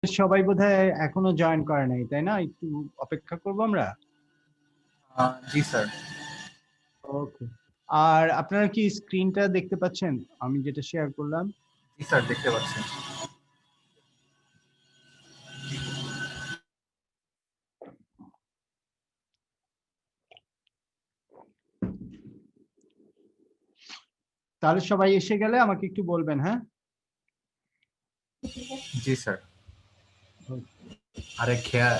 সবাই বোধহয় এখনো জয়েন করে নাই, তাই না? একটু অপেক্ষা করবো আমরা। জি স্যার। ওকে। আর আপনারা কি স্ক্রিনটা দেখতে পাচ্ছেন আমি যেটা শেয়ার করলাম? জি স্যার, দেখতে পাচ্ছি। তাহলে সবাই এসে গেলে আমাকে একটু বলবেন, হ্যাঁ? জি স্যার। আরে খেয়া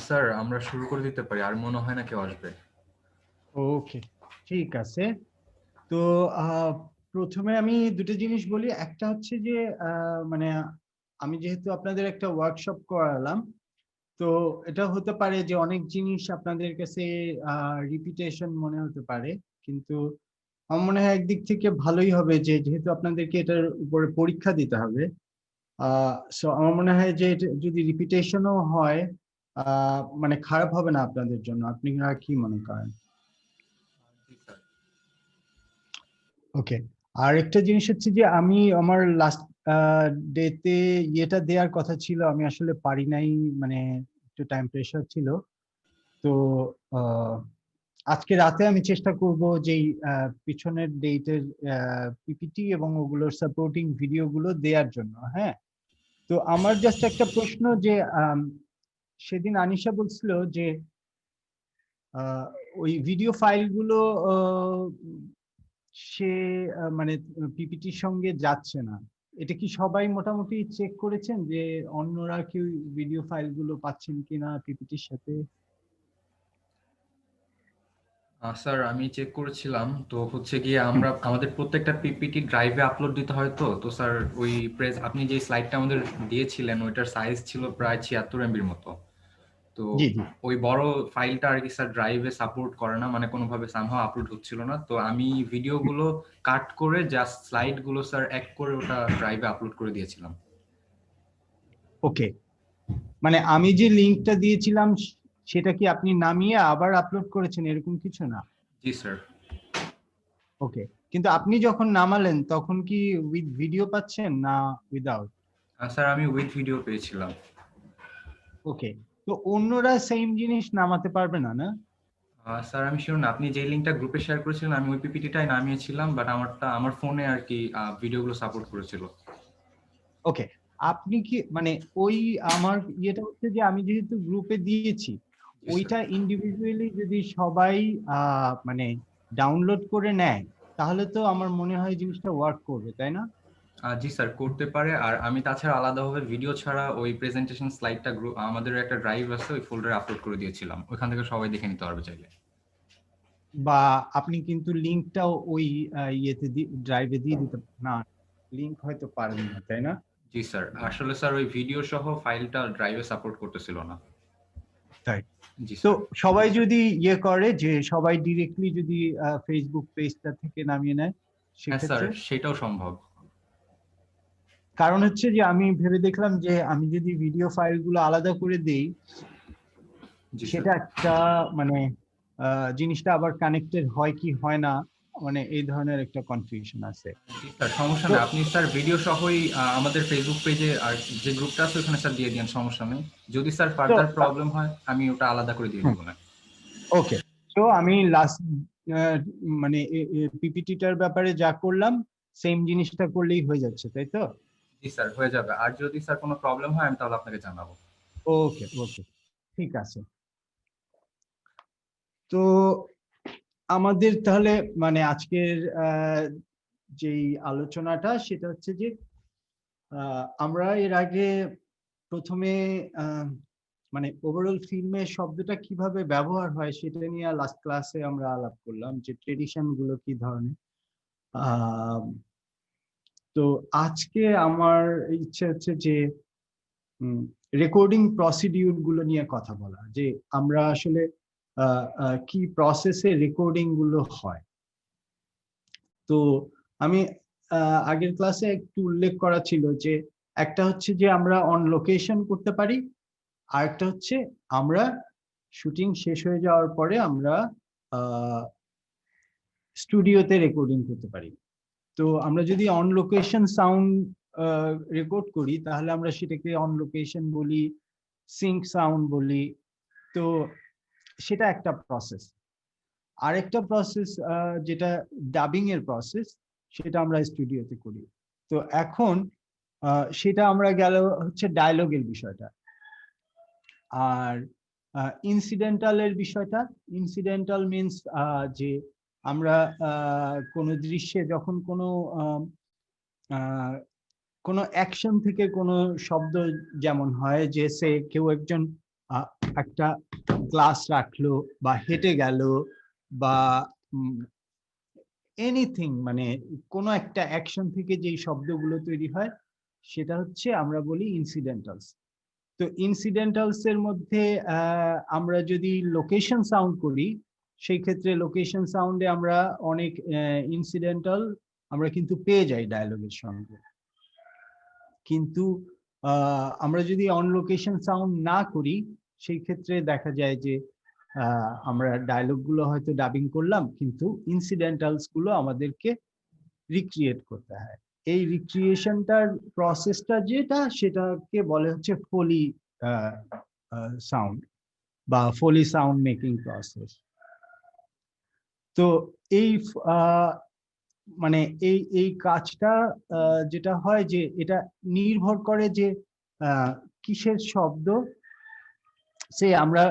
স্যার, আমরা শুরু করে দিতে পারি, আর মনে হয় না কেউ আসবে। ওকে, ঠিক আছে। তো প্রথমে আমি দুটো জিনিস বলি। একটা হচ্ছে যে মানে আমি যেহেতু আপনাদের একটা ওয়ার্কশপ করালাম, তো এটা হতে পারে যে অনেক জিনিস আপনাদের কাছে রিপিটেশন মনে হতে পারে, কিন্তু আমার মনে হয় একদিক থেকে ভালোই হবে যে যেহেতু আপনাদেরকে এটার উপরে পরীক্ষা দিতে হবে। সো আমার মনে হয় যে যদি রিপিটেশনও হয় মানে খারাপ হবে না আপনাদের জন্য। আপনি কি মনে করেন? জি স্যার। ওকে। আর একটা জিনিস হচ্ছে যে আমি আমার লাস্ট ডেতে ইয়েটা দেওয়ার কথা ছিল, আমি আসলে পারি নাই, মানে একটু টাইম প্রেশার ছিল। তো আহ, আজকে রাতে আমি চেষ্টা করব যে পিছনের ডেটের পিপিটি এবং ওগুলোর সাপোর্টিং ভিডিওগুলো দেওয়ার জন্য। হ্যাঁ, তো আমার জাস্ট একটা প্রশ্ন যে সেদিন আনিশা বলছিল যে আহ, ওই ভিডিও ফাইলগুলো সে মানে পিপিটির সঙ্গে যাচ্ছে না। এটা কি সবাই মোটামুটি চেক করেছেন যে অন্যরা কি ভিডিও ফাইলগুলো পাচ্ছেন কিনা পিপিটির সাথে? স্যার, আমি চেক করেছিলাম, তো হচ্ছে গিয়ে আমাদের প্রত্যেকটা পিপিটি ড্রাইভে আপলোড দিতে হয়। তো তো স্যার, ওই আপনি যে স্লাইডটা আমাদের দিয়েছিলেন ওইটার সাইজ ছিল প্রায় 76 MB মতো। তো জি জি। ওই বড় ফাইলটা আর কি স্যার ড্রাইভে সাপোর্ট করে না, মানে কোনোভাবে সামহাও আপলোড হচ্ছিল না। তো আমি ভিডিওগুলো কাট করে জাস্ট স্লাইডগুলো স্যার এক করে ওটা ড্রাইভে আপলোড করে দিয়েছিলাম। ওকে, মানে আমি যে লিংকটা দিয়েছিলাম সেটা কি আপনি নামিয়ে আবার আপলোড করেছেন এরকম কিছু না? জি স্যার। ওকে, কিন্তু আপনি যখন নামালেন তখন কি উইথ ভিডিও পাচ্ছেন না উইদাউট? স্যার, আমি উইথ ভিডিও পেয়েছিলাম। ওকে, তো অন্যরা সেম জিনিস নামাতে পারবে না, না? স্যার, আমি শিওর না, আপনি যে লিঙ্কটা গ্রুপে শেয়ার করেছিলেন আমি ওই পিপিটিটাই নামিয়েছিলাম, বাট আমার ফোনে আর কি ভিডিওগুলো সাপোর্ট করেছিল। ওকে, আপনি কি মানে ওই আমার ইয়েটা হচ্ছে যে আমি যেহেতু গ্রুপে দিয়েছি, জি স্যার। ওইটা ইন্ডিভিজুয়ালি যদি সবাই মানে ডাউনলোড করে নেয় তাহলে তো আমার মনে হয় জিনিসটা ওয়ার্ক করবে, তাই না? জি স্যার, করতে পারে। আর আমি তাছাড়া আলাদাভাবে ভিডিও ছাড়া ওই প্রেজেন্টেশন স্লাইডটা আমাদের একটা ড্রাইভ আছে, ওই ফোল্ডারে আপলোড করে দিয়েছিলাম। ওইখান থেকে সবাই দেখে নিতে পারবে চাইলে। বা আপনি কিন্তু লিংকটাও ওই ইয়েতে ড্রাইভে দিয়ে দিতে না, লিংক হয়তো পারেন না, তাই না? জি স্যার, আসলে স্যার ওই ভিডিও সহ ফাইলটা ড্রাইভে সাপোর্ট করতেছিল না। তাই জি তো স্যার। সবাই যদি ইয়ে করে যে সবাই ডিরেক্টলি যদি ফেসবুক পেজটা থেকে নামিয়ে নেয় হ্যাঁ স্যার, সেক্ষেত্রে, সেটাও সম্ভব। কারণ হচ্ছে যে আমি ভেবে দেখলাম যে আমি যদি ভিডিও ফাইলগুলো আলাদা করে দেই, জি স্যার। সেটা একটা মানে জিনিসটা আবার কানেক্টেড হয় কি হয় না, মানে এই ধরনের একটা কনফিউশন আছে। জি স্যার, সমস্যা তো নেই। আপনি স্যার ভিডিও সহই আমাদের ফেসবুক পেজে আর যে গ্রুপটা আছে ওখানে স্যার দিয়ে দিন, সমস্যা নেই। যদি স্যার তো ফার্দার প্রবলেম হয় আমি ওটা আলাদা করে দিয়ে দিব না। ওকে, তো আমি লাস্ট মানে পিপিটিটার ব্যাপারে যা করলাম সেম জিনিসটা করলেই হয়ে যাচ্ছে, তাই তো? জি স্যার, হয়ে যাবে। আর যদি স্যার কোনো প্রবলেম হয় আমি তাহলে আপনাকে জানাবো। ওকে ওকে, ঠিক আছে। তো আমাদের তাহলে মানে আজকের যেই আলোচনাটা সেটা হচ্ছে যে আমরা এর আগে প্রথমে মানে ওভারঅল ফিল্মে শব্দটা কিভাবে ব্যবহার হয় সেটা নিয়ে লাস্ট ক্লাসে আমরা আলাপ করলাম, যে ট্রেডিশন গুলো কি ধরনের। আহ তো আজকে আমার ইচ্ছে হচ্ছে যে রেকর্ডিং প্রসিডিউর গুলো নিয়ে কথা বলা, যে আমরা আসলে কি প্রসেসে রেকর্ডিং গুলো হয়। তো আমি আগের ক্লাসে একটু উল্লেখ করা ছিল যে একটা হচ্ছে যে আমরা অন লোকেশন করতে পারি, আর একটা হচ্ছে আমরা শুটিং শেষ হয়ে যাওয়ার পরে আমরা স্টুডিওতে রেকর্ডিং করতে পারি। তো আমরা যদি অন লোকেশন সাউন্ড রেকর্ড করি তাহলে আমরা সেটাকে অন লোকেশন বলি, সিঙ্ক সাউন্ড বলি। তো সেটা একটা প্রসেস। আরেকটা প্রসেস যেটা ডাবিং এর প্রসেস, সেটা আমরা স্টুডিওতে করি। তো এখন সেটা আমরা গেল হচ্ছে ডায়লগের বিষয়টা। আর ইনসিডেন্টালের বিষয়টা, ইনসিডেন্টাল মিনস যে আমরা কোনো দৃশ্যে যখন আহ, কোনো অ্যাকশন থেকে কোনো শব্দ, যেমন হয় যে সে কেউ একজন একটা গ্লাস রাখলো বা হেঁটে গেল বা এনিথিং, মানে কোনো একটা অ্যাকশন থেকে যেই শব্দগুলো তৈরি হয় সেটা হচ্ছে আমরা বলি ইনসিডেন্টালস। তো ইনসিডেন্টালস এর মধ্যে আমরা যদি লোকেশন সাউন্ড করি, সেই ক্ষেত্রে লোকেশন সাউন্ডে আমরা অনেক ইনসিডেন্টাল আমরা কিন্তু পেয়ে যাই ডায়লগের সঙ্গে। কিন্তু আমরা যদি অন লোকেশন সাউন্ড না করি সেই ক্ষেত্রে দেখা যায় যে আমরা ডায়লগ গুলো হয়তো ডাবিং করলাম কিন্তু ইনসিডেন্টালস গুলো আমাদেরকে রিক্রিয়েট করতে হয়। এই রিক্রিয়েশনটার প্রসেসটা যেটা, সেটাকে বলে হচ্ছে ফোলি সাউন্ড বা ফোলি সাউন্ড মেকিং প্রসেস। তো এই মানে এই এই কাজটা যেটা হয় যে এটা নির্ভর করে যে কিসের শব্দ। সে আমরা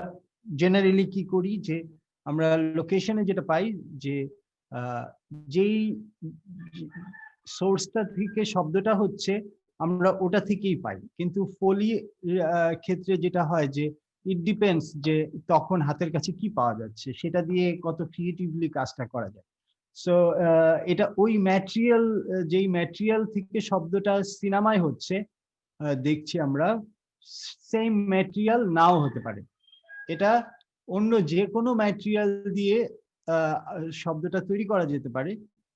জেনারেলি কি করি যে আমরা লোকেশনে যেটা পাই যে যেই সোর্সটা থেকে শব্দটা হচ্ছে আমরা ওটা থেকেই পাই, কিন্তু ফলি ক্ষেত্রে যেটা হয় যে ইট ডিপেন্ডস যে তখন হাতের কাছে কি পাওয়া যাচ্ছে, সেটা দিয়ে কত ক্রিয়েটিভলি কাজটা করা যায়। সো এটা ওই ম্যাটেরিয়াল, যেই ম্যাটেরিয়াল থেকে শব্দটা সিনেমায় হচ্ছে দেখছি আমরা, সেম ম্যাটেরিয়াল নাও হতে পারে। এটা অন্য যে কোনো ম্যাটেরিয়াল দিয়ে শব্দটা তৈরি করা যেতে পারে,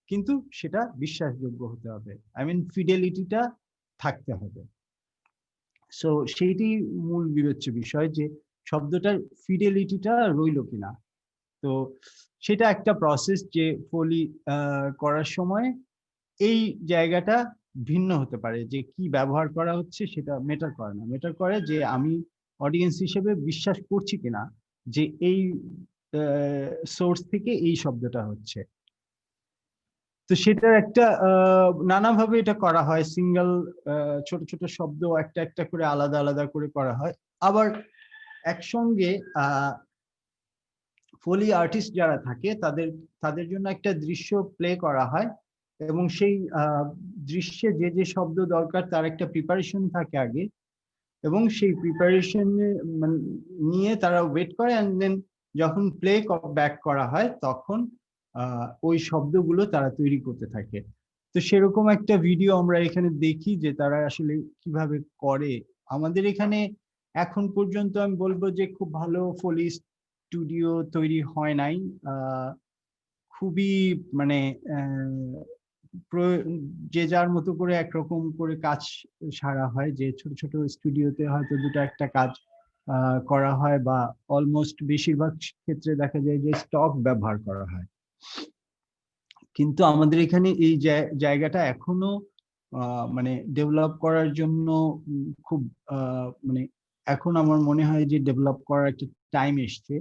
কিন্তু সেটা বিশ্বাসযোগ্য হতে হবে, আই মিন ফিডেলিটিটা থাকতে হবে। সো সেইটি মূল বিবেচ্য বিষয় যে শব্দটার ফিডেলিটিটা রইল কিনা। তো সেটা একটা প্রসেস যে ফলি করার সময় এই জায়গাটা ভিন্ন হতে পারে, যে কি ব্যবহার করা হচ্ছে সেটা ম্যাটার করে না, ম্যাটার করে যে আমি অডিয়েন্স হিসেবে বিশ্বাস করছি কিনা যে এই সোর্স থেকে এই শব্দটা হচ্ছে। তো সেটার একটা নানাভাবে এটা করা হয়, সিঙ্গেল ছোট ছোট শব্দ একটা একটা করে আলাদা আলাদা করে করা হয়। আবার একসঙ্গে ফলি আর্টিস্ট যারা থাকে তাদের তাদের জন্য একটা দৃশ্য প্লে করা হয়, এবং সেই দৃশ্যে যে যে শব্দ দরকার তার একটা প্রিপারেশন থাকে আগে, এবং সেই প্রিপারেশন নিয়ে তারা ওয়েট করে, এন্ড দেন যখন প্লে ব্যাক করা হয় তখন ওই শব্দগুলো তারা তৈরি করতে থাকে। তো সেরকম একটা ভিডিও আমরা এখানে দেখি যে তারা আসলে কিভাবে করে। আমাদের এখানে এখন পর্যন্ত আমি বলবো যে খুব ভালো ফোলি স্টুডিও তৈরি হয় নাই। খুবই মানে যে যার মতো করে একরকম করে কাজ সারা হয়, যে ছোট ছোট স্টুডিওতে হয়তো দুটো একটা কাজ করা হয়, বা অলমোস্ট বেশিরভাগ ক্ষেত্রে দেখা যায় যে স্টক ব্যবহার করা হয়। কিন্তু আমাদের এখানে এই জায়গাটা এখনো মানে ডেভেলপ করার জন্য খুব মানে এখন আমার মনে হয় যে ডেভেলপ করার একটা টাইম এসছে,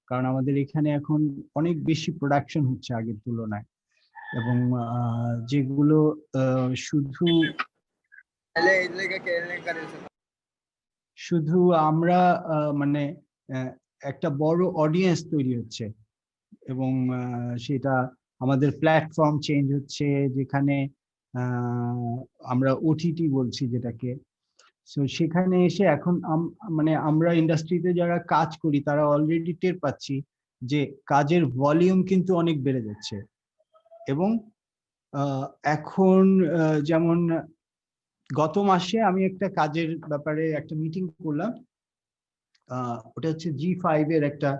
কারণ আমাদের এখানে এখন অনেক বেশি প্রোডাকশন হচ্ছে আগের তুলনায়, এবং যেগুলো শুধু শুধু আমরা মানে একটা বড় অডিয়েন্স তৈরি হচ্ছে, এবং সেটা আমাদের প্ল্যাটফর্ম চেঞ্জ হচ্ছে, যেখানে আমরা ওটিটি বলছি যেটাকে। সো সেখানে এসে এখন মানে আমরা ইন্ডাস্ট্রিতে যারা কাজ করি তারা অলরেডি টের পাচ্ছি যে কাজের ভলিউম কিন্তু অনেক বেড়ে যাচ্ছে। এবং এখন যেমন গত মাসে আমি একটা কাজের ব্যাপারে একটা মিটিং করলাম, ওটা হচ্ছে G5 এর একটা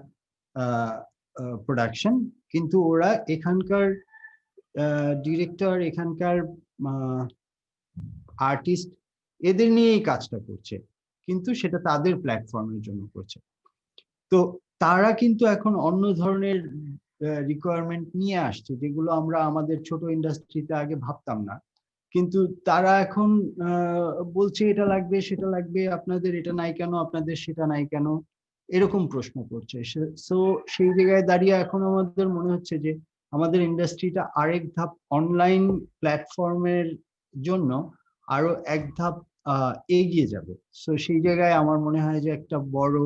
প্রোডাকশন, কিন্তু ওরা এখানকার ডিরেক্টর, এখানকার আর্টিস্ট, এদের নিয়েই কাজটা করছে, কিন্তু সেটা তাদের প্ল্যাটফর্মের জন্য করছে। তো তারা কিন্তু এখন অন্য ধরনের রিকোয়ারমেন্ট নিয়ে আসছে, যেগুলো আমরা আমাদের ছোট ইন্ডাস্ট্রিতে আগে ভাবতাম না। কিন্তু তারা এখন বলছে এটা লাগবে, সেটা লাগবে, আপনাদের এটা নাই কেন, আপনাদের সেটা নাই কেন, এরকম প্রশ্ন করছে। সো সেই জায়গায় দাঁড়িয়ে এখন আমাদের মনে হচ্ছে যে আমাদের ইন্ডাস্ট্রিটা আরেক ধাপ অনলাইন প্ল্যাটফর্মের জন্য আরো এক ধাপ এগিয়ে যাবে। সো সেই জায়গায় আমার মনে হয় যে একটা বড়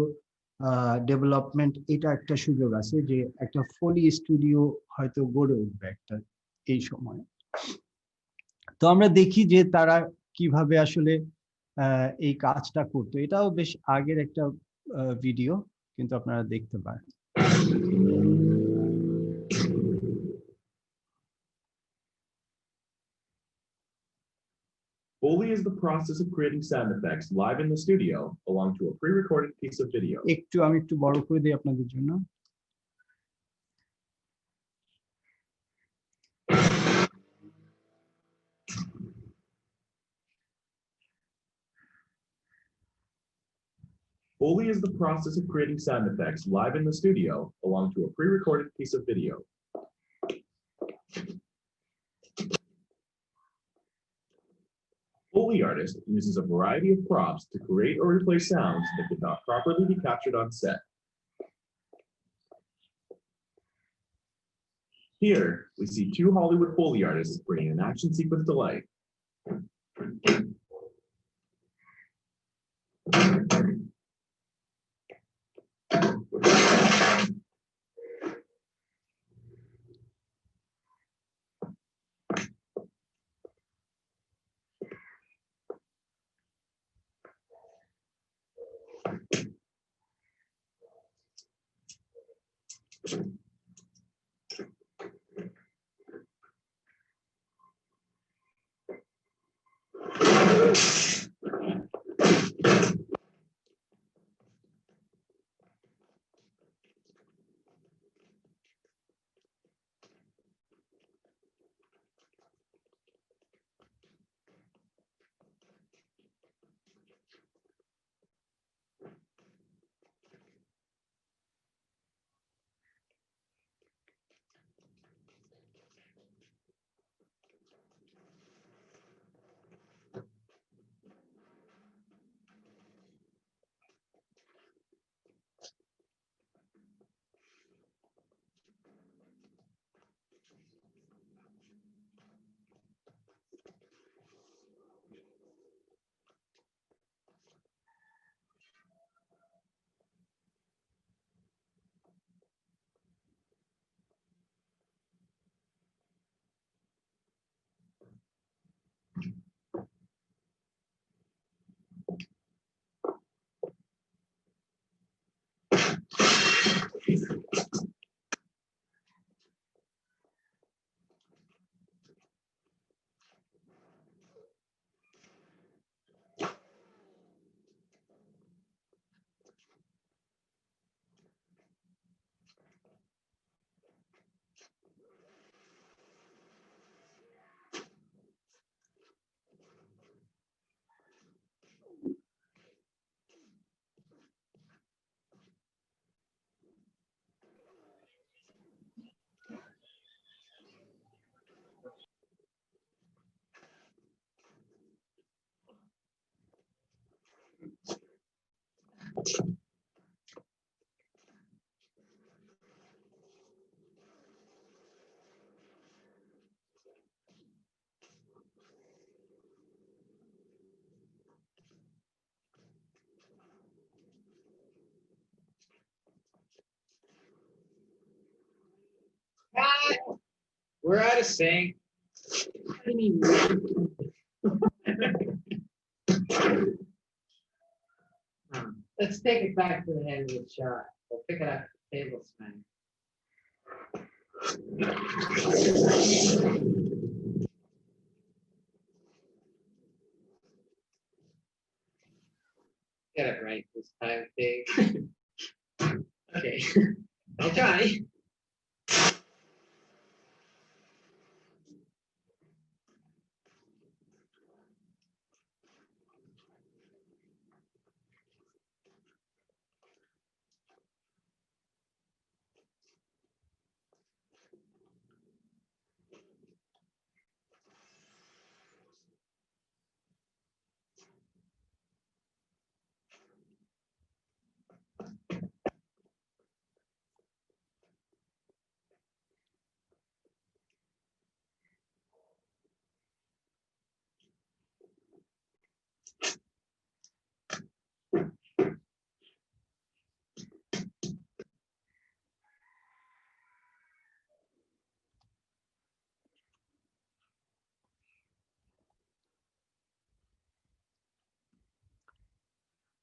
ডেভেলপমেন্ট, এটা একটা সুযোগ আছে যে একটা ফোলি স্টুডিও হয়তো গড়ে উঠবে একটা এই সময়। তো আমরা দেখি যে তারা কিভাবে আসলে এই কাজটা করতো। এটাও বেশ আগের একটা ভিডিও, কিন্তু আপনারা দেখতে পারেন। Foley is the process of creating sound effects live in the studio along to a pre-recorded piece of video. আমি একটু বড় করে দিই আপনাদের জন্য। Foley is the process of creating sound effects live in the studio along to a pre-recorded piece of video. Foley artist uses a variety of props to create or replace sounds that could not properly be captured on set. Here, we see two Hollywood Foley artists bringing an action sequence to life. we're out of sync. What do you mean? Let's take it back to the end of the shot. We'll pick it up at the table smack. Get it right this time, Dave. Okay, I'll try.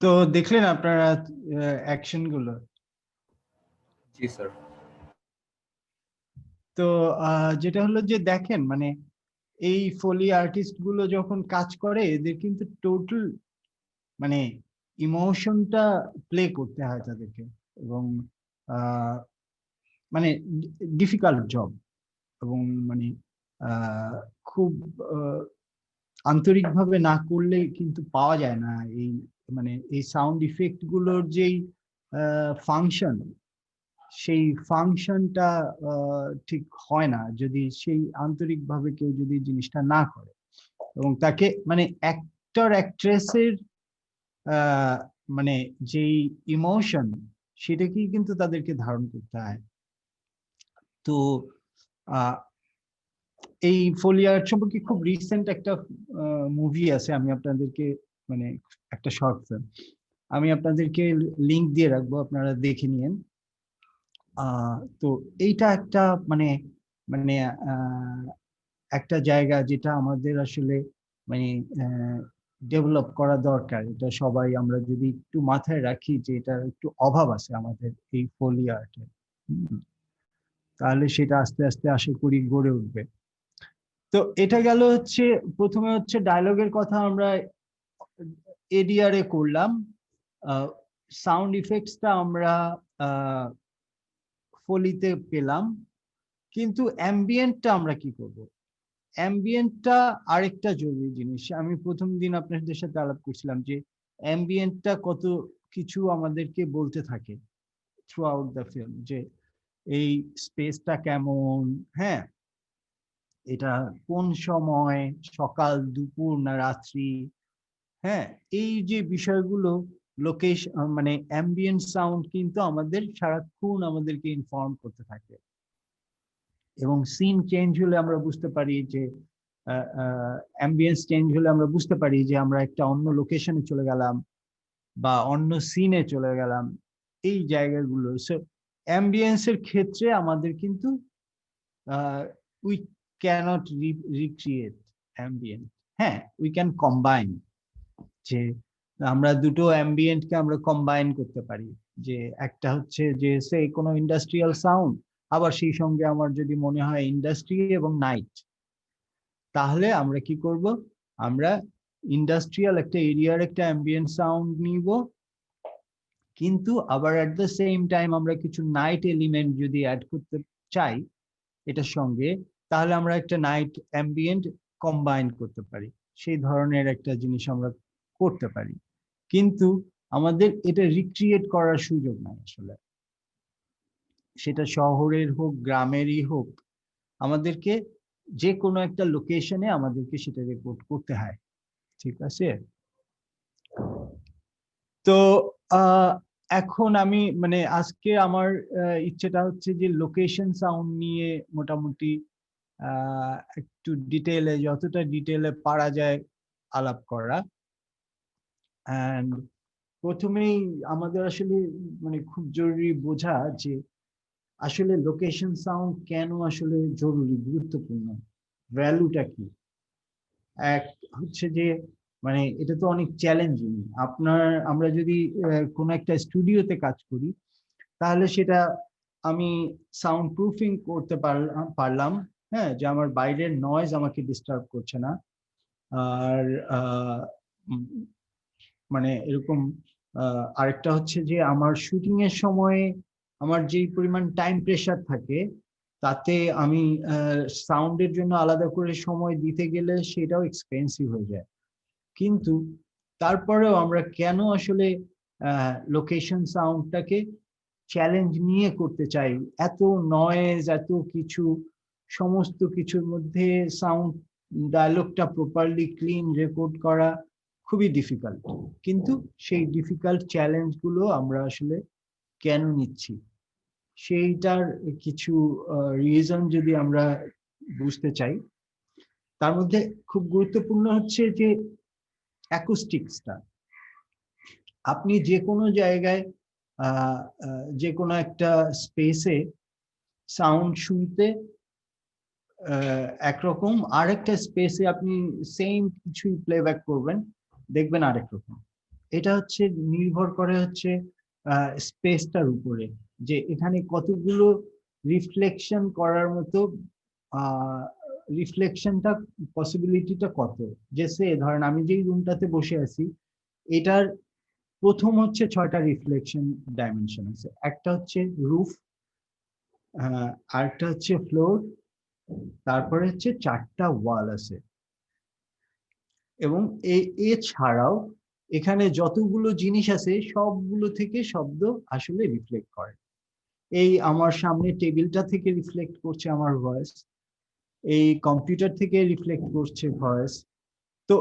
তো দেখলেন আপনারা action গুলো। জি sir. তো যেটা হলো যে দেখেন মানে এই ফোলি আর্টিস্ট গুলো যখন কাজ করে এদের কিন্তু টোটাল মানে ইমোশনটা প্লে করতে হয় তাদেরকে, এবং মানে ডিফিকাল্ট জব, এবং মানে খুব আন্তরিকভাবে না করলে কিন্তু পাওয়া যায় না এই মানে এই সাউন্ড ইফেক্ট গুলোর যেই ফাংশন, সেই ফাংশনটা ঠিক হয় না যদি সেই আন্তরিকভাবে কেউ যদি জিনিসটা না করে, এবং তাকে মানে অ্যাক্টর অ্যাক্ট্রেসের মানে যেই ইমোশন সেটাকেই কিন্তু তাদেরকে ধারণ করতে হয়। তো এই ফোলি আর্ট সম্পর্কে খুব রিসেন্ট একটা মুভি আছে, আমি আপনাদেরকে মানে একটা শর্ট ফিল্ম আমি আপনাদেরকে লিংক দিয়ে রাখবো, আপনারা দেখে নিন। তো এইটা একটা মানে মানে একটা জায়গা যেটা আমাদের আসলে মানে ডেভেলপ করা দরকার। এটা সবাই আমরা যদি একটু মাথায় রাখি যে এটা একটু অভাব আছে আমাদের এই ফোলি আর্টে, তাহলে সেটা আস্তে আস্তে আশা করি গড়ে উঠবে। তো এটা গেল হচ্ছে প্রথমে হচ্ছে ডায়লগের কথা আমরা এডিআর এ করলাম, সাউন্ড ইফেক্টসটা আমরা ফলিতে পেলাম, কিন্তু অ্যাম্বিয়েন্টটা আমরা কি করব? অ্যাম্বিয়েন্টটা আরেকটা জরুরি জিনিস। আমি প্রথম দিন আপনাদের সাথে আলাপ করছিলাম যে অ্যাম্বিয়েন্টটা কত কিছু আমাদেরকে বলতে থাকে থ্রু আউট দ্য ফিল্ম, যে এই স্পেসটা কেমন, হ্যাঁ এটা কোন সময়, সকাল দুপুর না রাত্রি, হ্যাঁ এই যে বিষয়গুলো লোকেশন মানে অ্যাম্বিয়েন্ট সাউন্ড কিন্তু আমাদের সারাক্ষণ আমাদেরকে ইনফর্ম করতে থাকে, এবং সিন চেঞ্জ হলে আমরা বুঝতে পারি যে অ্যাম্বিয়েন্স চেঞ্জ হলে আমরা বুঝতে পারি যে আমরা একটা অন্য লোকেশনে চলে গেলাম বা অন্য সিনে চলে গেলাম, এই জায়গাগুলো। সো অ্যাম্বিয়েন্সের ক্ষেত্রে আমাদের কিন্তু উই ক্যানট রিক্রিয়েট অ্যাম্বিয়েন্ট, হ্যাঁ উই ক্যান কম্বাইন, যে আমরা দুটো অ্যাম্বিয়েন্টকে আমরা কম্বাইন করতে পারি, যে একটা হচ্ছে যে সে কোনো ইন্ডাস্ট্রিয়াল সাউন্ড, আবার সেই সঙ্গে আমার যদি মনে হয় ইন্ডাস্ট্রি এবং নাইট, তাহলে আমরা কি করব, আমরা ইন্ডাস্ট্রিয়াল একটা এরিয়ার একটা অ্যাম্বিয়েন্ট সাউন্ড নিব, কিন্তু আবার এট দ্য সেম টাইম আমরা কিছু নাইট এলিমেন্ট যদি অ্যাড করতে চাই এটার সঙ্গে, তাহলে আমরা একটা নাইট অ্যাম্বিয়েন্ট কম্বাইন করতে পারি, সেই ধরনের একটা জিনিস আমরা করতে পারি। কিন্তু আমাদের এটা রিক্রিয়েট করার সুযোগ নাই আসলে, সেটা শহরের হোক গ্রামেরই হোক, আমাদেরকে যে কোনো একটা লোকেশনে আমাদেরকে সেটা রেকর্ড করতে হয়, ঠিক আছে? তো এখন আমি মানে আজকে আমার ইচ্ছেটা হচ্ছে যে লোকেশন সাউন্ড নিয়ে মোটামুটি একটু ডিটেলে, যতটা ডিটেলে পারা যায় আলাপ করা। প্রথমেই আমাদের আসলে মানে খুব জরুরি বোঝা যে আসলে লোকেশন সাউন্ড কেন আসলে জরুরি, গুরুত্বপূর্ণ, ভ্যালুটা কি? এক হচ্ছে যে মানে এটা তো অনেক চ্যালেঞ্জিং। আমরা যদি কোনো একটা স্টুডিওতে কাজ করি, তাহলে সেটা আমি সাউন্ড প্রুফিং করতে পারলাম, হ্যাঁ, যে আমার বাইরের নয়েজ আমাকে ডিস্টার্ব করছে না। আর উম, মানে এরকম আরেকটা হচ্ছে যে আমার শুটিং এর সময় আমার যেই পরিমাণ টাইম প্রেসার থাকে, তাতে আমি সাউন্ডের জন্য আলাদা করে সময় দিতে গেলে সেটাও এক্সপেন্সিভ হয়ে যায়। কিন্তু তারপরেও আমরা কেন আসলে লোকেশন সাউন্ডটাকে চ্যালেঞ্জ নিয়ে করতে চাই? এত নয়েজ, এত কিছু, সমস্ত কিছুর মধ্যে সাউন্ড ডায়লগটা প্রপারলি ক্লিন রেকর্ড করা খুবই ডিফিকাল্ট। কিন্তু সেই ডিফিকাল্ট চ্যালেঞ্জ গুলো আমরা আসলে কেন নিচ্ছি, সেইটার কিছু রিজন যদি আমরা বুঝতে চাই, তার মধ্যে খুব গুরুত্বপূর্ণ হচ্ছে যে অ্যাকুস্টিক্সটা। আপনি যে কোনো জায়গায় যে কোনো একটা স্পেসে সাউন্ড শুনতে একরকম, আরেকটা স্পেসে আপনি সেম কিছুই প্লেব্যাক করবেন, দেখবেন আরেক রকম। এটা হচ্ছে নির্ভর করে হচ্ছে স্পেসটার উপরে, যে এখানে কতগুলো রিফ্লেকশন করার মতো, রিফ্লেকশনটা পসিবিলিটিটা কত। যে ধরেন আমি যেই রুমটাতে বসে আছি, এটার প্রথম হচ্ছে 6টা রিফ্লেকশন ডাইমেনশন আছে। একটা হচ্ছে রুফ, আরেকটা হচ্ছে ফ্লোর, তারপরে হচ্ছে 4টা ওয়াল আছে। এবং এছাড়াও এখানে যতগুলো জিনিস আছে সবগুলো থেকে শব্দ আসলে রিফ্লেক্ট করে। এই আমার সামনে টেবিলটা থেকে রিফ্লেক্ট করছে আমার ভয়েস, এই কম্পিউটার থেকে রিফ্লেক্ট করছে ভয়েস। তো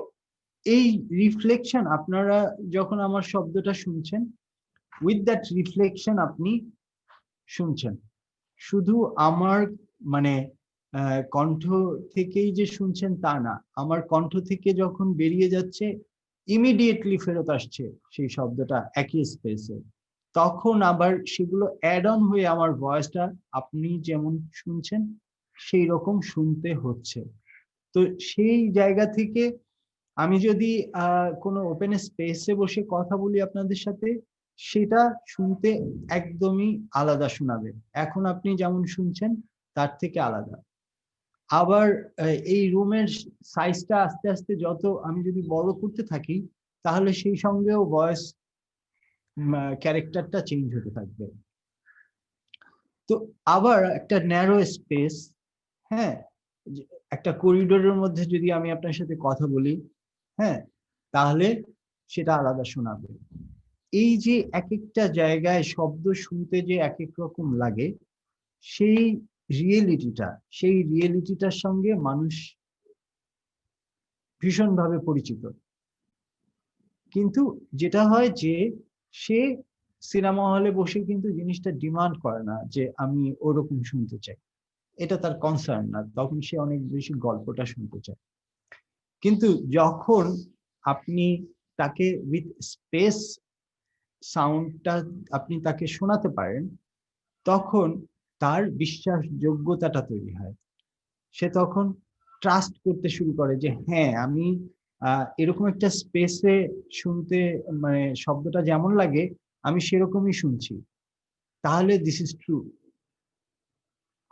এই রিফ্লেকশন, আপনারা যখন আমার শব্দটা শুনছেন, উইথ দ্যাট রিফ্লেকশন আপনি শুনছেন। শুধু আমার মানে কণ্ঠ থেকেই যে শুনছেন তা না, আমার কণ্ঠ থেকে যখন বেরিয়ে যাচ্ছে, ইমিডিয়েটলি ফেরত আসছে সেই শব্দটা একই স্পেসে, তখন আবার সেগুলো অ্যাড অন হয়ে আমার ভয়েসটা আপনি যেমন শুনছেন সেই রকম শুনতে হচ্ছে। তো সেই জায়গা থেকে আমি যদি কোনো ওপেন স্পেসে বসে কথা বলি আপনাদের সাথে, সেটা শুনতে একদমই আলাদা শোনাবে। এখন আপনি যেমন শুনছেন তার থেকে আলাদা। আবার এই রুমের সাইজটা আস্তে আস্তে যত আমি যদি বড় করতে থাকি, তাহলে সেই সঙ্গেও ভয়েস ক্যারেক্টারটা চেঞ্জ হতে থাকবে। তো আবার একটা ন্যারো স্পেস, হ্যাঁ, একটা করিডোরের মধ্যে যদি আমি আপনার সাথে কথা বলি, হ্যাঁ, তাহলে সেটা আলাদা শোনাবে। এই যে এক একটা জায়গায় শব্দ শুনতে যে এক এক রকম লাগে, সেই রিয়েলিটিটার সঙ্গে মানুষ ভীষণভাবে পরিচিত। কিন্তু যেটা হয় যে সে সিনেমা হলে বসে কিন্তু জিনিসটা ডিমান্ড করে না যে আমি ওরকম শুনতে চাই, এটা তার কনসার্ন না, তখন সে অনেক বেশি গল্পটা শুনতে চায়। কিন্তু যখন আপনি তাকে উইথ স্পেস সাউন্ডটা আপনি তাকে শোনাতে পারেন, তখন তার বিশ্বাসযোগ্যতাটা তৈরি হয়। সে তখন ট্রাস্ট করতে শুরু করে যে হ্যাঁ, আমি এরকম একটা স্পেসে শুনতে, মানে শব্দটা যেমন লাগে আমি সেরকমই শুনছি, তাহলে দিস ইজ ট্রু।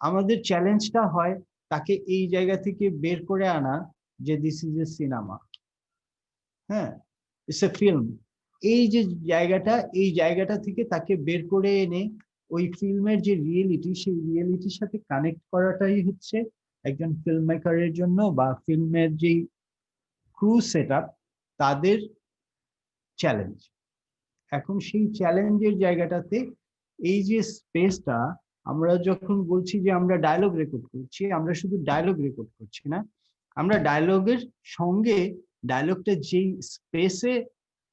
আমাদের চ্যালেঞ্জটা হয় তাকে এই জায়গা থেকে বের করে আনা যে দিস ইজ এ সিনেমা, হ্যাঁ, ইটস এ ফিল্ম। এই জায়গাটা থেকে তাকে বের করে এনে ওই ফিল্মের যে রিয়েলিটি, সেই রিয়েলিটির সাথে কানেক্ট করাটাই হচ্ছে একজন ফিল্ম মেকারের জন্য বা ফিল্মের যে ক্রু সেটআপ তাদের চ্যালেঞ্জ। এখন সেই চ্যালেঞ্জের জায়গাটাতে এই যে স্পেসটা, আমরা যখন বলছি যে আমরা ডায়লগ রেকর্ড করছি, আমরা শুধু ডায়লগ রেকর্ড করছি না, আমরা ডায়লগের সঙ্গে ডায়লগটা যেই স্পেসে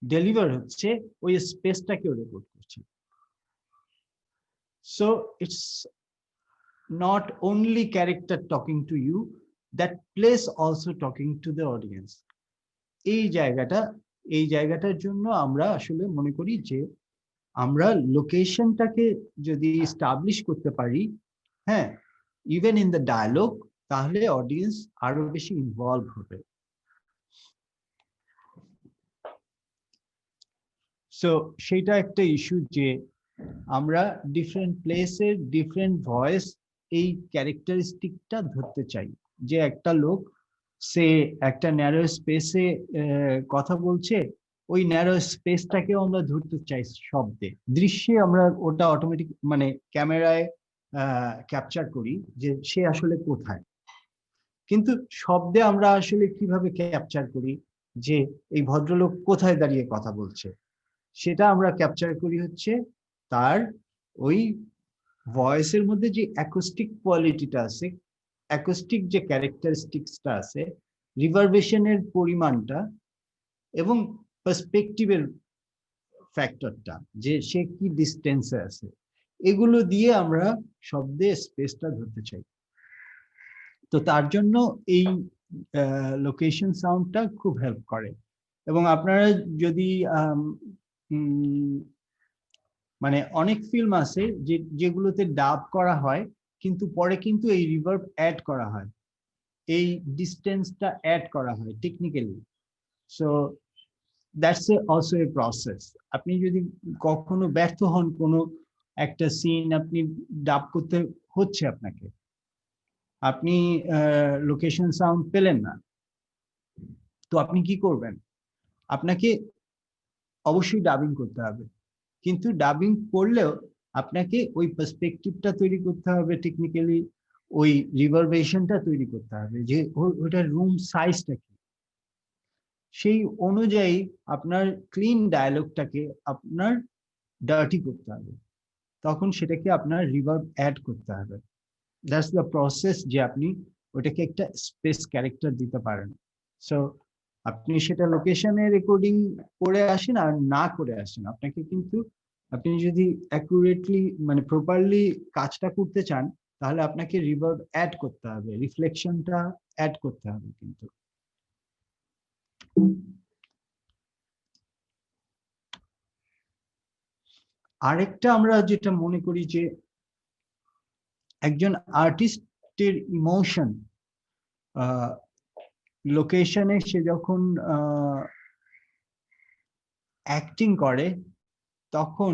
ডেলিভার হচ্ছে ওই স্পেসটাকেও রেকর্ড করছি। So it's not only character talking to you, that place also talking to the audience. এই জায়গাটার জন্য আমরা আসলে মনে করি যে আমরা লোকেশনটাকে যদি এস্টাবলিশ করতে পারি, হ্যাঁ, ইভেন ইন দ্য ডায়ালগ, তাহলে অডিয়েন্স আরো বেশি ইনভলভ হবে। সো সেটা একটা ইস্যু যে আমরা ডিফারেন্ট প্লেসের ডিফারেন্ট ভয়েস এই ক্যারেক্টারিস্টিকটা ধরতে চাই, যে একটা লোক সে একটা ন্যারো স্পেসে কথা বলছে, ওই ন্যারো স্পেসটাকেও আমরা ধরতে চাই শব্দে, দৃশ্যে আমরা ওটা অটোমেটিক মানে ক্যামেরায় ক্যাপচার করি যে সে আসলে কোথায়। কিন্তু শব্দে আমরা আসলে কিভাবে ক্যাপচার করি যে এই ভদ্রলোক কোথায় দাঁড়িয়ে কথা বলছে, সেটা আমরা ক্যাপচার করি হচ্ছে তার ওই ভয়েসের মধ্যে যে অ্যাকোস্টিক কোয়ালিটিটা আছে, অ্যাকোস্টিক যে ক্যারেক্টারিস্টিক্সটা আছে, রিভারবেশনের পরিমাণটা এবং পার্সপেক্টিভের ফ্যাক্টরটা, যে সে কি ডিস্টেন্সে আছে, এগুলো দিয়ে আমরা শব্দে স্পেসটা ধরতে চাই। তো তার জন্য এই লোকেশন সাউন্ডটা খুব হেল্প করে। এবং আপনারা যদি মানে অনেক ফিল্ম আছে যেগুলোতে ডাব করা হয়, কিন্তু পরে কিন্তু এই রিভার্ব অ্যাড করা হয়, এই ডিস্টেন্সটা অ্যাড করা হয় technically. So that's also a process. আপনি যদি কখনো ব্যর্থ হন কোনো একটা সিন আপনি ডাব করতে হচ্ছে, আপনাকে আপনি লোকেশন সাউন্ড পেলেন না, তো আপনি কি করবেন? আপনাকে অবশ্যই ডাবিং করতে হবে, কিন্তু ডাবিং করলেও আপনাকে ওই পার্সপেক্টিভটা তৈরি করতে হবে, টেকনিক্যালি ওই রিভারবেশনটা তৈরি করতে হবে, যে ওটার রুম সাইজটা কি, সেই অনুযায়ী আপনার ক্লিন ডায়ালগটাকে আপনার ডার্টি করতে হবে, তখন সেটাকে আপনার রিভার্ব অ্যাড করতে হবে। দ্যাটস দ্য প্রসেস, যে আপনি ওটাকে একটা স্পেস ক্যারেক্টার দিতে পারেন। সো আপনি সেটা লোকেশনে রেকর্ডিং করে আসেন আর না করে আসেন, আপনাকে কিন্তু আপনি যদি অ্যাকুরেটলি মানে প্রপারলি কাজটা করতে চান, তাহলে আপনাকে রিভার্ব অ্যাড করতে হবে, রিফ্লেকশনটা অ্যাড করতে হবে। কিন্তু আরেকটা আমরা যেটা মনে করি যে একজন আর্টিস্টের ইমোশন লোকেশনে সে যখন অ্যাক্টিং করে, তখন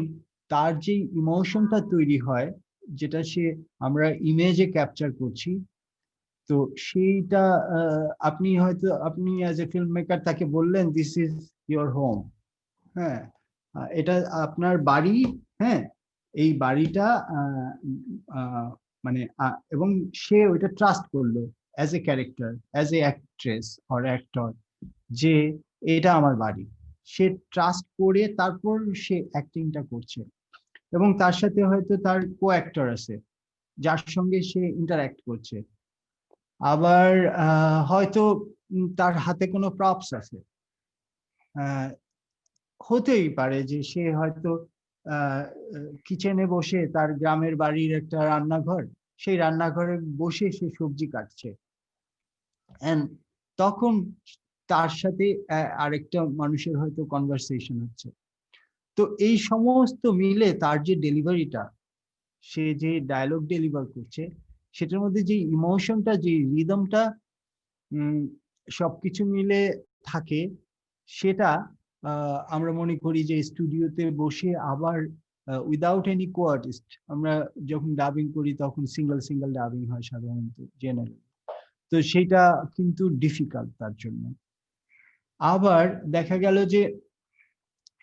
তার যে ইমোশনটা তৈরি হয়, যেটা সে আমরা ইমেজে ক্যাপচার করছি, তো সেইটা আপনি হয়তো আপনি অ্যাজ এ ফিল্ম মেকার তাকে বললেন দিস ইজ ইয়োর হোম, হ্যাঁ, এটা আপনার বাড়ি, হ্যাঁ, এই বাড়িটা মানে এবং সে ওইটা ট্রাস্ট করলো as a character, as a actress or actor, যে এটা আমার বাড়ি, সে ট্রাস্ট করে তারপর সে অ্যাক্টিংটা করছে। এবং তার সাথে হয়তো তার কো অ্যাক্টর আছে যার সঙ্গে সে ইন্টারঅ্যাক্ট করছে, আবার হয়তো তার হাতে কোনো প্রপস আছে, হতেই পারে যে সে হয়তো কিচেনে বসে, তার গ্রামের বাড়ির একটা রান্নাঘর, সেই রান্নাঘরে বসে সে সবজি কাটছে, এন্ড তখন তার সাথে আরেকটা মানুষের হয়তো কনভারসেশন হচ্ছে। তো এই সমস্ত মিলে তার যে ডেলিভারিটা, সে যে ডায়লগ ডেলিভার করছে, সেটার মধ্যে যে ইমোশনটা, যে রিদমটা সবকিছু মিলে থাকে, সেটা আমরা মনে করি যে স্টুডিওতে বসে আবার উইদাউট এনি কো আর্টিস্ট, আমরা যখন ডাবিং করি তখন সিঙ্গেল সিঙ্গেল ডাবিং হয় সাধারণত, জেনারেল, তো সেটা কিন্তু ডিফিকাল্ট তার জন্য। আবার দেখা গেল যে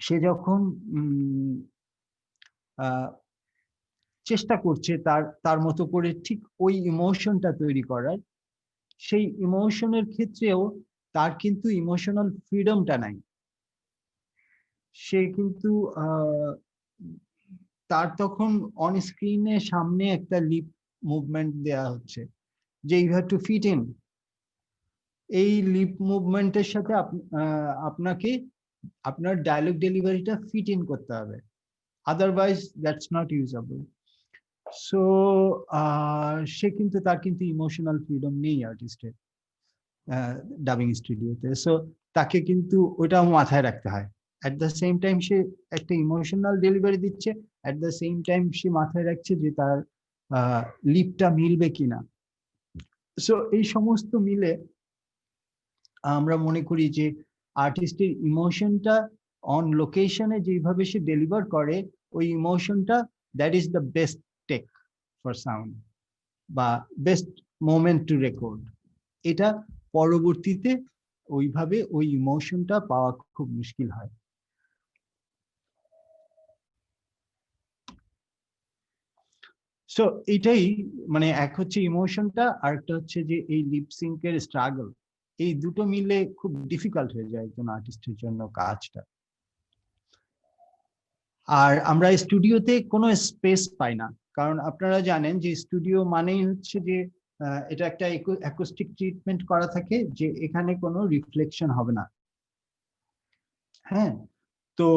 সে যখন চেষ্টা করছে তার মতো করে ঠিক ওই ইমোশনটা তৈরি করার, সেই ইমোশনের ক্ষেত্রেও তার কিন্তু ইমোশনাল ফ্রিডমটা নাই। সে কিন্তু তার তখন অন স্ক্রিনে সামনে একটা লিপ মুভমেন্ট দেয়া হচ্ছে যে you have to fit in, এই লিপ মুভমেন্টের সাথে আপনাকে আপনার ডায়লগ ডেলিভারিটা ফিট ইন করতে হবে, otherwise that's not usable. So সে কিন্তু তার কিন্তু ইমোশনাল ফ্রিডম নেই আর্টিস্টের ডাবিং স্টুডিওতে। সো তাকে কিন্তু ওইটাও মাথায় রাখতে হয় অ্যাট দ্য সেম টাইম সে একটা ইমোশনাল ডেলিভারি দিচ্ছে, অ্যাট দ্য সেম টাইম সে মাথায় রাখছে যে তার লিপটা মিলবে কিনা। সো এই সমস্ত মিলে আমরা মনে করি যে আর্টিস্টের ইমোশনটা অন লোকেশনে যেভাবে সে ডেলিভার করে, ওই ইমোশনটা that is the best take for sound বা বেস্ট মোমেন্ট টু রেকর্ড। এটা পরবর্তীতে ওইভাবে ওই ইমোশনটা পাওয়া খুব মুশকিল হয়। সো এটাই মানে এক হচ্ছে ইমোশনটা, আর একটা হচ্ছে যে এই লিপসিঙ্কের স্ট্রাগল, এই দুটো মিলে খুব ডিফিকাল্ট হয়ে যায় একজন আর্টিস্টের জন্য কাজটা। আর আমরা স্টুডিওতে কোনো স্পেস পাই না, কারণ আপনারা জানেন যে স্টুডিও মানেই হচ্ছে যে এটা একটা অ্যাকোস্টিক ট্রিটমেন্ট করা থাকে, যে এখানে কোনো রিফ্লেকশন হবে না। হ্যাঁ, তো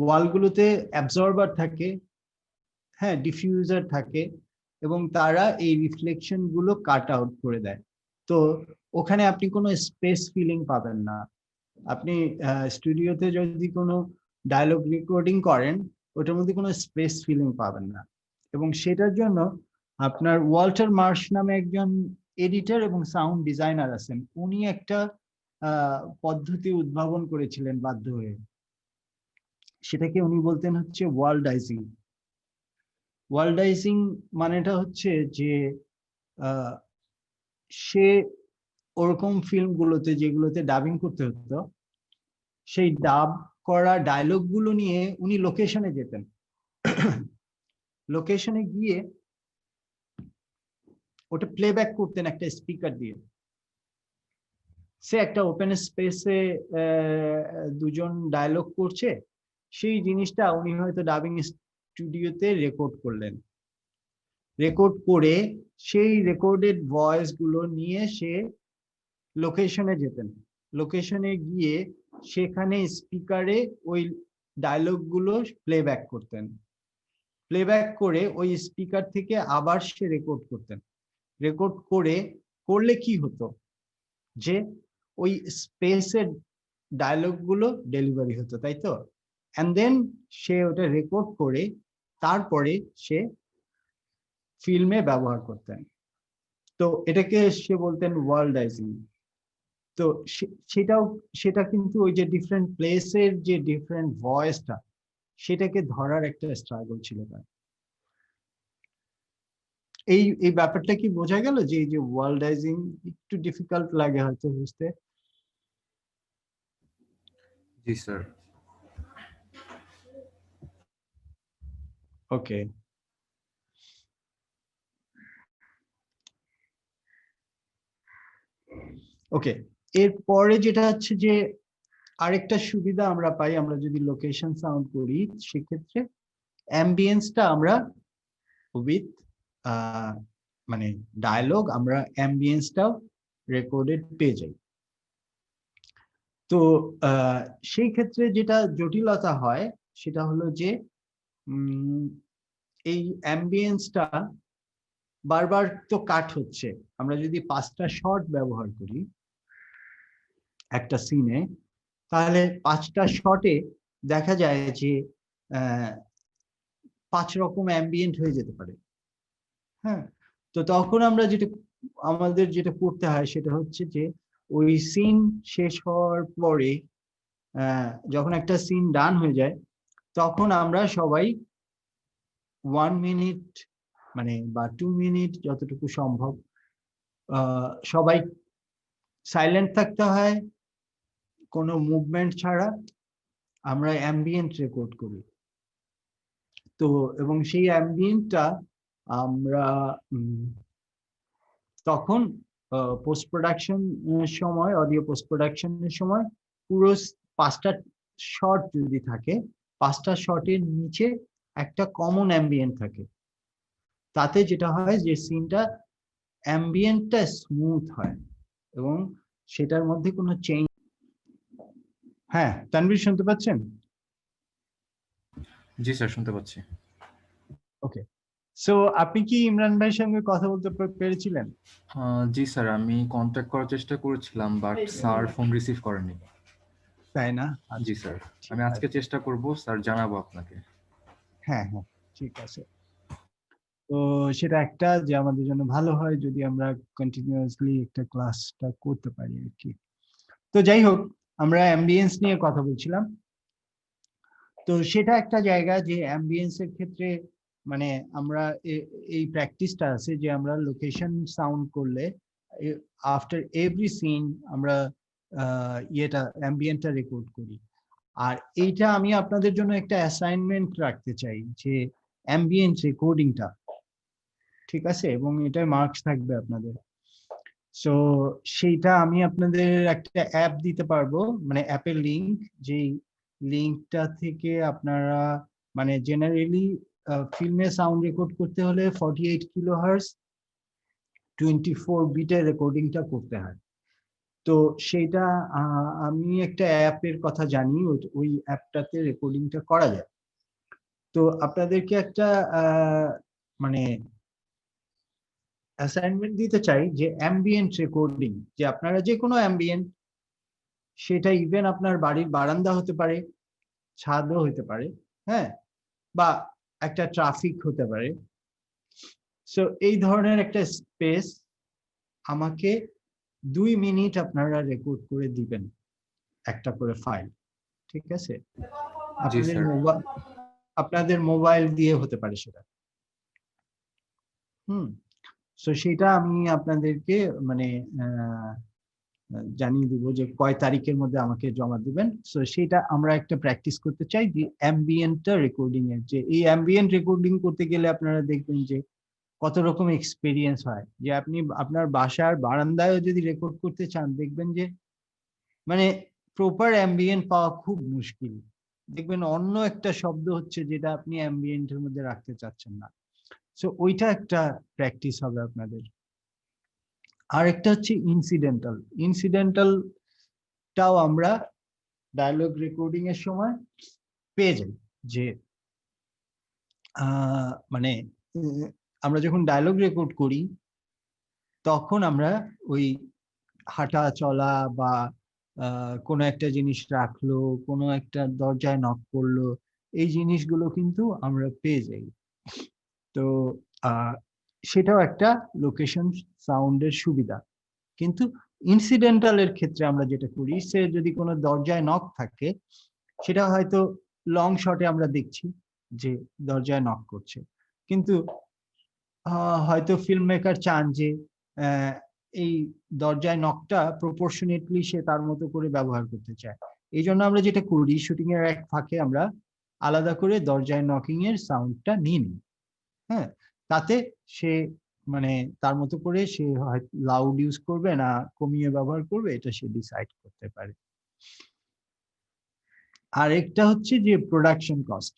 ওয়ালগুলোতে অ্যাবজর্বার থাকে, হ্যাঁ, ডিফিউজার থাকে, এবং তারা এই রিফ্লেকশন গুলো কাট আউট করে দেয়। তো ওখানে আপনি কোনো স্পেস ফিলিং পাবেন না। আপনি স্টুডিওতে যদি কোনো ডায়লগ রেকর্ডিং করেন, ওটার মধ্যে কোনো স্পেস ফিলিং পাবেন না। এবং সেটার জন্য আপনার ওয়াল্টার মার্শ নামে একজন এডিটর এবং সাউন্ড ডিজাইনার আছেন, উনি একটা পদ্ধতি উদ্ভাবন করেছিলেন বাধ্য হয়ে। সেটাকে উনি বলতেন হচ্ছে ওয়ার্ল্ডাইজিং। ওয়ার্ল্ডাইজিং মানেটা হচ্ছে যে সে ওরকম ফিল্মগুলোতে যেগুলোতে ডাবিং করতে হতো, সেই ডাব করা ডায়লগ গুলো নিয়ে উনি লোকেশনে যেতেন। লোকেশনে গিয়ে ওটা প্লেব্যাক করতেন একটা স্পিকার দিয়ে। সে একটা ওপেন স্পেসে দুজন ডায়লগ করছে, সেই জিনিসটা উনি হয়তো ডাবিং স্টুডিওতে রেকর্ড করলেন। রেকর্ড করে সেই রেকর্ডেড ভয়েস গুলো নিয়ে সে লোকেশনে যেতেন। লোকেশনে গিয়ে সেখানে স্পিকারে ওই ডায়লগ গুলো প্লেব্যাক করতেন। প্লেব্যাক করে ওই স্পিকার থেকে আবার সে রেকর্ড করতেন। রেকর্ড করলে কি হতো, যে ওই স্পেসের ডায়লগ গুলো ডেলিভারি হতো, তাই তো? এন্ড দেন সে ওটা রেকর্ড করে তারপরে সে ফিল্মে ব্যবহার করতেন। তো এটাকে সে বলতেন ওয়ার্ল্ডাইজিং। তো সেটা কিন্তু ওই যে ডিফারেন্ট প্লেসের যে ডিফারেন্ট ভয়েসটা, সেটাকে ধরার একটা স্ট্রাগল ছিল তার। এই ব্যাপারটা কি বোঝা গেল, যে এই যে ওয়ার্ল্ডাইজিং একটু ডিফিকাল্ট লাগে হয়তো বুঝতে? জি স্যার। ওকে, ওকে, এরপরে যেটা হচ্ছে যে আরেকটা সুবিধা আমরা পাই, আমরা যদি লোকেশন সাউন্ড করি সেক্ষেত্রে অ্যাম্বিয়েন্সটা আমরা উইথ মানে ডায়লগ আমরা অ্যাম্বিয়েন্সটাও রেকর্ডেড পেয়ে যাই। তো সেই ক্ষেত্রে যেটা জটিলতা হয় সেটা হলো যে এই অ্যাম্বিয়েন্সটা বারবার তো কাট হচ্ছে। আমরা যদি 5টা শট ব্যবহার করি একটা সিনে, তাহলে 5টা শটে দেখা যায় যে 5 রকম অ্যাম্বিয়েন্ট হয়ে যেতে পারে। হ্যাঁ, তো তখন আমরা আমাদের যেটা করতে হয় সেটা হচ্ছে যে ওই সিন শেষ হওয়ার পরে যখন একটা সিন ডান হয়ে যায়, তখন আমরা সবাই 1 মিনিট মানে বা 2 মিনিট যতটুকু সম্ভব সবাই সাইলেন্ট থাকতে হয়, কোনো মুভমেন্ট ছাড়া আমরা অ্যাম্বিয়েন্ট রেকর্ড করি। তো এবং সেই অ্যাম্বিয়েন্টটা আমরা তখন পোস্ট প্রোডাকশন সময়, অডিও পোস্ট প্রোডাকশনের সময় পুরো 5টা শট যদি থাকে, 5টা শটের নিচে একটা কমন অ্যাম্বিয়েন্ট থাকে। তাতে যেটা হয় যে সিনটা অ্যাম্বিয়েন্টটা স্মুথ হয় এবং সেটার মধ্যে কোনো চেঞ্জ। হ্যাঁ, তানভীর শুনতে পাচ্ছেন? জি স্যার, শুনতে পাচ্ছি। ওকে, সো আপনি কি ইমরান ভাইয়ের সঙ্গে কথা বলতে পেরেছিলেন? জি স্যার, আমি কন্ট্যাক্ট করার চেষ্টা করেছিলাম, বাট স্যার ফোন রিসিভ করেননি। তাই না? জি আচ্ছা, স্যার, ঠিক আমি আজকে আছে। চেষ্টা করব স্যার, জানাবো আপনাকে। হ্যাঁ, হ্যাঁ, ঠিক আছে। তো সেটা একটা যে আমাদের জন্য ভালো হয় যদি আমরা কন্টিনিউয়াসলি একটা ক্লাসটা করতে পারি আরকি। তো যাই হোক, আমরা অ্যাম্বিয়েন্স নিয়ে কথা বলছিলাম। তো সেটা একটা জায়গা যে অ্যাম্বিয়েন্স এর ক্ষেত্রে মানে আমরা এই প্র্যাকটিসটা আছে যে আমরা লোকেশন সাউন্ড করলে আফটার এভরি সিন আমরা ইয়েটা অ্যাম্বিয়েন্টটা রেকর্ড করি। আর এইটা আমি আপনাদের জন্য একটা অ্যাসাইনমেন্ট রাখতে চাই যে অ্যাম্বিয়েন্ট রেকর্ডিংটা, ঠিক আছে? এবং এটায় মার্কস থাকবে আপনাদের। সো সেইটা আমি আপনাদের একটা অ্যাপ দিতে পারবো, মানে অ্যাপের লিংক, যেই লিংকটা থেকে আপনারা মানে জেনারেলি ফিল্মে সাউন্ড রেকর্ড করতে হলে 48 কিলোহার্টজ 24 বিটের রেকর্ডিংটা করতে হয়। তো সেইটা আমি একটা অ্যাপের কথা জানি, ওই অ্যাপটাতে রেকর্ডিংটা করা যায়। তো আপনাদেরকে একটা মানে অ্যাসাইনমেন্ট দিতে চাই যে অ্যাম্বিয়েন্ট রেকর্ডিং, যে আপনারা যে কোনো অ্যাম্বিয়েন্ট, সেটা ইভেন আপনার বাড়ির বারান্দা হতে পারে, ছাদও হতে পারে, হ্যাঁ, বা একটা ট্রাফিক হতে পারে। সো এই ধরনের একটা স্পেস আমাকে 2 মিনিট আপনারা রেকর্ড করে দিবেন, একটা করে ফাইল, ঠিক আছে? জি আপনাদের স্যার। আপনাদের মোবাইল দিয়ে হতে পারে সেটা। হুম। সো সেটা আমি আপনাদেরকে মানে জানিয়ে দিব যে কয় তারিখের মধ্যে আমাকে জমা দিবেন। সো সেটা আমরা একটা প্র্যাকটিস করতে চাই যে অ্যাম্বিয়েন্টটা রেকর্ডিং এর, যে এই অ্যাম্বিয়েন্ট রেকর্ডিং করতে গেলে আপনারা দেখবেন যে কত রকম এক্সপেরিয়েন্স হয়। যে আপনি আপনার বাসার বারান্দায়ও যদি রেকর্ড করতে চান, দেখবেন যে মানে প্রপার অ্যাম্বিয়েন্ট পাওয়া খুব মুশকিল। দেখবেন অন্য একটা শব্দ হচ্ছে যেটা আপনি অ্যাম্বিয়েন্টের মধ্যে রাখতে চাচ্ছেন না। সো ওইটা একটা প্র্যাকটিস হবে আপনাদের। আরেকটা হচ্ছে ইনসিডেন্টাল। ইনসিডেন্টালটাও আমরা ডায়ালগ রেকর্ডিং এর সময় পেয়ে যাই যে মানে আমরা যখন ডায়ালগ রেকর্ড করি তখন আমরা ওই হাঁটা চলা বা কোনো একটা জিনিস রাখলো, কোনো একটা দরজায় নক করলো, এই জিনিসগুলো কিন্তু আমরা পেয়ে যাই। তো সেটাও একটা লোকেশন সাউন্ডের সুবিধা। কিন্তু ইনসিডেন্টাল এর ক্ষেত্রে আমরা যেটা করি, সে যদি কোনো দরজায় নক থাকে, সেটা হয়তো লং শটে আমরা দেখছি যে দরজায় নক করছে, কিন্তু হয়তো ফিল্ম মেকার চান যে এই দরজায় নকটা প্রপোর্শনেটলি সে তার মতো করে ব্যবহার করতে চায়। এই জন্য আমরা যেটা করি, শুটিং এর এক ফাঁকে আমরা আলাদা করে দরজায় নকিং এর সাউন্ডটা নিই, হ্যাঁ, তাতে সে মানে তার মতো করে সে হয় লাউড ইউজ করবে না কমিয়ে ব্যবহার করবে, এটা সে ডিসাইড করতে পারে। আরেকটা হচ্ছে যে প্রোডাকশন কস্ট।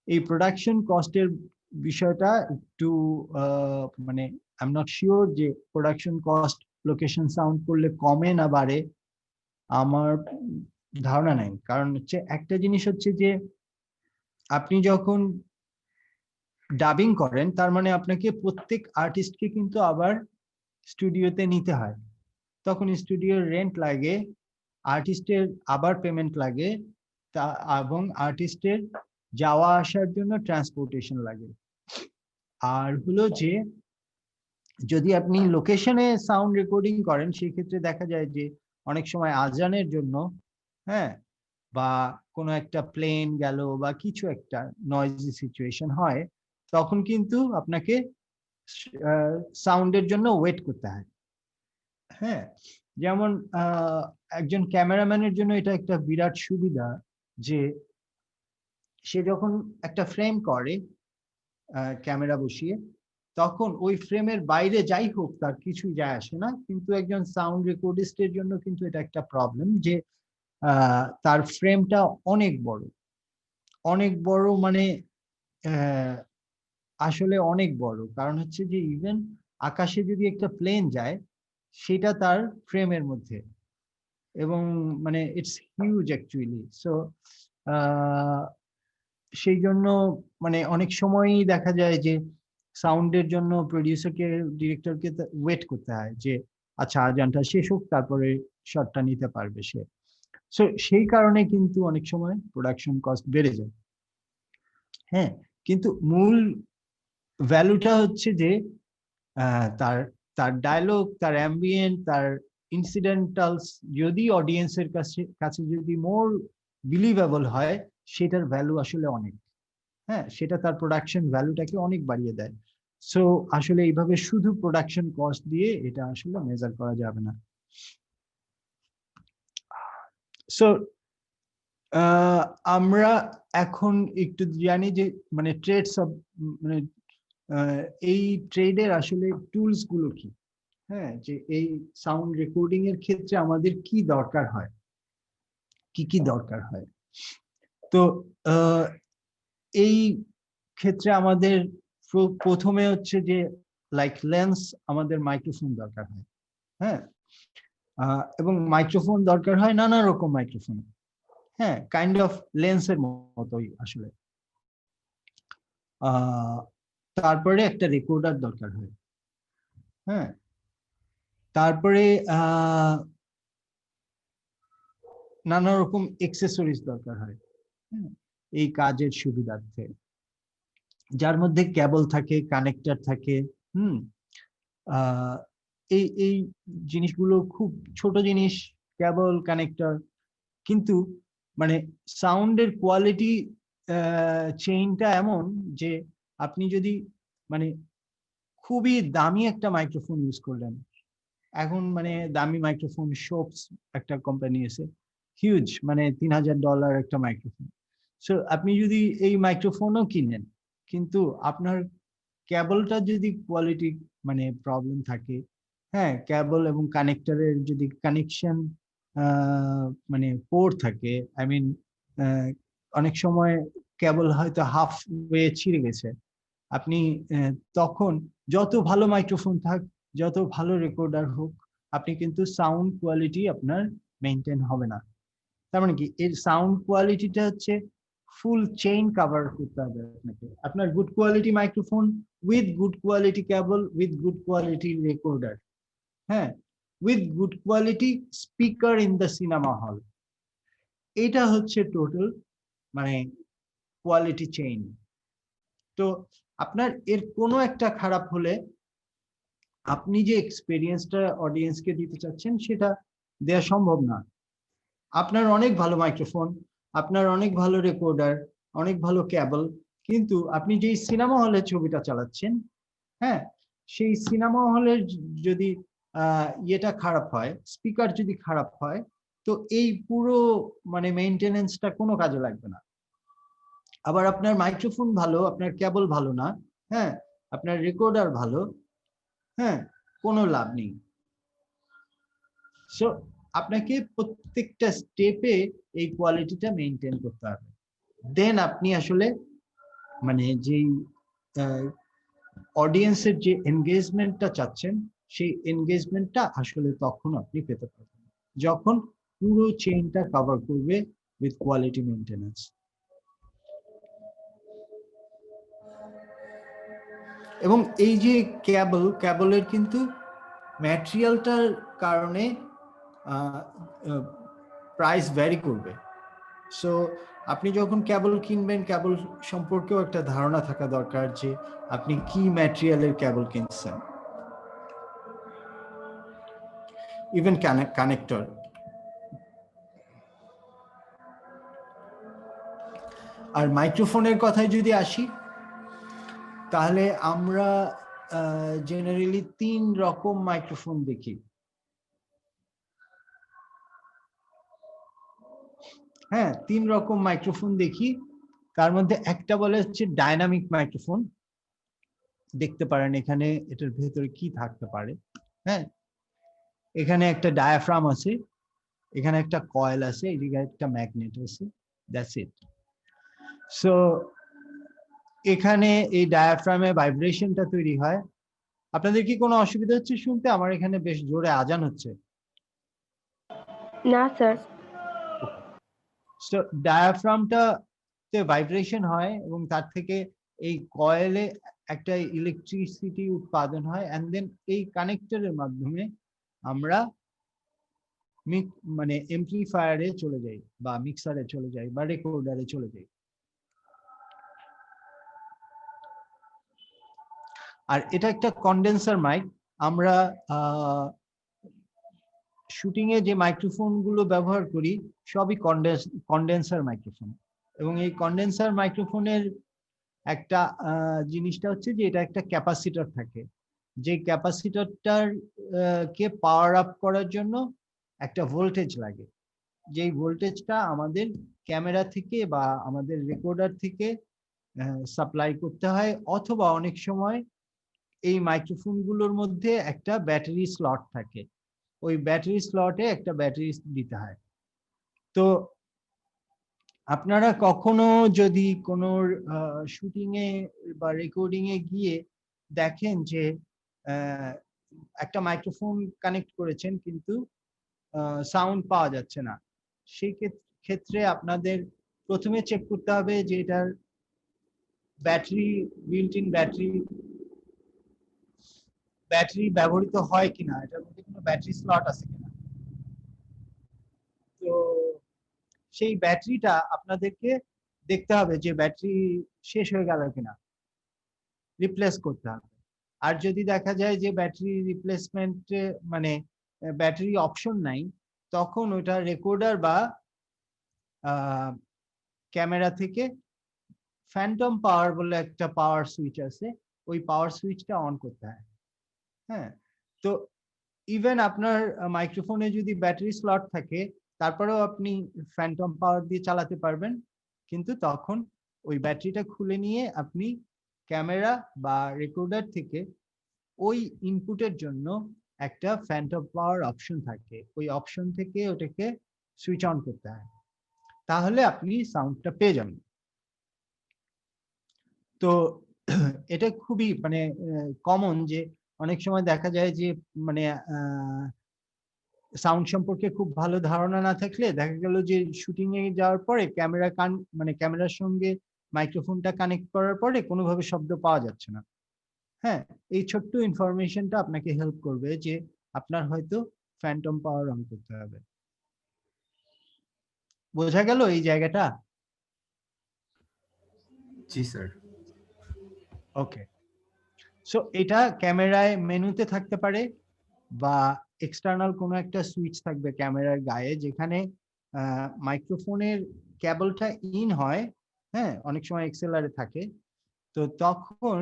এই প্রোডাকশন কস্টের বিষয়টা একটু মানে আই এম নট শিওর যে প্রোডাকশন কস্ট লোকেশন সাউন্ড করলে কমে না বাড়ে, আমার ধারণা নাই। কারণ হচ্ছে একটা জিনিস হচ্ছে যে আপনি যখন ডাবিং করেন তার মানে আপনাকে প্রত্যেক আর্টিস্টকে কিন্তু আবার স্টুডিওতে নিতে হয়, তখন স্টুডিওর রেন্ট লাগে, আর্টিস্টের আবার পেমেন্ট লাগে, তা এবং আর্টিস্টের যাওয়া আসার জন্য ট্রান্সপোর্টেশন লাগে। আর হলো যে যদি আপনি লোকেশনে সাউন্ড রেকর্ডিং করেন সেই ক্ষেত্রে দেখা যায় যে অনেক সময় আজানের জন্য, হ্যাঁ, বা কোনো একটা প্লেন গেল বা কিছু একটা নয়েজি সিচুয়েশন হয়, তখন কিন্তু আপনাকে সাউন্ডের জন্য ওয়েট করতে হয়। হ্যাঁ, যেমন একজন ক্যামেরাম্যানের জন্য এটা একটা বিরাট সুবিধা যে সে যখন একটা ফ্রেম করে ক্যামেরা বসিয়ে, তখন ওই ফ্রেমের বাইরে যাই হোক তার কিছুই যায় আসে না, কিন্তু একজন সাউন্ড রেকর্ডিস্টের জন্য কিন্তু এটা একটা প্রবলেম যে তার ফ্রেমটা অনেক বড়, অনেক বড়, মানে আসলে অনেক বড়। কারণ হচ্ছে যে ইভেন আকাশে যদি একটা প্লেন যায় সেটা তার ফ্রেমের মধ্যে, এবং মানে ইটস হিউজ অ্যাকচুয়ালি। সো সেই জন্য মানে অনেক সময়ই দেখা যায় যে সাউন্ডের জন্য প্রডিউসারকে ডিরেক্টরকে ওয়েট করতে হয় যে আচ্ছা আজানটা শেষ হোক তারপরে শটটা নিতে পারবে সে। সো সেই কারণে কিন্তু অনেক সময় প্রোডাকশন কস্ট বেড়ে যায়। হ্যাঁ, কিন্তু মূল ভ্যালুটা হচ্ছে যে তার তার ডায়লগ, তার অ্যাম্বিয়েন্ট, তার ইনসিডেন্টালস যদি অডিয়েন্সের কাছে যদি মোর বিলিভেবল হয়, সেটার ভ্যালু আসলে অনেক। হ্যাঁ, সেটা তার প্রোডাকশন ভ্যালুটাকে অনেক বাড়িয়ে দেয়। সো আসলে এইভাবে শুধু প্রোডাকশন কস্ট দিয়ে এটা আসলে মেজার করা যাবে না। সো আমরা এখন একটু জানি যে মানে ট্রেডস অফ মানে এই ট্রেডের আসলে টুলস গুলো কি। হ্যাঁ, যে এই সাউন্ড রেকর্ডিং এর ক্ষেত্রে আমাদের কি দরকার হয়, কি কি দরকার হয়। তো এই ক্ষেত্রে আমাদের প্রথমে হচ্ছে যে লাইক লেন্স, আমাদের মাইক্রোফোন দরকার হয়। হ্যাঁ, এবং মাইক্রোফোন দরকার হয় নানা রকম মাইক্রোফোন। হ্যাঁ, কাইন্ড অফ লেন্সের মতোই আসলে। তারপরে একটা রেকর্ডার দরকার হয়। হ্যাঁ, তারপরে নানা রকম এক্সেসরিজ দরকার হয় এই কাজের সুবিধার্থে, যার মধ্যে কেবল থাকে, কানেক্টর থাকে। এই এই জিনিসগুলো খুব ছোট জিনিস, কেবল, কানেক্টর, কিন্তু মানে সাউন্ডের কোয়ালিটি চেইনটা এমন যে আপনি যদি মানে খুবই দামি একটা মাইক্রোফোন ইউজ করলেন, এখন মানে দামি মাইক্রোফোন শোপস একটা কোম্পানি আছে, হিউজ, মানে $3000 একটা মাইক্রোফোন। সো আপনি যদি এই মাইক্রোফোনও কিনেন, কিন্তু আপনার কেবলটা যদি কোয়ালিটি মানে প্রবলেম থাকে, হ্যাঁ, কেবল এবং কানেক্টরের যদি কানেকশন মানে পোর থাকে, আই মিন অনেক সময় কেবল হয়তো হাফ ওয়ে ছিঁড়ে গেছে, আপনি তখন যত ভালো মাইক্রোফোন থাক, যত ভালো রেকর্ডার হোক, আপনি কিন্তু সাউন্ড কোয়ালিটি আপনার মেনটেন হবে না। তার মানে কি, এর সাউন্ড কোয়ালিটিটা হচ্ছে ফুল চেইন কভার করতে হবে আপনাকে। আপনার good quality microphone with good quality cable with good quality recorder, হ্যাঁ, with good quality speaker in the cinema hall, এটা হচ্ছে টোটাল মানে কোয়ালিটি চেইন। তো আপনার এর কোনো একটা খারাপ হলে আপনি যে এক্সপেরিয়েন্সটা অডিয়েন্সকে দিতে চাচ্ছেন সেটা দেওয়া সম্ভব না। আপনার অনেক ভালো মাইক্রোফোন, আপনার অনেক ভালো রেকর্ডার, অনেক ভালো কেবল, কিন্তু আপনি যেই সিনেমা হলে ছবিটা চালাচ্ছেন, হ্যাঁ, সেই সিনেমা হলের যদি ইয়েটা খারাপ হয়, স্পিকার যদি খারাপ হয়, তো এই পুরো মানে মেইনটেনেন্সটা কোনো কাজে লাগবে না। আবার আপনার মাইক্রোফোন ভালো, আপনার কেবল ভালো না, হ্যাঁ, আপনার রেকর্ডার ভালো, হ্যাঁ, কোনো লাভ নেই। সো আপনাকে প্রত্যেকটা স্টেপে এই কোয়ালিটিটা মেনটেন করতে হবে, দেন আপনি আসলে মানে যেই অডিয়েন্সের যে এনগেজমেন্টটা চাচ্ছেন, সেই এনগেজমেন্টটা আসলে তখন আপনি পেতে পারবেন, যখন পুরো চেইনটা কভার করবে উইথ কোয়ালিটি মেইনটেনেন্স। এবং এই যে কেবলের কিন্তু ম্যাটেরিয়ালটার কারণে প্রাইস ভ্যারি করবে। সো আপনি যখন কেবল কিনবেন, কেবল সম্পর্কেও একটা ধারণা থাকা দরকার যে আপনি কি ম্যাটেরিয়ালের কেবল কিনছেন। Even connector. আর মাইক্রোফোনের কথায় যদি আসি, তাহলে আমরা জেনারেলি 3 রকম মাইক্রোফোন দেখি। হ্যাঁ, 3 রকম মাইক্রোফোন দেখি। তার মধ্যে একটা বলে হচ্ছে ডাইনামিক মাইক্রোফোন। দেখতে পারেন এখানে এটার ভেতরে কি থাকতে পারে। হ্যাঁ, এখানে একটা ডায়াফ্রাম আছে, এখানে একটা কয়েল আছে, এদিকে একটা ম্যাগনেট আছে, দ্যাটস ইট। সো এখানে এই ডায়াফ্রামে ভাইব্রেশনটা তৈরি হয়। আপনাদের কি কোনো অসুবিধা হচ্ছে শুনতে? আমার এখানে বেশ জোরে আজান হচ্ছে। না স্যার। সো ডায়াফ্রামটাতে ভাইব্রেশন হয় এবং তার থেকে এই কয়েলে একটা ইলেকট্রিসিটি উৎপাদন হয়, এন্ড দেন এই কানেক্টরের মাধ্যমে আমরা মানে এমপ্লিফায়ারে চলে যাই বা মিক্সারে চলে যাই বা রেকর্ডারে চলে যাই। আর এটা একটা কন্ডেন্সার মাইক। আমরা শুটিং এ যে মাইক্রোফোন গুলো ব্যবহার করি সবই কন্ডেন্সার মাইক্রোফোন, এবং এই কন্ডেন্সার মাইক্রোফোনের একটা জিনিসটা হচ্ছে যে এটা একটা ক্যাপাসিটর থাকে, যে ক্যাপাসিটরটার কে পাওয়ার আপ করার জন্য একটা ভোল্টেজ লাগে, যেই ভোল্টেজটা আমাদের ক্যামেরা থেকে বা আমাদের রেকর্ডার থেকে সাপ্লাই করতে হয়, অথবা অনেক সময় এই মাইক্রোফোন গুলোর মধ্যে একটা ব্যাটারি স্লট থাকে, ওই ব্যাটারি স্লটে একটা ব্যাটারি দিতে হয়। তো আপনারা কখনো যদি কোনো শুটিং এ বা রেকর্ডিং এ গিয়ে দেখেন যে একটা মাইক্রোফোন কানেক্ট করেছেন কিন্তু সাউন্ড পাওয়া যাচ্ছে না, সেই ক্ষেত্রে আপনাদের প্রথমে চেক করতে হবে যে এটার ব্যাটারি, বিল্ট ইন ব্যাটারি ব্যবহৃত হয় কিনা, এটার মধ্যে কোনো ব্যাটারি স্লট আছে কিনা। তো সেই ব্যাটারিটা আপনাদেরকে দেখতে হবে যে ব্যাটারি শেষ হয়ে গেল কিনা, রিপ্লেস করতে হবে। আর যদি দেখা যায় যে ব্যাটারি রিপ্লেসমেন্ট মানে ব্যাটারি অপশন নাই, তখন ওটা রেকর্ডার বা ক্যামেরা থেকে ফ্যান্টম পাওয়ার বলে একটা পাওয়ার সুইচ আছে, ওই পাওয়ার সুইচটা অন করতে হয়। হ্যাঁ, তো ইভেন আপনার মাইক্রোফোনে যদি ব্যাটারি স্লট থাকে তারপরেও আপনি ফ্যান্টম পাওয়ার দিয়ে চালাতে পারবেন, কিন্তু তখন ওই ব্যাটারিটা খুলে নিয়ে আপনি ক্যামেরা বা রেকর্ডার থেকে ওই ইনপুটের জন্য একটা ফ্যান্টম পাওয়ার অপশন থাকে, ওই অপশন থেকে ওটাকে সুইচ অন করতে হয়, তাহলে আপনি সাউন্ডটা পেয়ে যাবেন। তো এটা খুবই মানে কমন যে অনেক সময় দেখা যায় যে মানে সাউন্ড সম্পর্কে খুব ভালো ধারণা না থাকলে দেখা গেল যে শুটিং এ যাওয়ার পরে মানে ক্যামেরার সঙ্গে মাইক্রোফোনটা কানেক্ট করার পরে কোনোভাবে শব্দ পাওয়া যাচ্ছে না। হ্যাঁ, এই ছোট্ট ইনফরমেশনটা আপনাকে হেল্প করবে যে আপনার হয়তো ফ্যান্টম পাওয়ার অন করতে হবে। বোঝা গেল এই জায়গাটা? জি স্যার। ওকে, সো এটা ক্যামেরায় মেনুতে থাকতে পারে বা এক্সটার্নাল কোনো একটা সুইচ থাকবে ক্যামেরার গায়ে, যেখানে মাইক্রোফোনের কেবলটা ইন হয়। হ্যাঁ, অনেক সময় এক্সএলআর থাকে, তো তখন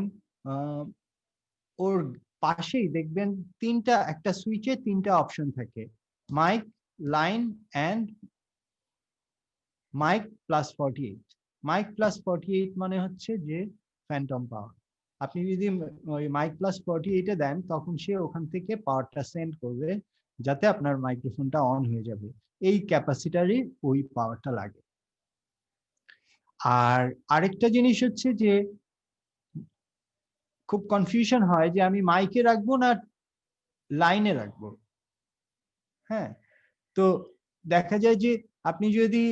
ওর পাশেই দেখবেন একটা সুইচে তিনটা অপশন থাকে, mic, line and mic plus 48। Mic plus 48 মানে হচ্ছে যে ফ্যান্টম পাওয়ার। আপনি যদি ওই মাইক প্লাস 48 এ দেন তখন সে ওখান থেকে পাওয়ারটা সেন্ড করবে, যাতে আপনার মাইক্রোফোনটা অন হয়ে যাবে। এই ক্যাপাসিটারে ওই পাওয়ারটা লাগে। আর আরেকটা জিনিস হচ্ছে যে খুব কনফিউশন হয় যে আমি মাইকে রাখবো না লাইনে রাখবো। হ্যাঁ, তো দেখা যায় যে আপনি যদি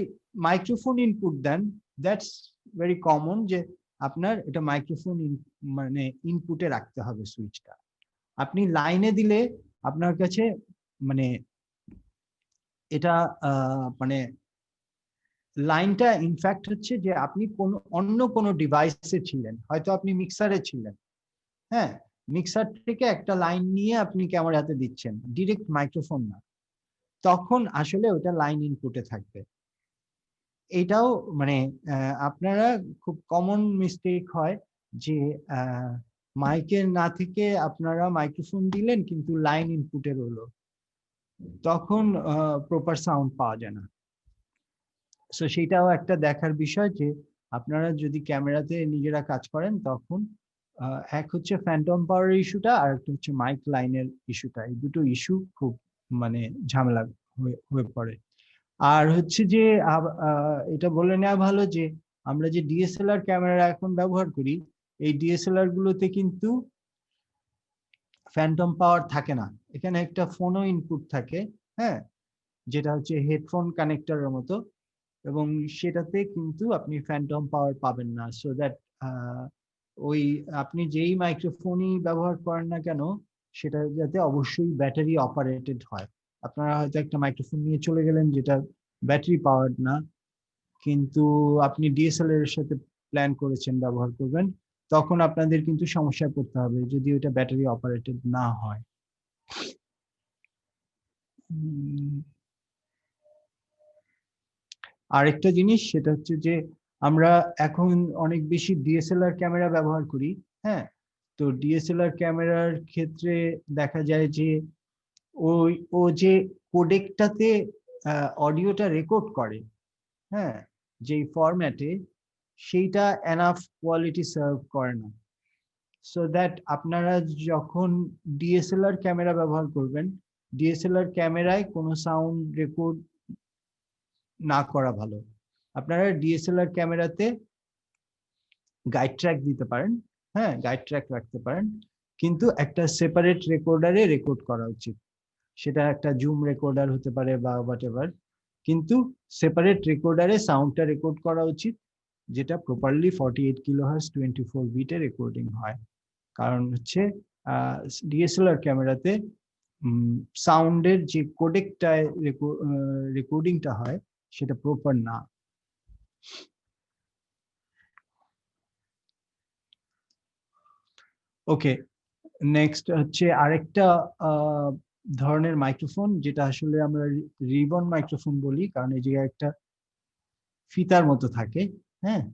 মাইক্রোফোন ইনপুট দেন, দ্যাটস ভেরি কমন যে আপনার এটা মাইক্রোফোন মানে ইনপুটে রাখতে হবে সুইচটা। আপনি লাইনে দিলে আপনার কাছে মানে এটা মানে লাইনটা ইনফ্যাক্ট হচ্ছে যে আপনি অন্য কোনো ডিভাইসে ছিলেন, হয়তো আপনি মিক্সারে ছিলেন। হ্যাঁ, মিক্সার থেকে একটা লাইন নিয়ে আপনি ক্যামেরাতে দিচ্ছেন, ডিরেক্ট মাইক্রোফোন না, তখন আসলে ওটা লাইন ইনপুটে থাকবে। এটাও মানে আপনারা খুব কমন মিস্টেক হয় যে মাইকের না থেকে আপনারা মাইক্রোফোন দিলেন কিন্তু লাইন ইনপুটে রইলো, তখন প্রপার সাউন্ড পাওয়া যায় না। সো সেটাও একটা দেখার বিষয় যে আপনারা যদি ক্যামেরাতে নিজেরা কাজ করেন তখন এক হচ্ছে ফ্যান্টম পাওয়ার ইস্যুটা, আর একটা হচ্ছে মাইক লাইনের ইস্যুটা, এই দুটো ইস্যু খুব মানে ঝামেলা হয়ে পড়ে। আর হচ্ছে যে এটা বলে নেওয়া ভালো যে আমরা যে ডিএসএলআর ক্যামেরা এখন ব্যবহার করি, এই ডিএসএলআর গুলোতে কিন্তু ফ্যান্টম পাওয়ার থাকে না, এখানে একটা ফোনও ইনপুট থাকে। হ্যাঁ, যেটা হচ্ছে হেডফোন কানেক্টরের মতো, এবং সেটাতে কিন্তু আপনি ফ্যান্টম পাওয়ার পাবেন না। সো দ্যাট ওই আপনি যেই মাইক্রোফোনই ব্যবহার করেন না কেন সেটা যাতে অবশ্যই ব্যাটারি অপারেটেড হয়, আপনারা হয়তো একটা মাইক্রোফোন নিয়ে চলে গেলেন যেটা ব্যাটারি পাওয়ার্ড না, কিন্তু আপনি ডিএসএলআর এর সাথে প্ল্যান করেছেন ব্যবহার করবেন, তখন আপনাদের কিন্তু সমস্যায় পড়তে হবে যদি ওটা ব্যাটারি অপারেটেড না হয়। আরেকটা জিনিস সেটা হচ্ছে যে আমরা এখন অনেক বেশি ডিএসএলআর ক্যামেরা ব্যবহার করি। হ্যাঁ, তো ডিএসএলআর ক্যামেরার ক্ষেত্রে দেখা যায় যে ও যে কোডেকটাতে অডিওটা রেকর্ড করে, হ্যাঁ, যেই ফরম্যাটে, সেইটা এনাফ কোয়ালিটি সার্ভ করে না। সো দ্যাট আপনারা যখন ডিএসএলআর ক্যামেরা ব্যবহার করবেন, ডিএসএলআর ক্যামেরায় কোনো সাউন্ড রেকর্ড না করা ভালো। আপনারা ডিএসএলআর ক্যামেরাতে গাইড ট্র্যাক দিতে পারেন, হ্যাঁ, গাইড ট্র্যাক রাখতে পারেন, কিন্তু একটা সেপারেট রেকর্ডারে রেকর্ড করা উচিত। সেটা একটা জুম রেকর্ডার হতে পারে বা হোয়াটএভার, কিন্তু সেপারেট রেকর্ডারে সাউন্ডটা রেকর্ড করা উচিত, যেটা প্রপারলি 48 কিলোহার্টজ 24 বিটে রেকর্ডিং হয়। কারণ হচ্ছে ডিএসএলআর ক্যামেরাতে সাউন্ডের যে কোডেকটায় রেকর্ডিংটা হয় সেটা প্রপার না। ওকে, নেক্সট হচ্ছে আরেকটা ধরনের মাইক্রোফোন, যেটা আসলে আমরা রিবন মাইক্রোফোন বলি, কারণ এই জায়গায় একটা ফিতার মতো থাকে। হ্যাঁ,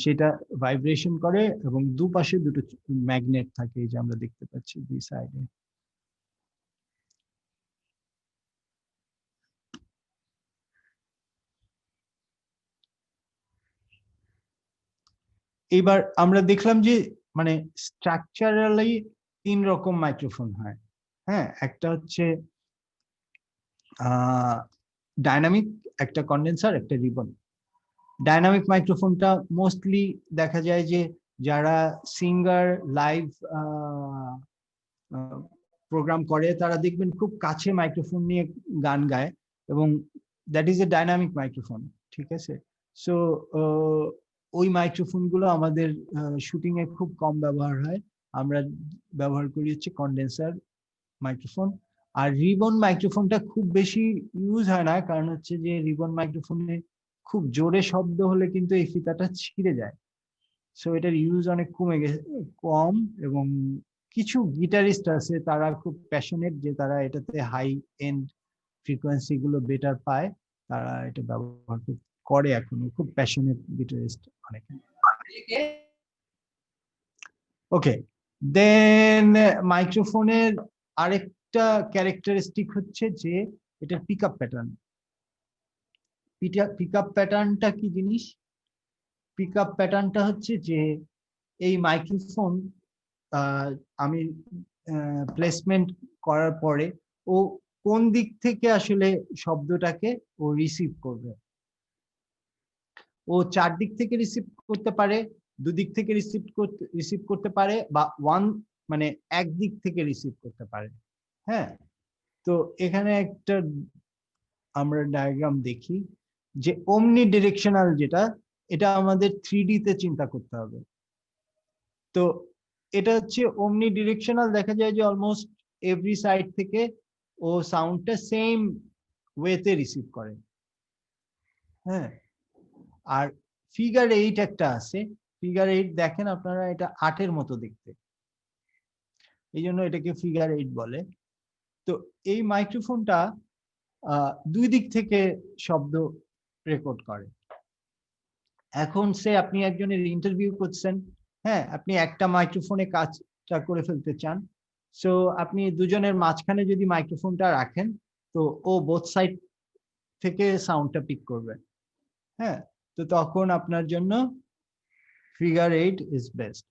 সেটা ভাইব্রেশন করে এবং দুপাশে দুটো ম্যাগনেট থাকে, এই যে আমরা দেখতে পাচ্ছি দুই সাইডে। এবার আমরা দেখলাম যে মানে স্ট্রাকচারালি 3 রকম মাইক্রোফোন হয়। হ্যাঁ, একটা হচ্ছে ডাইনামিক, একটা কন্ডেন্সার, একটা রিবন। ডাইনামিক মাইক্রোফোনটা মোস্টলি দেখা যায় যে যারা সিঙ্গার লাইভ প্রোগ্রাম করে তারা দেখবেন খুব কাছে মাইক্রোফোন নিয়ে গান গায়, এবং that is a dynamic microphone. ঠিক আছে, সো ওই মাইক্রোফোন গুলো আমাদের শুটিং এ খুব কম ব্যবহার হয়। আমরা ব্যবহার করি হচ্ছে কন্ডেন্সার মাইক্রোফোন। আর রিবন মাইক্রোফোনটা খুব বেশি ইউজ হয় না, কারণ হচ্ছে যে রিবন মাইক্রোফোনে খুব জোরে শব্দ হলে কিন্তু এই ফিতাটা ছিঁড়ে যায়। সো এটার ইউজ অনেক কমে গেছে, কম। এবং কিছু গিটারিস্ট আছে তারা খুব প্যাশনেট, যে তারা এটাতে হাই এন্ড ফ্রিকোয়েন্সি গুলো বেটার পায়, তারা এটা ব্যবহার করে এখনো, খুব প্যাশনেট গিটারিস্ট অনেকে। ওকে, দেন মাইক্রোফোনের আরেকটা ক্যারেক্টারিস্টিক হচ্ছে যে এটার pick up pattern. Pick up প্যাটার্নটা কি জিনিস? পিক আপ প্যাটার্নটা হচ্ছে যে এই মাইক্রোফোন আমি প্লেসমেন্ট করার পরে ও কোন দিক থেকে আসলে শব্দটাকে ও রিসিভ করবে। ও 4 দিক থেকে রিসিভ করতে পারে, দুদিক থেকে রিসিভ করতে পারে, বা মানে এক দিক থেকে রিসিভ করতে পারে। হ্যাঁ, তো এখানে একটা আমরা ডায়াগ্রাম দেখি যে ওমনি ডিরেকশনাল, যেটা এটা আমাদের 3D তে চিন্তা করতে হবে। তো এটা হচ্ছে ওমনি ডিরেকশনাল, দেখা যায় যে অলমোস্ট এভরি সাইড থেকে ও সাউন্ডটা সেম ওয়েতে রিসিভ করে। হ্যাঁ, আর ফিগার 8 একটা আছে, ফিগার 8 দেখেন আপনারা, এটা 8-এর মতো দেখতে, এই জন্য এটাকে ফিগার 8 বলে। তো এই মাইক্রোফোনটা দুই দিক থেকে শব্দ রেকর্ড করে। এখন সে আপনি একজনের ইন্টারভিউ করছেন, হ্যাঁ, আপনি একটা মাইক্রোফোনে কাজটা করে ফেলতে চান, সো আপনি দুজনের মাঝখানে যদি মাইক্রোফোনটা রাখেন, তো ও বোথ সাইড থেকে সাউন্ডটা পিক করবে। হ্যাঁ, তো তখন আপনার জন্য ফিগার 8 ইজ বেস্ট।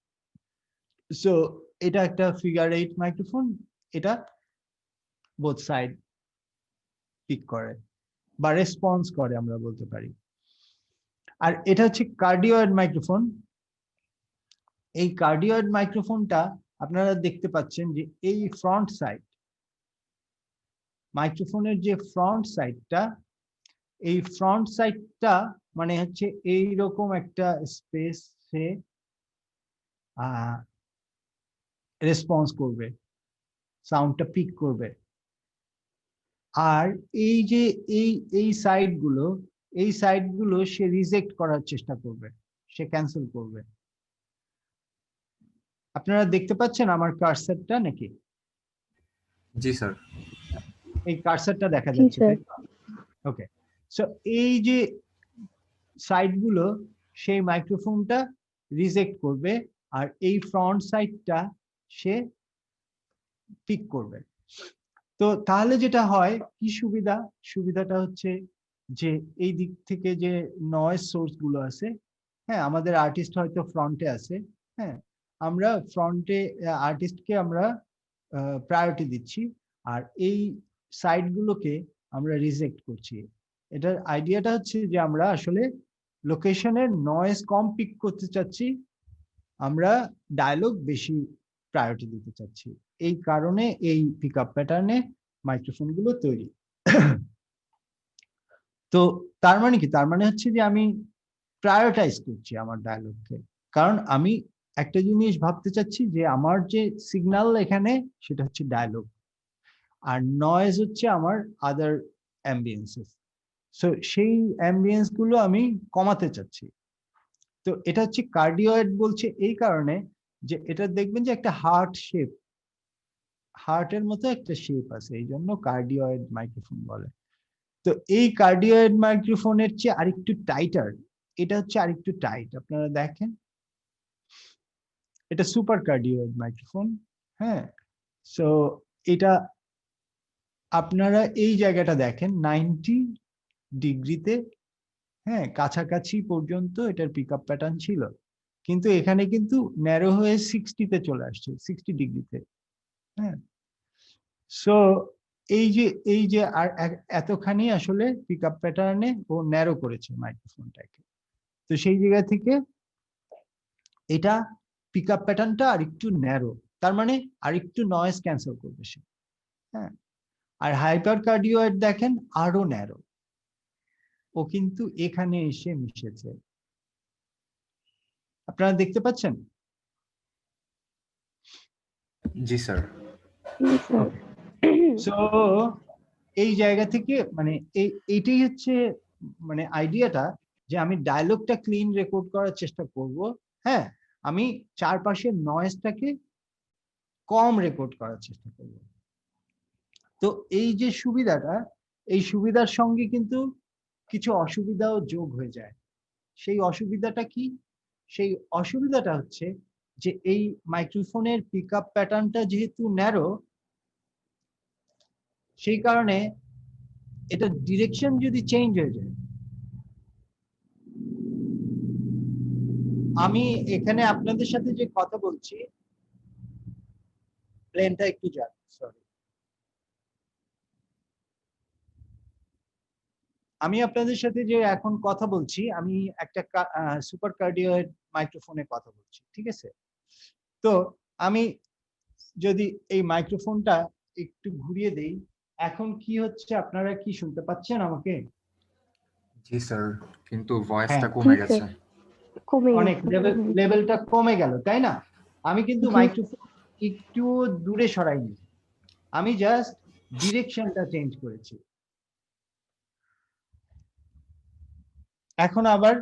সো এটা একটা ফিগার 8 মাইক্রোফোন, এটা বোথ সাইড পিক করে বা রেসপন্স করে আমরা বলতে পারি। আর এটা হচ্ছে কার্ডিওয়েড মাইক্রোফোন। এই কার্ডিওয়েড মাইক্রোফোনটা আপনারা দেখতে পাচ্ছেন যে এই ফ্রন্ট সাইড, মাইক্রোফোনের যে ফ্রন্ট সাইডটা, এই ফ্রন্ট সাইডটা মানে হচ্ছে এইরকম একটা স্পেসে রেসপন্স করবে, সাউন্ডটা পিক করবে। আর এই যে এই সাইড গুলো সে রিজেক্ট করার চেষ্টা করবে, সে ক্যান্সেল করবে। আপনারা দেখতে পাচ্ছেন আমার কার্সারটা নাকি? জি স্যার। এই কার্সারটা দেখা জি, যাচ্ছে, স্যার। তাই তো? ওকে, সো এই যে সাইড গুলো সেই মাইক্রোফোনটা রিজেক্ট করবে, আর এই ফ্রন্ট সাইডটা সে পিক করবে। তো তাহলে যেটা হয় কি সুবিধাটা হচ্ছে যে এই দিক থেকে যে নয়েজ সোর্স গুলো আছে, হ্যাঁ আমাদের আর্টিস্ট হয়তো ফ্রন্টে আছে, হ্যাঁ আমরা ফ্রন্টে আর্টিস্টকে আমরা প্রায়োরিটি দিচ্ছি, আর এই সাইড গুলোকে আমরা রিজেক্ট করছি। এটার আইডিয়াটা হচ্ছে যে আমরা আসলে লোকেশনের নয়েজ কম পিক করতে চাচ্ছি, আমরা ডায়লগ বেশি প্রায়োরিটি দিতে চাচ্ছি। এই কারণে এই পিক আপ প্যাটার্নে মাইক্রোফোন গুলো তৈরি। তো তার মানে কি, তার মানে হচ্ছে যে আমি প্রায়োরিটাইজ করছি আমার ডায়লগকে, কারণ আমি একটা জিনিস ভাবতে চাচ্ছি যে আমার যে সিগন্যাল এখানে সেটা হচ্ছে ডায়লগ, আর নয়েজ হচ্ছে আমার আদার অ্যাম্বিয়েন্সেস। সো সেই অ্যাম্বিয়েন্স গুলো আমি কমাতে চাচ্ছি। তো এটা হচ্ছে কার্ডিওয়েড বলছে এই কারণে যে এটা দেখবেন যে একটা হার্টের মতো একটা শেপ আছে, এই জন্য কার্ডিওয়েড মাইক্রোফোন বলে। তো এই কার্ডিওয়েড মাইক্রোফোনের চেয়ে আরেকটু টাইটার, এটা হচ্ছে আরেকটু টাইট। আপনারা দেখেন এটা সুপার কার্ডিওয়েড মাইক্রোফোন, হ্যাঁ। সো এটা আপনারা এই জায়গাটা দেখেন 90 ডিগ্রিতে, হ্যাঁ কাছাকাছি পর্যন্ত এটার পিক আপ প্যাটার্ন ছিল, কিন্তু এখানে কিন্তু ন্যারো হয়ে 60-তে চলে আসছে, 60 ডিগ্রিতে, হ্যাঁ। সো এই যে আর এতখানি আসলে পিক আপ প্যাটার্নে ও ন্যারো করেছে মাইক্রোফোনটাকে। তো সেই জায়গা থেকে এটা পিক আপ প্যাটার্নটা আরেকটু ন্যারো, তার মানে আরেকটু নয়েজ ক্যান্সেল করবে সে, হ্যাঁ। আর হাইপার কার্ডিওয়েড দেখেন আরো ন্যারো, ও কিন্তু এখানে এসে মিশেছে, আপনারা দেখতে পাচ্ছেন? জি স্যার। জি, স্যার। সো এই জায়গা থেকে মানে এইটাই হচ্ছে মানে আইডিয়াটা, যে আমি ডায়লগটা ক্লিন রেকর্ড করার চেষ্টা করব, হ্যাঁ আমি চারপাশের নয়েজটাকে কম রেকর্ড করার চেষ্টা করব। তো এই যে সুবিধাটা, এই সুবিধার সঙ্গে কিন্তু কিছু অসুবিধাও যোগ হয়ে যায়। সেই অসুবিধাটা কি? সেই অসুবিধাটা হচ্ছে যে এই মাইক্রোফোনের পিক আপ প্যাটার্নটা যেহেতু ন্যারো, সেই কারণে এটা ডিরেকশন যদি চেঞ্জ হয়ে যায়, আমি এখানে আপনাদের সাথে যে কথা বলছি, প্লেনটা একটু যাক, সরি, আমি আপনাদের সাথে যে এখন কথা বলছি, আমি একটা সুপার কার্ডিওয়েড মাইক্রোফোনে কথা বলছি, ঠিক আছে? তো আমি যদি এই মাইক্রোফোনটা একটু ঘুরিয়ে দেই, এখন কি হচ্ছে, আপনারা কি শুনতে পাচ্ছেন আমাকে? জি স্যার, কিন্তু ভয়েসটা হ্যাঁ। কমে জি, গেছে। স্যার। কমে অনেক গেছে। লেভেলটা কমে গেল, তাই না? আমি কিন্তু জি। মাইক্রোফোন একটু দূরে সরাইনি, আমি জাস্ট ডিরেকশনটা চেঞ্জ করেছি। এখন আবার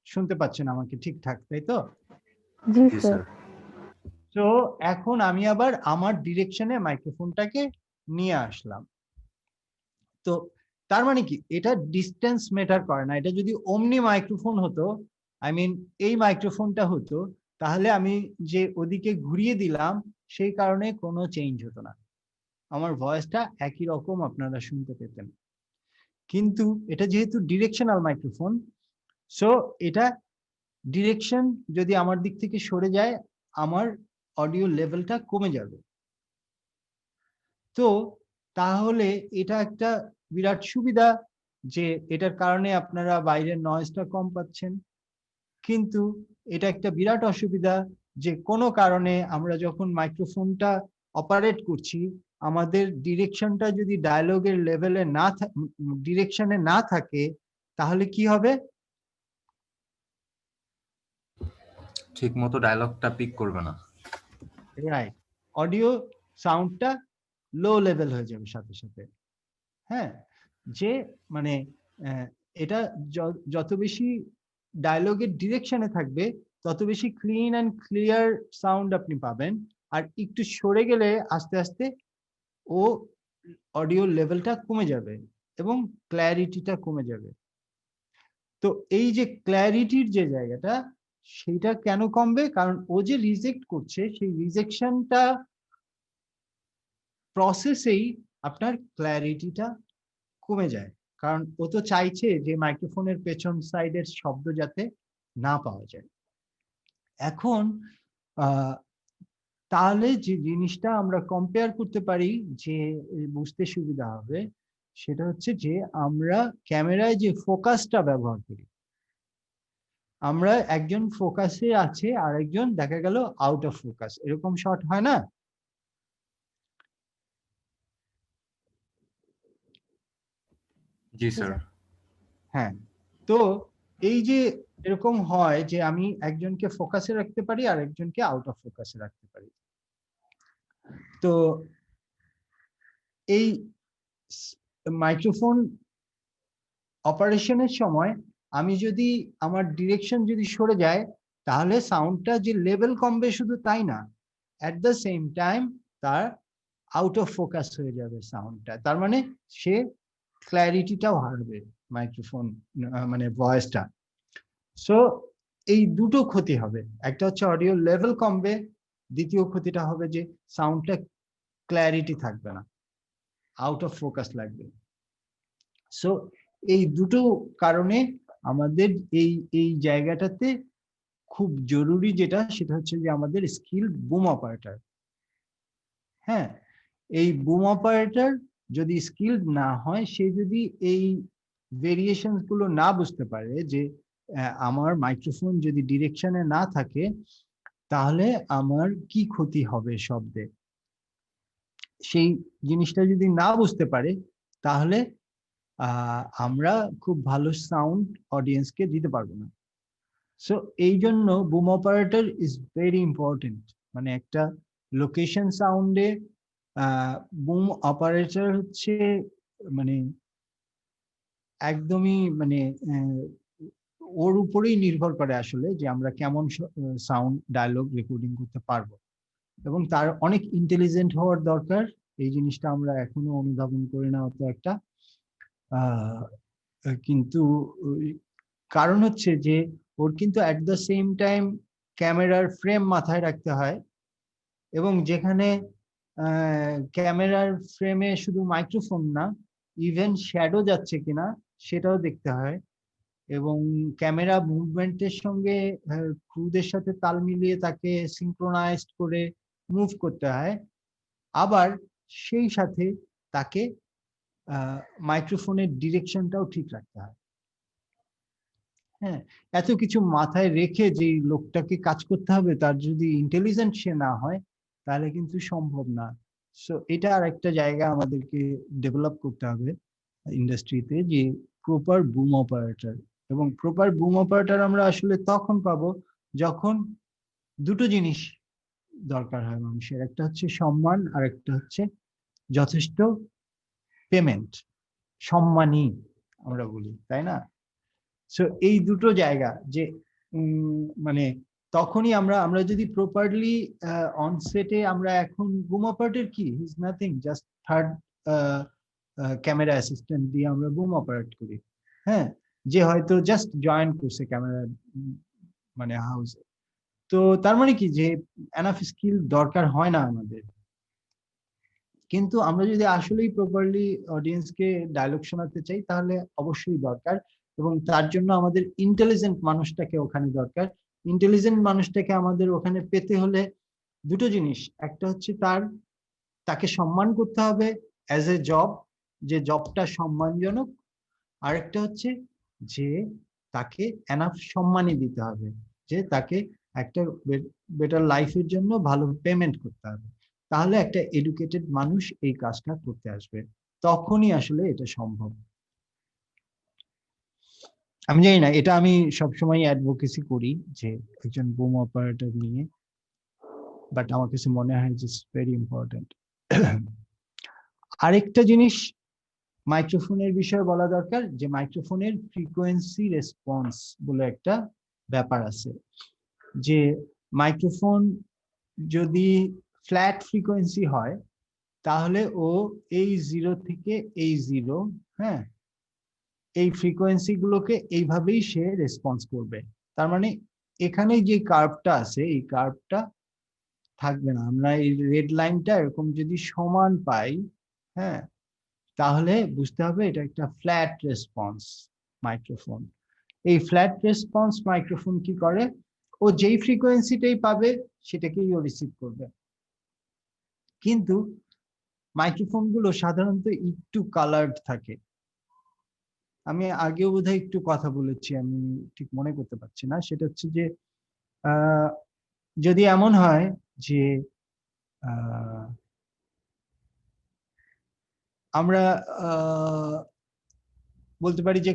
শুনতে পাচ্ছেন আমাকে ঠিকঠাক, তাই তো? জি, জি স্যার। স্যার। তো এখন আমি আবার আমার ডিরেকশনে মাইক্রোফোনটাকে নিয়ে আসলাম। তো তার মানে কি, এটা ডিস্টেন্স ম্যাটার করে না। এটা যদি অমনি মাইক্রোফোন হতো, আই মিন এই মাইক্রোফোনটা হতো, তাহলে আমি যে ওদিকে ঘুরিয়ে দিলাম সেই কারণে কোনো চেঞ্জ হতো না, আমার ভয়েসটা একই রকম আপনারা শুনতে পেতেন। কিন্তু এটা যেহেতু ডিরেকশনাল মাইক্রোফোন, সো এটা ডিরেকশন যদি আমার দিক থেকে সরে যায়, আমার অডিও লেভেলটা কমে যাবে। তো তাহলে এটা একটা বিরাট সুবিধা, যে এটার কারণে আপনারা বাইরের নয়েজটা কম পাচ্ছেন। কিন্তু এটা একটা বিরাট অসুবিধা, যে কোনো কারণে আমরা যখন মাইক্রোফোনটা অপারেট করছি, আমাদের ডিরেকশনটা যদি ডায়লগের লেভেলে না ডিরেকশনে না থাকে, তাহলে কি হবে? ঠিক মতো ডায়লগটা পিক করবে না। রাইট, অডিও সাউন্ডটা লো লেভেল হয়ে যাবে সাথে সাথে। হ্যাঁ, যে মানে এটা যত বেশি ডায়লগের ডিরেকশনে থাকবে তত বেশি ক্লিন অ্যান্ড ক্লিয়ার সাউন্ড আপনি পাবেন। আর একটু সরে গেলে আস্তে আস্তে ও অডিও লেভেলটা কমে যাবে এবং ক্ল্যারিটিটা কমে যাবে। তো এই যে ক্ল্যারিটির যে জায়গাটা, সেটা কেন কমবে? কারণ ও যে রিজেক্ট করছে সেই রিজেকশনটা প্রসেসেই আপনার ক্ল্যারিটিটা কমে যায়। কারণ ও তো চাইছে যে মাইক্রোফোনের পেছন সাইডের শব্দ যাতে না পাওয়া যায়। এখন তাহলে যে জিনিসটা আমরা কম্পেয়ার করতে পারি, যে বুঝতে সুবিধা হবে, সেটা হচ্ছে যে আমরা ক্যামেরায় যে ফোকাসটা ব্যবহার করি, আমরা একজন ফোকাসে আছে আর একজন দেখা গেল আউট অফ ফোকাস, এরকম শট হয় না? জি স্যার। হ্যাঁ, তো এই যে এরকম হয় যে আমি একজনকে ফোকাসে রাখতে পারি আর একজনকে আউট অফ ফোকাসে রাখতে পারি। তো এই মাইক্রোফোন অপারেশনের সময় আমি যদি আমার ডিরেকশন যদি সরে যায়, তাহলে সাউন্ডটা যে লেভেল কমবে শুধু তাই না, অ্যাট দ্য সেম টাইম তার আউট অফ ফোকাস হয়ে যাবে সাউন্ডটা। তার মানে সে ক্ল্যারিটিটাও হারবে মাইক্রোফোন, মানে ভয়েসটা। সো এই দুটো ক্ষতি হবে, একটা হচ্ছে অডিও লেভেল কমবে, দ্বিতীয় ক্ষতিটা হবে যে সাউন্ডটা ক্ল্যারিটি থাকবে না, আউট অফ ফোকাস লাগবে। সো এই দুটো কারণে আমাদের এই এই জায়গাটাতে খুব জরুরি যেটা, সেটা হচ্ছে যে আমাদের স্কিলড বুম অপারেটর। হ্যাঁ, এই বুম অপারেটর যদি স্কিলড না হয়, সে যদি এই ভেরিয়েশন গুলো না বুঝতে পারে, যে আমার মাইক্রোফোন যদি ডিরেকশনে না থাকে তাহলে আমার কি ক্ষতি হবে শব্দে, সেই জিনিসটা যদি না বুঝতে পারে, তাহলে আমরা খুব ভালো সাউন্ড অডিয়েন্সকে দিতে পারবো না। সো এই জন্য broom operator is very important. মানে একটা লোকেশন সাউন্ডে বুম অপারেটর হচ্ছে মানে একদমই মানে ওর উপরেই নির্ভর করে আসলে যে আমরা কেমন সাউন্ড ডায়লগ রেকর্ডিং করতে পারবো, এবং তার অনেক ইন্টেলিজেন্ট হওয়ার দরকার। এই জিনিসটা আমরা এখনো অনুধাবন করি না অত একটা, কিন্তু কারণ হচ্ছে যে ওর কিন্তু অ্যাট দ্য সেম টাইম ক্যামেরার ফ্রেম মাথায় রাখতে হয়, এবং যেখানে ক্যামেরার ফ্রেমে শুধু মাইক্রোফোন না, ইভেন শ্যাডো যাচ্ছে কিনা সেটাও দেখতে হয়, এবং ক্যামেরা মুভমেন্টের সঙ্গে ক্রুদের সাথে তাল মিলিয়ে তাকে সিনক্রোনাইজড করে মুভ করতে হয়। আবার সেই সাথে তাকে মাইক্রোফোনের ডিরেকশনটাও ঠিক রাখতে হয়। হ্যাঁ, এত কিছু মাথায় রেখে যে লোকটাকে কাজ করতে হবে, তার যদি ইন্টেলিজেন্ট সে না হয় তাহলে কিন্তু সম্ভব না। সো এটা আর একটা জায়গা আমাদেরকে ডেভেলপ করতে হবে ইন্ডাস্ট্রিতে, যে প্রপার বুম অপারেটর। এবং প্রপার বুম অপারেটর আমরা আসলে তখন পাবো যখন দুটো জিনিস দরকার হয় মানুষের, একটা হচ্ছে সম্মান আর একটা হচ্ছে যথেষ্ট পেমেন্ট, সম্মানী আমরা বলি, তাই না? সো এই দুটো জায়গা যে মানে তখনই আমরা যদি প্রপারলি অন সেটে, আমরা এখন বুম অপারেটর কি, is nothing, just third camera assistant দিয়ে আমরা বুম অপারেট করি। হ্যাঁ, যে হয়তো জাস্ট জয়েন করছে ক্যামেরা মানে হাউসে। তো তার মানে কি যে এনাফ স্কিল দরকার হয় না আমাদের। কিন্তু আমরা যদি আসলেই প্রপারলি অডিয়েন্সকে ডায়লগ শোনাতে চাই তাহলে অবশ্যই দরকার, এবং তার জন্য আমাদের ইন্টেলিজেন্ট মানুষটাকে ওখানে দরকার। ইন্টেলিজেন্ট মানুষটাকে আমাদের ওখানে পেতে হলে দুটো জিনিস, একটা হচ্ছে তাকে সম্মান করতে হবে অ্যাজ এ জব, যে জবটা সম্মানজনক। আরেকটা হচ্ছে যে তাকে এনাফ সম্মানই দিতে হবে, যে তাকে একটা বেটার লাইফের জন্য ভালো পেমেন্ট করতে হবে। তাহলে একটা এডুকেটেড মানুষ এই কাজটা করতে আসবে, তখনই আসলে এটা সম্ভব। আমি জানি না, এটা আমি সবসময় অ্যাডভোকেসি করি যে একজন বুম অপারেটর নিয়ে, বাট আমার কাছে মনে হয় যে ইটস ভেরি ইম্পর্টেন্ট। আরেকটা জিনিস মাইক্রোফোনের বিষয়ে বলা দরকার যে মাইক্রোফোনের ফ্রিকোয়েন্সি রেসপন্স বলে একটা ব্যাপার আছে, যে মাইক্রোফোন যদি ফ্ল্যাট ফ্রিকোয়েন্সি হয় তাহলে ও এই 0 থেকে এই 0, হ্যাঁ, এই ফ্রিকোয়েন্সি গুলোকে এইভাবেই সে রেসপন্স করবে। তার মানে এখানে যে কার্ভটা আছে এই কার্ভটা থাকবে না। আমরা এই রেড লাইনটা এরকম যদি সমান পাই, হ্যাঁ, তাহলে বুঝতে হবে এটা একটা ফ্ল্যাট রেসপন্স মাইক্রোফোন। এই ফ্ল্যাট রেসপন্স মাইক্রোফোন কি করে, ও যেই ফ্রিকোয়েন্সিটাই পাবে সেটাকেই ও রিসিভ করবে। কিন্তু মাইক্রোফোন গুলো সাধারণত একটু কালার্ড থাকে। আমি আগেও বোধহয় একটু কথা বলেছি, আমি ঠিক মনে করতে পারছি না। সেটা হচ্ছে যে যদি এমন হয় যে আমরা বলতে পারি যে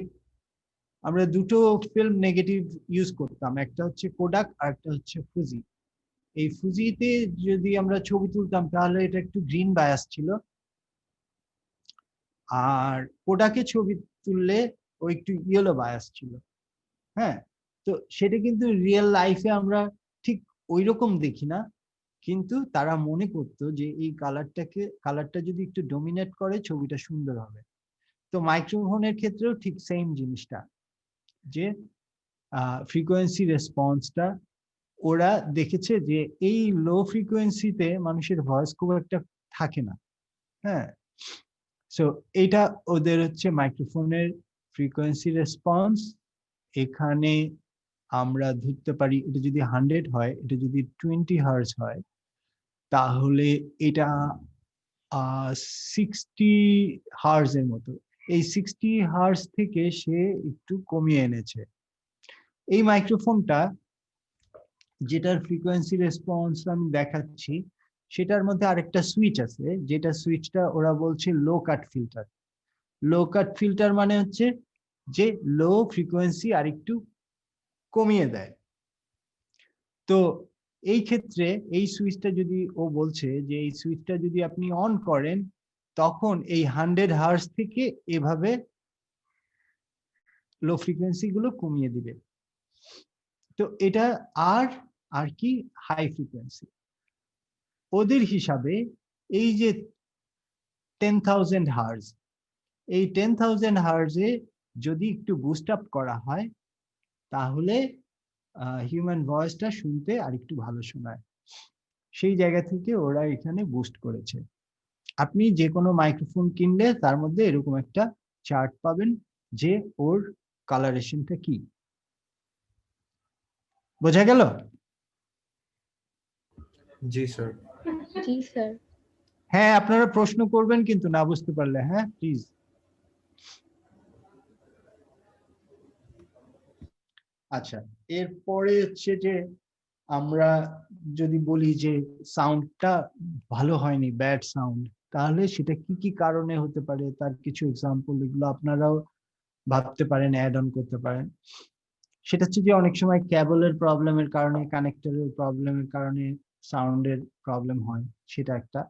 আমরা দুটো ফিল্ম নেগেটিভ ইউজ করতাম, একটা হচ্ছে কোডাক আর একটা হচ্ছে ফুজি। এই ফুজিতে যদি আমরা ছবি তুলতাম তাহলে এটা একটু গ্রিন বায়াস ছিল, আর কোডাকে ছবি তুললে ও একটু ইয়েলো বায়াস ছিল। হ্যাঁ, তো সেটা কিন্তু রিয়েল লাইফে আমরা ঠিক ওই রকম দেখি না, কিন্তু তারা মনে করতো যে এই কালারটা যদি একটু ডমিনেট করে ছবিটা সুন্দর হবে। তো মাইক্রোফোনের ক্ষেত্রেও ঠিক সেম জিনিসটা, যে ফ্রিকোয়েন্সি রেসপন্সটা ওরা দেখেছে যে এই লো ফ্রিকোয়েন্সিতে মানুষের ভয়েস খুব একটা থাকে না। হ্যাঁ, সো এটা ওদের হচ্ছে মাইক্রোফোনের ফ্রিকোয়েন্সি রেসপন্স। এখানে আমরা ধরতে পারি এটা যদি 100 হয়, এটা যদি 20 হার্জ হয়, তাহলে এটা 60 হার্জ এর মতো। এই 60 হার্জ থেকে সে একটু কমিয়ে এনেছে। এই মাইক্রোফোনটা যেটার ফ্রিকোয়েন্সি রেসপন্স আমি দেখাচ্ছি, সেটার মধ্যে আরেকটা সুইচ আছে, যেটা সুইচটা ওরা বলছে লো কাট ফিল্টার। লো কাট ফিল্টার মানে হচ্ছে যে লো ফ্রিকোয়েন্সি আরেকটু কমিয়ে দেয়। তো এই ক্ষেত্রে এই সুইচটা যদি, ও বলছে যে এই সুইচটা যদি আপনি অন করেন তখন এই 100 হার্জ থেকে এভাবে লো ফ্রিকোয়েন্সি গুলো কমিয়ে দিবে। তো এটা আর কি হাই ফ্রিকোয়েন্সি। ওদের হিসাবে এই যে 10,000 হার্জ, এই 10,000 হার্জে যদি একটু বুস্ট আপ করা হয় তাহলে হিউম্যান ভয়েসটা শুনতে আর একটু ভালো শোনায়। সেই জায়গা থেকে ওরা এখানে বুস্ট করেছে। আপনি যে কোনো মাইক্রোফোন কিনলে তার মধ্যে এরকম একটা চার্ট পাবেন যে ওর কালারেশনটা কি। বোঝা গেল? জি স্যার। জি স্যার। হ্যাঁ, আপনারা প্রশ্ন করবেন কিন্তু না বুঝতে পারলে, হ্যাঁ প্লিজ। আচ্ছা, এরপরে হচ্ছে যে আমরা যদি বলি যে সাউন্ডটা ভালো হয়নি, ব্যাড সাউন্ড, তাহলে সেটা কি কি কারণে হতে পারে তার কিছু এক্সাম্পল এগুলো আপনারাও ভাবতে পারেন, অ্যাড অন করতে পারেন। সেটা হচ্ছে যে অনেক সময় কেবলের প্রবলেমের কারণে, কানেক্টরের প্রবলেমের কারণে সাউন্ডের প্রবলেম হয়, সেটা একটা।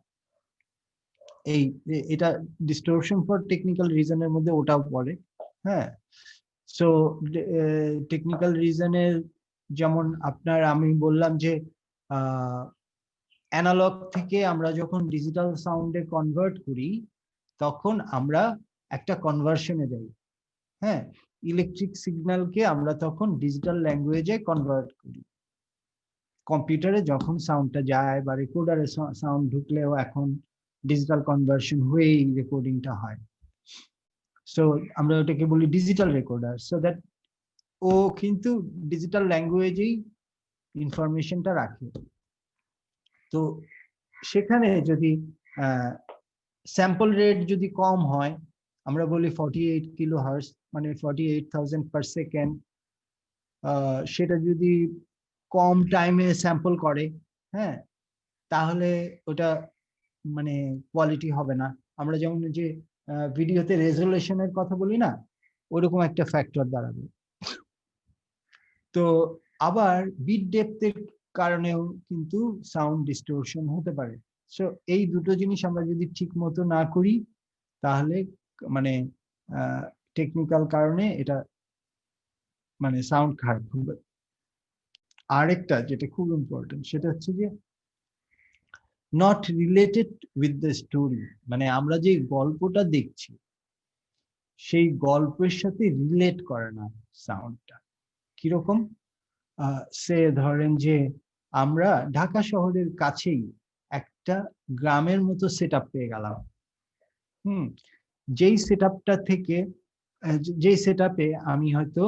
এটা ডিস্টোরশন ফর টেকনিক্যাল রিজনের মধ্যে ওটাও পড়ে। হ্যাঁ, সো টেকনিক্যাল রিজনের যেমন আমি বললাম যে অ্যানালগ থেকে আমরা যখন ডিজিটাল সাউন্ডে কনভার্ট করি তখন আমরা একটা কনভার্সনে যাই। হ্যাঁ, ইলেকট্রিক সিগন্যালকে আমরা তখন ডিজিটাল ল্যাঙ্গুয়েজে কনভার্ট করি। কম্পিউটারে যখন সাউন্ডটা যায় বা রেকর্ডারে সাউন্ড ঢুকলেও এখন ডিজিটাল কনভার্সন হয়েই রেকর্ডিংটা হয়। সো আমরা ওটাকে বলি ডিজিটাল রেকর্ডার। সো দ্যাট ও কিন্তু ডিজিটাল ল্যাঙ্গুয়েজেই ইনফরমেশনটা রাখে। তো সেখানে যদি স্যাম্পল রেট যদি কম হয়, আমরা বলি 48 কিলো হার্জ মানে 48,000 পার সেকেন্ড, সেটা যদি কম টাইমে স্যাম্পল করে, হ্যাঁ, তাহলে ওটা মানে কোয়ালিটি হবে না। আমরা যেমন যে ভিডিওতে রেজোলিউশনের কথা বলি না, ওরকম একটা ফ্যাক্টর দাঁড়াবে। তো আবার বিট ডেপথের কারণেও কিন্তু সাউন্ড ডিস্টোরশন হতে পারে। সো এই দুটো জিনিস আমরা যদি ঠিক মতো না করি তাহলে মানে টেকনিক্যাল কারণে এটা মানে সাউন্ড খারাপ হবে। আরেকটা যেটা খুব ইম্পর্টেন্ট সেটা হচ্ছে যে not related with the story, মানে আমরা যে গল্পটা দেখছি সেই গল্পের সাথে রিলেট করে না সাউন্ডটা। কিরকম? সে ধরেন যে আমরা ঢাকা শহরের কাছেই একটা গ্রামের মতো সেট আপ পেয়ে গেলাম। যেই সেট আপটা থেকে যেই সেট আপে আমি হয়তো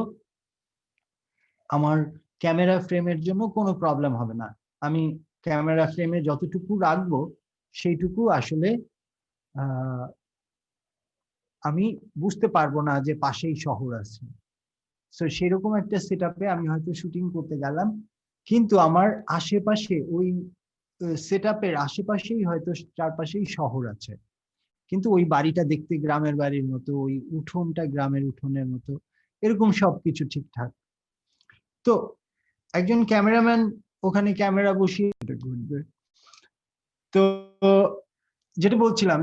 আমার ক্যামেরা ফ্রেমের জন্য কোনো প্রবলেম হবে না, আমি ক্যামেরা ফ্রেমে যতটুকু রাখবো সেইটুকু আসলে আমি বুঝতে পারবো না যে পাশেই শহর আছে। সো সেরকম একটা সেট আপে আমি হয়তো শুটিং করতে গেলাম, কিন্তু আমার আশেপাশে ওই সেট আপের আশেপাশেই হয়তো চারপাশেই শহর আছে, কিন্তু ওই বাড়িটা দেখতে গ্রামের বাড়ির মতো, ওই উঠোনটা গ্রামের উঠোনের মতো, এরকম সবকিছু ঠিকঠাক। তো একজন ক্যামেরাম্যান ওখানে ক্যামেরা বসিয়ে এটা ঘুরবে। তো যেটা বলছিলাম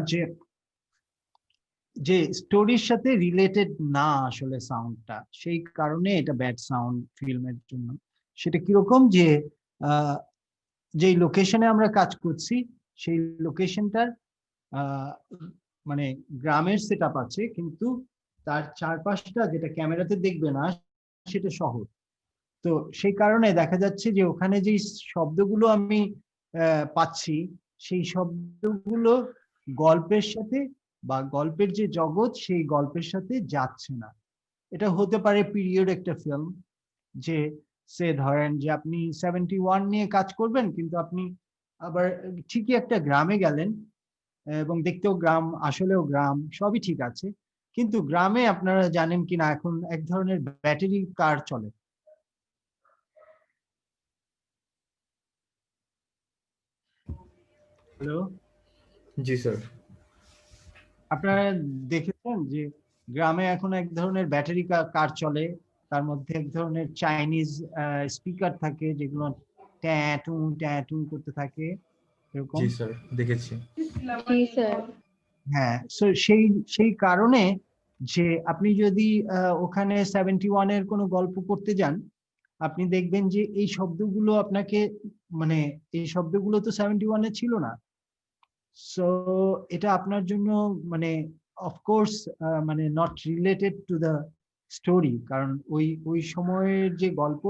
যে স্টোরির সাথে রিলেটেড না আসলে সাউন্ডটা, সেই কারণে এটা ব্যাড সাউন্ড ফিল্মের জন্য। সেটা কিরকম যে যেই লোকেশনে আমরা কাজ করছি সেই লোকেশনটার মানে গ্রামের সেট আপ আছে, কিন্তু তার চারপাশটা যেটা ক্যামেরাতে দেখবে না সেটা শহর। তো সেই কারণে দেখা যাচ্ছে যে ওখানে যে শব্দগুলো আমি পাচ্ছি সেই শব্দগুলো গল্পের সাথে বা গল্পের যে জগৎ সেই গল্পের সাথে যাচ্ছে না। এটা হতে পারে পিরিয়ড একটা ফিল্ম, যে সে ধরেন যে আপনি 71 নিয়ে কাজ করবেন, কিন্তু আপনি আবার ঠিকই একটা গ্রামে গেলেন এবং দেখতেও গ্রাম, আসলেও গ্রাম, সবই ঠিক আছে, কিন্তু গ্রামে আপনারা জানেন কিনা এখন এক ধরনের ব্যাটারি কার চলে। হ্যালো, জি স্যার। আপনারা দেখেছেন যে গ্রামে এখন এক ধরনের ব্যাটারি কার চলে, তার মধ্যে এক ধরনের চাইনিজ স্পিকার থাকে যেগুলো ট্যাটু ট্যাটু করতে থাকে এরকম। জি স্যার, দেখেছি। জি স্যার। হ্যাঁ, সো সেই কারণে যে আপনি যদি ওখানে 71 এর কোনো গল্প করতে যান, আপনি দেখবেন যে এই শব্দগুলো আপনাকে, মানে এই শব্দগুলো তো 71 এ ছিল না। সো এটা আপনার জন্য মানে অফকোর্স মানে not related to the story, কারণ ওই সময়ের যে গল্প,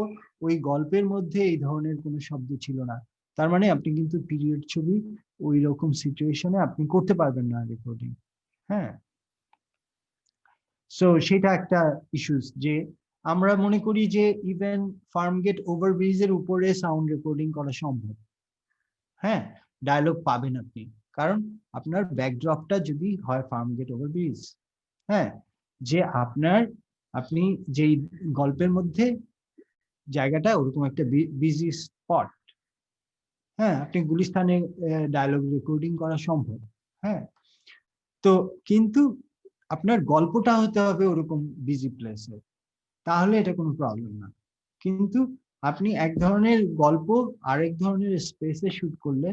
ওই গল্পের মধ্যে এই ধরনের কোনো শব্দ ছিল না। তার মানে আপনি কিন্তু পিরিয়ড ছবি ওই রকম সিচুয়েশনে আপনি করতে পারবেন না রেকর্ডিং। হ্যাঁ, সো সেটা একটা ইস্যুস, যে আমরা মনে করি যে ইভেন ফার্মগেট ওভারব্রিজের উপরে সাউন্ড রেকর্ডিং করা সম্ভব। হ্যাঁ, ডায়লগ পাবেন আপনি, কারণ আপনার ব্যাকড্রপটা যদি হয় ফার্মগেট ওভারব্রিজ, হ্যাঁ, যে আপনি যেই গল্পের মধ্যে জায়গাটা ওরকম একটা বিজি স্পট, হ্যাঁ, আপনি গুলিস্তানে ডায়লগ রেকর্ডিং করা সম্ভব। হ্যাঁ, তো কিন্তু আপনার গল্পটা হতে হবে ওরকম বিজি প্লেসে, তাহলে এটা কোনো প্রবলেম না। কিন্তু আপনি এক ধরনের গল্প আরেক ধরনের স্পেসে শুট করলে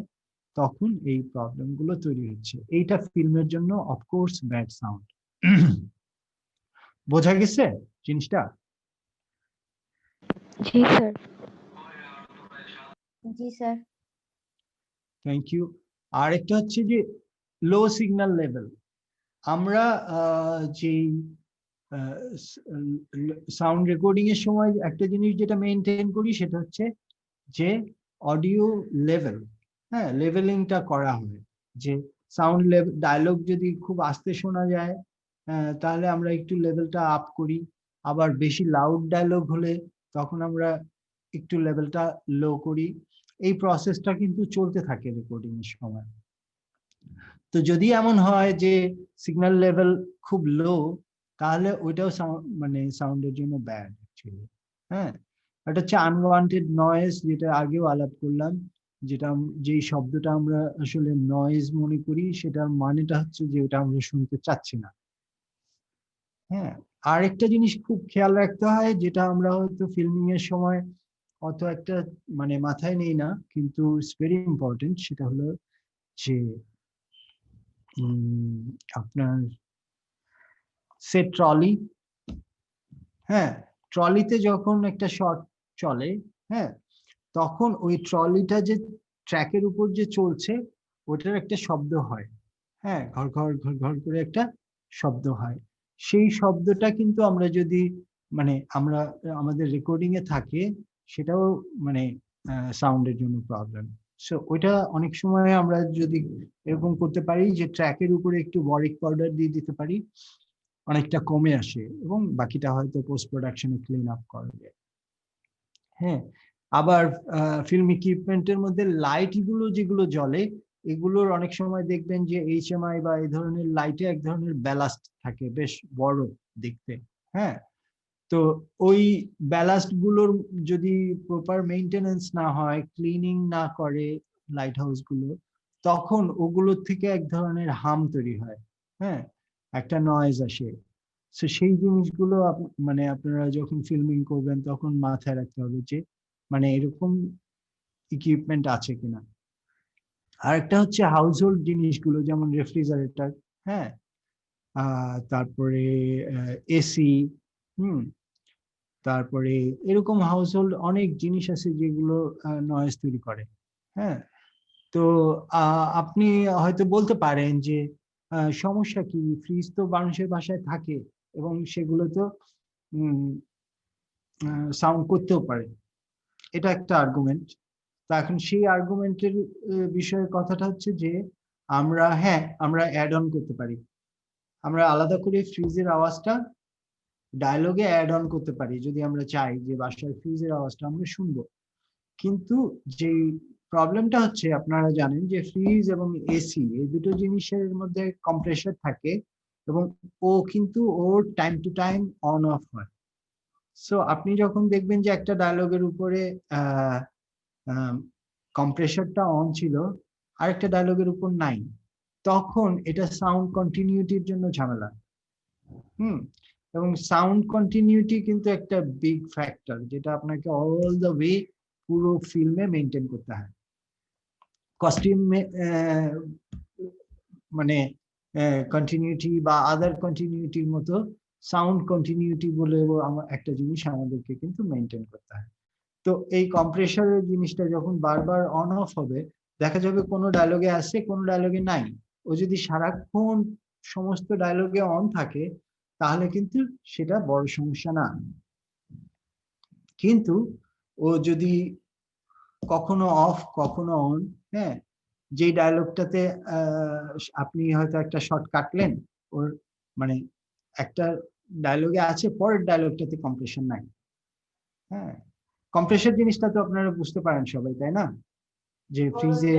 তখন এই প্রবলেম গুলো তৈরি হচ্ছে। এইটা ফিল্মের জন্য অফকোর্স ব্যাড সাউন্ড। বোঝা গেছে জিনিসটা? জি স্যার। জি স্যার। Thank you. আর একটা হচ্ছে যে লো সিগন্যাল লেভেল। আমরা যেই সাউন্ড রেকর্ডিং এর সময় একটা জিনিস যেটা মেনটেন করি সেটা হচ্ছে যে অডিও লেভেল, হ্যাঁ, লেভেলিংটা করা হয়, যে সাউন্ড লেভেল, ডায়লগ যদি খুব আস্তে শোনা যায় তাহলে আমরা একটু লেভেলটা আপ করি, আবার বেশি লাউড ডায়লগ হলে তখন আমরা একটু লেভেলটা লো করি। এই প্রসেসটা কিন্তু চলতে থাকে রেকর্ডিং এর সময়। তো যদি এমন হয় যে সিগন্যাল লেভেল খুব লো, তাহলে ওইটাও মানে সাউন্ডের জন্য ব্যাড অ্যাকচুয়ালি। হ্যাঁ, এটা হচ্ছে আনওয়ান্টেড নয়েজ, যেটা আগেও আলাপ করলাম, যেটা যেই শব্দটা আমরা আসলে নয়েজ মনে করি সেটার মানেটা হচ্ছে যে ওটা আমরা শুনতে চাচ্ছি না। হ্যাঁ, আর একটা জিনিস খুব খেয়াল রাখতে হয়, যেটা আমরা হয়তো ফিল্মিং এর সময় অত একটা মানে মাথায় নেই না, কিন্তু ইটস ভেরি ইম্পর্টেন্ট, সেটা হলো যে আপনার সে ট্রলি, হ্যাঁ, ট্রলিতে যখন একটা শট চলে, হ্যাঁ, তখন ওই ট্রলিটা যে ট্র্যাকের উপর যে চলছে ওটার একটা শব্দ হয়, হ্যাঁ, ঘর ঘর ঘর ঘর করে একটা শব্দ হয়। সেই শব্দটা কিন্তু আমরা যদি মানে আমরা আমাদের রেকর্ডিং এ থাকে, সেটাও মানে সাউন্ডের জন্য প্রবলেম। সো ওইটা অনেক সময় আমরা যদি এরকম করতে পারি যে ট্র্যাকের উপরে একটু বরিক পাউডার দিয়ে দিতে পারি, অনেকটা কমে আসে এবং বাকিটা হয়তো পোস্ট প্রোডাকশনে ক্লিন আপ করা যায়। হ্যাঁ, আবার ফিল্ম ইকুইপমেন্টের মধ্যে লাইট গুলো যেগুলো জ্বলে, এগুলোর অনেক সময় দেখবেন যে এইচএমআই বা এই ধরনের লাইটে এক ধরনের ব্যালাস্ট থাকে, বেশ বড় দেখতে। হ্যাঁ, তো ওই ব্যালাস্ট গুলোর যদি প্রপার মেইনটেনেন্স না হয়, ক্লিনিং না করে লাইট হাউস গুলো, তখন ওগুলোর থেকে এক ধরনের হাম তৈরি হয়, হ্যাঁ, একটা নয়েজ আসে। তো সেই জিনিসগুলো মানে আপনারা যখন ফিল্মিং করবেন তখন মাথায় রাখতে হবে যে মানে এরকম ইকুইপমেন্ট আছে কিনা। আরেকটা হচ্ছে হাউস হোল্ড জিনিসগুলো, যেমন রেফ্রিজারেটর, হ্যাঁ, তারপরে এসি, তারপরে এরকম হাউস হোল্ড অনেক জিনিস আছে যেগুলো নয়েজ তৈরি করে। হ্যাঁ, তো আপনি হয়তো বলতে পারেন যে সমস্যা কি, ফ্রিজ তো মানুষের বাসায় থাকে এবং সেগুলো তো সাউন্ড করতেও পারে, এটা একটা আর্গুমেন্ট। তো এখন সেই আর্গুমেন্টের বিষয়ে কথাটা হচ্ছে যে আমরা অ্যাড অন করতে পারি, আমরা আলাদা করে ফ্রিজের আওয়াজটা ডায়লগে অ্যাড অন করতে পারি যদি আমরা চাই যে বাসার ফ্রিজের আওয়াজটা আমরা শুনবো। কিন্তু যে প্রবলেমটা হচ্ছে, আপনারা জানেন যে ফ্রিজ এবং এসি এই দুটো জিনিসের মধ্যে কম্প্রেসার থাকে এবং ও কিন্তু ওর time to time on off হয়। সো আপনি যখন দেখবেন যে একটা ডায়লগের উপরে কম্প্রেসারটা অন ছিল, আরেকটা ডায়লগের উপর নাই, তখন এটা সাউন্ড কন্টিনিউটির জন্য ঝামেলা। এবং সাউন্ড কন্টিনিউটি কিন্তু একটা বিগ ফ্যাক্টর, যেটা আপনাকে অল দ্য ওয়ে পুরো ফিল্মে মেনটেন করতে হয়। কস্টিউম মানে কন্টিনিউটি বা আদার কন্টিনিউটির মতো সাউন্ড কন্টিনিউটি বলেও একটা জিনিস আমাদেরকে কিন্তু মেনটেন করতে হয়। তো এই কম্প্রেসারের জিনিসটা যখন বারবার অন অফ হবে, দেখা যাবে কোনো ডায়লগে আছে কোনো ডায়লগে নাই। ও যদি সারাক্ষণ সমস্ত ডায়লগে অন থাকে তাহলে কিন্তু সেটা বড় সমস্যা না। কিন্তু ও যদি কখনো অফ কখনো অন, হ্যাঁ, যে ডায়লগটাতে আপনি হয়তো একটা শর্ট কাটলেন, ওর মানে একটা ডায়লগে আছে, পরের ডায়লগটাতে কম্প্রেশন নাই। হ্যাঁ, কম্প্রেশন জিনিসটা তো আপনারা বুঝতে পারেন সবাই, তাই না? যে ফ্রিজে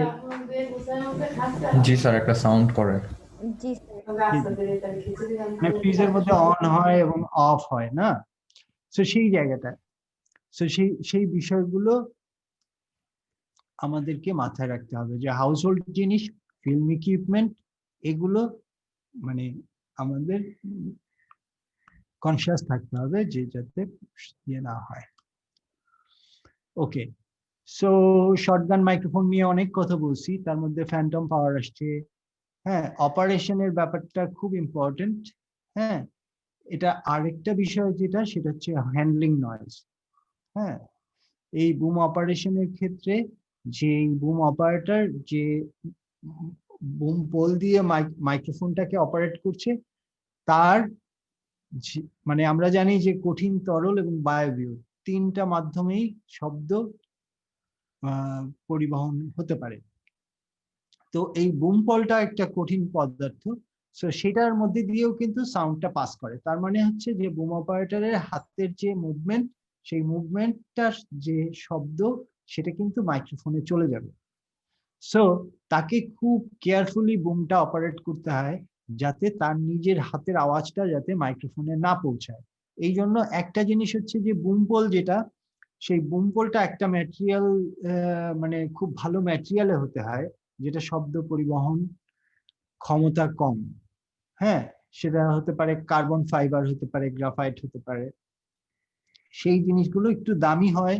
জি স্যার, একটা সাউন্ড করে। জি মানে ফ্রিজের মধ্যে অন হয় এবং অফ হয় না, তো সেই জায়গাটা, তো সেই বিষয়গুলো আমাদেরকে মাথায় রাখতে হবে যে হাউস হোল্ড জিনিস, ফিল্ম ইকুইপমেন্ট, এগুলো মানে আমাদের কনসিয়াস থাকতে হবে যে যাতে ইয়ে না হয়। ওকে, সো শর্টগান মাইক্রোফোন নিয়ে অনেক কথা বলছি, তার মধ্যে ফ্যান্টম পাওয়ার আসছে। হ্যাঁ, অপারেশনের ব্যাপারটা খুব ইম্পর্টেন্ট। হ্যাঁ, এটা আরেকটা বিষয় যেটা, সেটা হচ্ছে হ্যান্ডলিং নয়েজ। হ্যাঁ, এই বুম অপারেশনের ক্ষেত্রে যে বুম অপারেটর যে বুম পোল দিয়ে মাইক্রোফোনটাকে অপারেট করছে, তার মানে আমরা জানি যে কঠিন, তরল এবং বায়বীয় তিনটা মাধ্যমেই শব্দ পরিবহন হতে পারে। তো এই বুম পলটা একটা কঠিন পদার্থ, সো সেটার মধ্যে দিয়েও কিন্তু সাউন্ডটা পাস করে। তার মানে হচ্ছে যে বুম অপারেটরের হাতের যে মুভমেন্ট, সেই মুভমেন্টটার যে শব্দ, সেটা কিন্তু মাইক্রোফোনে চলে যাবে। সো তাকে খুব কেয়ারফুলি বুমটা অপারেট করতে হয়, যাতে তার নিজের হাতের আওয়াজটা যাতে মাইক্রোফোনে না পৌঁছায়। এই জন্য একটা জিনিস হচ্ছে যে বুম পোল যেটা, সেই বুম পোলটা একটা ম্যাটেরিয়াল, মানে খুব ভালো ম্যাটেরিয়ালে হতে হয়, যেটা শব্দ পরিবহন ক্ষমতা কম। হ্যাঁ, সেটা হতে পারে কার্বন ফাইবার, হতে পারে গ্রাফাইট, হতে পারে। সেই জিনিসগুলো একটু দামি হয়,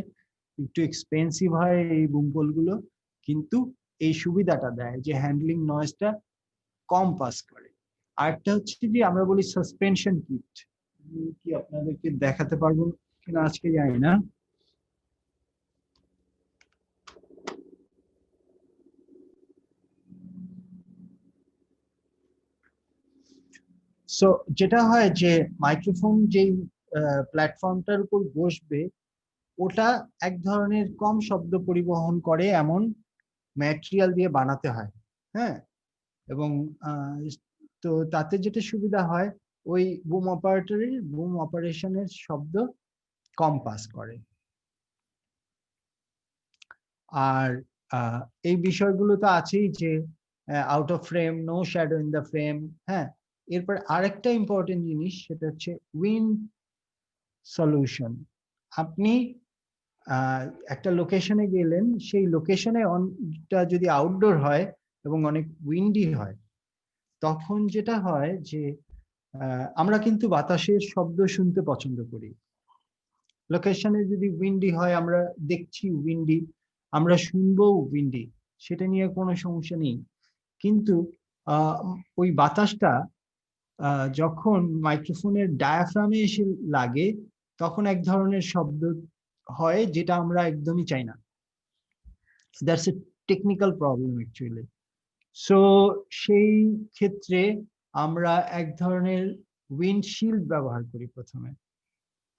একটু এক্সপেন্সিভ হয় এই বুমপোল গুলো, কিন্তু এই সুবিধাটা দেয় যে হ্যান্ডলিং নয়েজটা কম পাস করে। আরেকটা হচ্ছে যে আমরা বলি সাসপেনশন কিট, কি আপনাদেরকে দেখাতে পারবো কিনা আজকে জানি না। সো যেটা হয় যে মাইক্রোফোন যেই প্ল্যাটফর্মটার উপর বসবে ওটা এক ধরনের কম শব্দ পরিবহন করে এমন ম্যাটেরিয়াল দিয়ে বানাতে হয়। হ্যাঁ, এবং তো তাতে যেটা সুবিধা হয় ওই বুম অপারেশনের শব্দ কম পাস করে। আর এই বিষয়গুলো তো আছেই যে out of frame, no shadow in the frame. হ্যাঁ, এরপর আরেকটা ইম্পর্টেন্ট জিনিস সেটা হচ্ছে উইন্ড সলিউশন। আপনি একটা লোকেশনে গেলেন, সেই লোকেশনে যদি আউটডোর হয় এবং অনেক উইন্ডি হয়, তখন যেটা হয় যে আমরা কিন্তু বাতাসের শব্দ শুনতে পছন্দ করি। লোকেশনে যদি উইন্ডি হয়, আমরা দেখছি উইন্ডি, আমরা শুনবো উইন্ডি, সেটা নিয়ে কোনো সমস্যা নেই। কিন্তু ওই বাতাসটা যখন মাইক্রোফোনের ডায়াফ্রামে এসে লাগে তখন এক ধরনের শব্দ হয় যেটা আমরা একদমই চাই না। That's a technical problem actually. So সেই ক্ষেত্রে আমরা এক ধরনের উইন্ডশিল্ড ব্যবহার করি প্রথমে।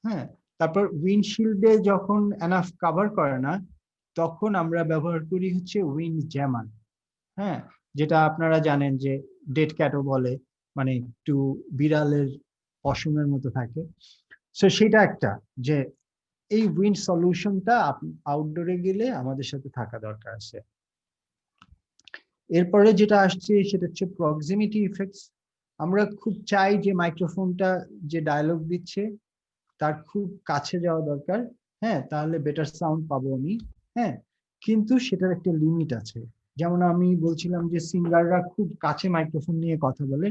হ্যাঁ, তারপর উইন্ডশিল্ডে যখন এনাফ কভার করে না তখন আমরা ব্যবহার করি হচ্ছে উইন্ড জ্যামার। হ্যাঁ, যেটা আপনারা জানেন যে ডেড ক্যাটও বলে, মানে একটু বিড়ালের পশমের মতো থাকে। সো সেটা একটা যে এই উইন্ড সলিউশনটা আউটডোরে গেলে আমাদের সাথে থাকা দরকার আছে। এরপরে যেটা আসছে সেটা হচ্ছে প্রক্সিমিটি ইফেক্টস। আমরা খুব চাই যে মাইক্রোফোনটা যে ডায়লগ দিচ্ছে তার খুব কাছে যাওয়া দরকার। হ্যাঁ, তাহলে বেটার সাউন্ড পাবো আমি। হ্যাঁ, কিন্তু সেটার একটা লিমিট আছে। যেমন আমি বলছিলাম যে সিঙ্গাররা খুব কাছে মাইক্রোফোন নিয়ে কথা বলে,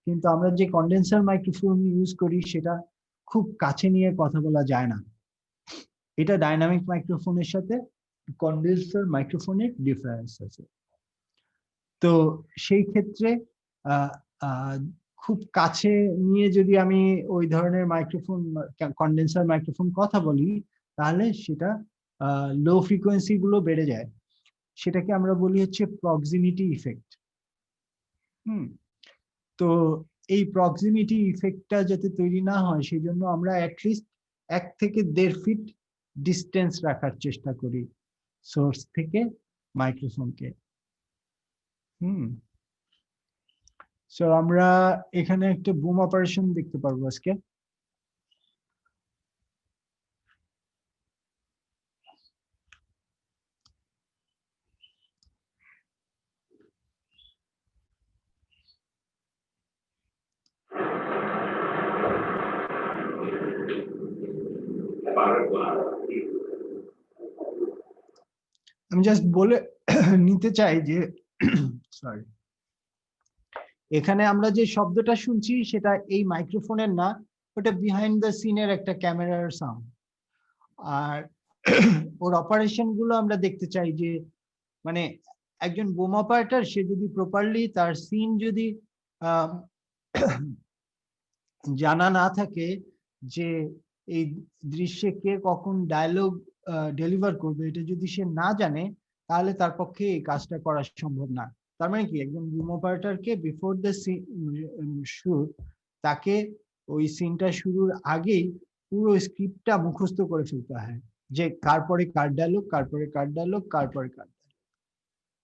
কিন্তু আমরা যে কন্ডেন্সার মাইক্রোফোন ইউজ করি সেটা খুব কাছে নিয়ে কথা বলা যায় না। এটা ডাইনামিক মাইক্রোফোনের সাথে কন্ডেন্সার মাইক্রোফোনের ডিফারেন্স আছে। তো সেই ক্ষেত্রে খুব কাছে নিয়ে যদি আমি ওই ধরনের মাইক্রোফোন, কন্ডেন্সার মাইক্রোফোন কথা বলি, তাহলে সেটা লো ফ্রিকোয়েন্সি গুলো বেড়ে যায়। সেটাকে আমরা বলি হচ্ছে প্রক্সিমিটি ইফেক্ট। তো এই প্রক্সিমিটি ইফেক্টটা যাতে তৈরি না হয় সেই জন্য আমরা অ্যাটলিস্ট 1 থেকে 1.5 ফিট ডিস্টেন্স রাখার চেষ্টা করি সোর্স থেকে মাইক্রোফোনকে। সো আমরা এখানে একটা বুম অপারেশন দেখতে পারবো আজকে। আমি জাস্ট বলে নিতে চাই যে সরি, এখানে আমরা যে শব্দটা শুনছি সেটা এই মাইক্রোফোনের না, ওটা বিহাইন্ড দ্য সিনের একটা ক্যামেরার সাউন্ড। আর ওর অপারেশন গুলো আমরা দেখতে চাই যে মানে একজন বোম অপারেটর সে যদি প্রপারলি তার সিন যদি জানা না থাকে যে এই দৃশ্যে কে কখন ডায়লগ ডেলিভার করবে, এটা যদি সে না জানে তাহলে তার পক্ষে এই কাজটা করা সম্ভব না। তার মানে কি, একজন বুম অপারেটরকে বিফোর দ্য শুট তাকে ওই সিনটা শুরুর আগেই পুরো স্ক্রিপ্টটা মুখস্থ করে ফেলতে হয় যে কার পরে কার ডায়লগ, কার পরে কার ডায়লগ, কার পরে কার ডায়লগ।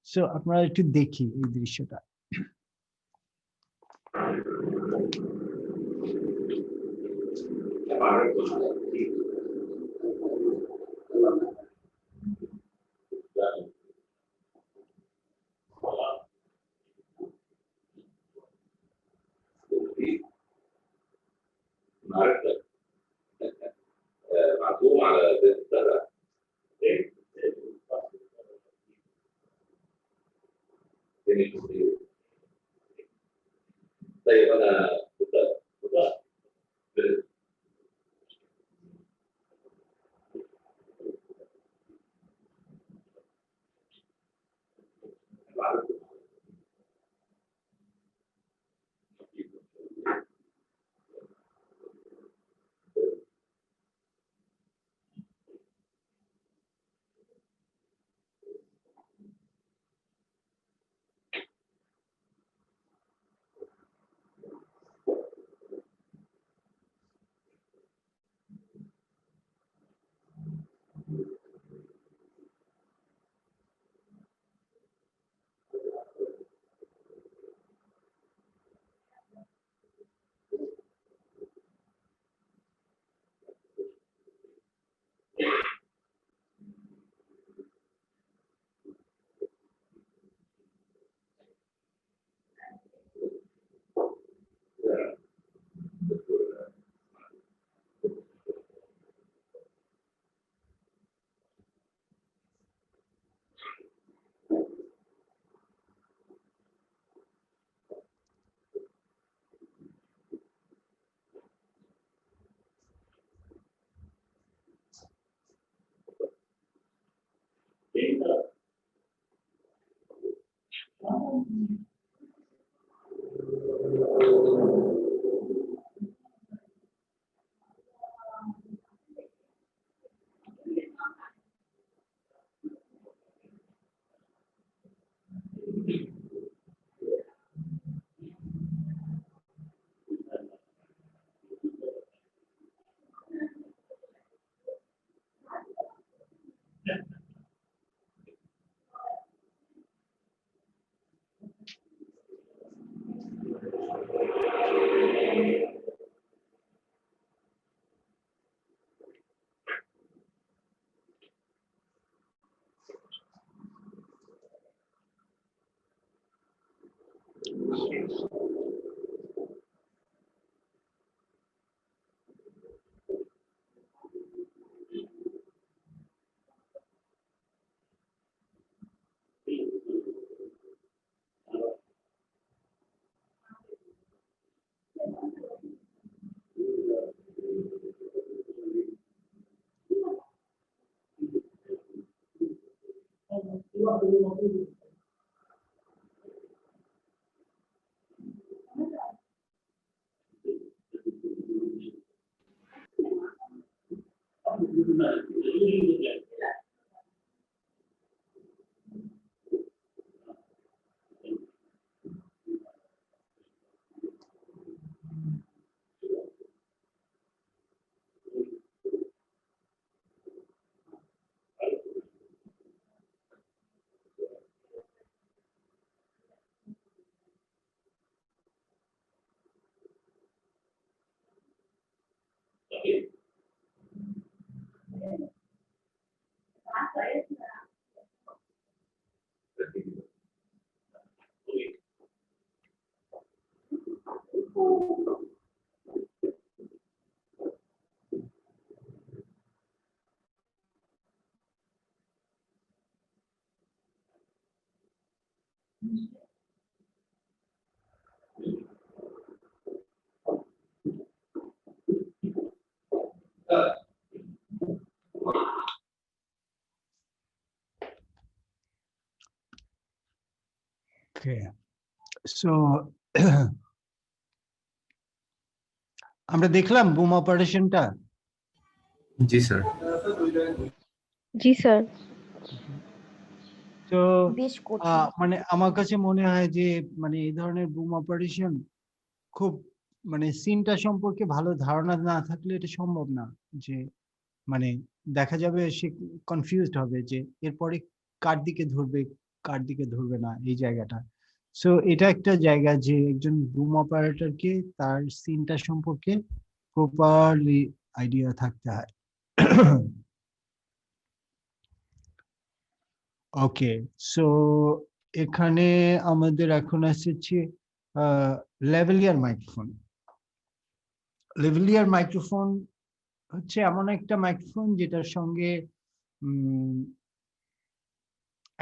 সো আপনারা একটু দেখি এই দৃশ্যটা। معزوم على بيت السنة. طيب أنا Okay, so আমরা দেখলাম বুম অপারেশনটা। জি স্যার। জি স্যার। তো বেশ কঠিন। মানে আমার কাছে মনে হয় যে মানে এই ধরনের বুম অপারেশন খুব মানে সিনটা সম্পর্কে ভালো ধারণা না থাকলে এটা সম্ভব না, যে মানে দেখা যাবে সে কনফিউজড হবে যে এরপরে কার দিকে ধরবে কার দিকে ধরবে না এই জায়গাটা। সো এটা একটা জায়গা যে একজন বুম অপারেটরকে তার সিনটা সম্পর্কে প্রপারলি আইডিয়া থাকতে হয়। ওকে, সো এখানে আমাদের এখন আসছে লেভেলিয়ার মাইক্রোফোন। লেভেলিয়ার মাইক্রোফোন হচ্ছে এমন একটা মাইক্রোফোন যেটার সঙ্গে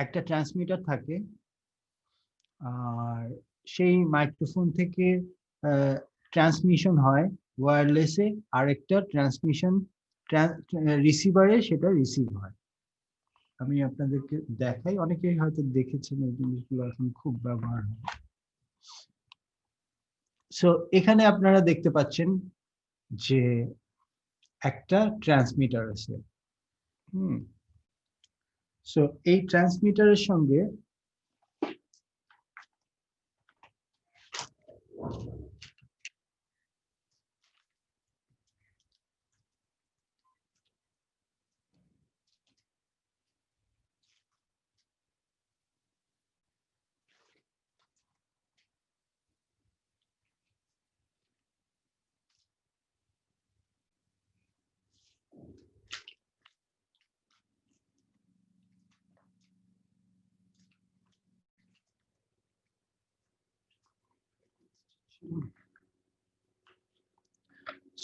একটা ট্রান্সমিটার থাকে, আর সেই মাইক্রোফোন থেকে ট্রান্সমিশন হয় ওয়্যারলেসে, আরেকটা ট্রান্সমিশন রিসিভারে সেটা রিসিভ হয়। আমি আপনাদেরকে দেখাই, অনেকেই হয়তো দেখেছেন এই জিনিসগুলো এখন খুব ব্যবহার হয়। সো এখানে আপনারা দেখতে পাচ্ছেন যে একটা ট্রান্সমিটার আছে। সো এই ট্রান্সমিটারের সঙ্গে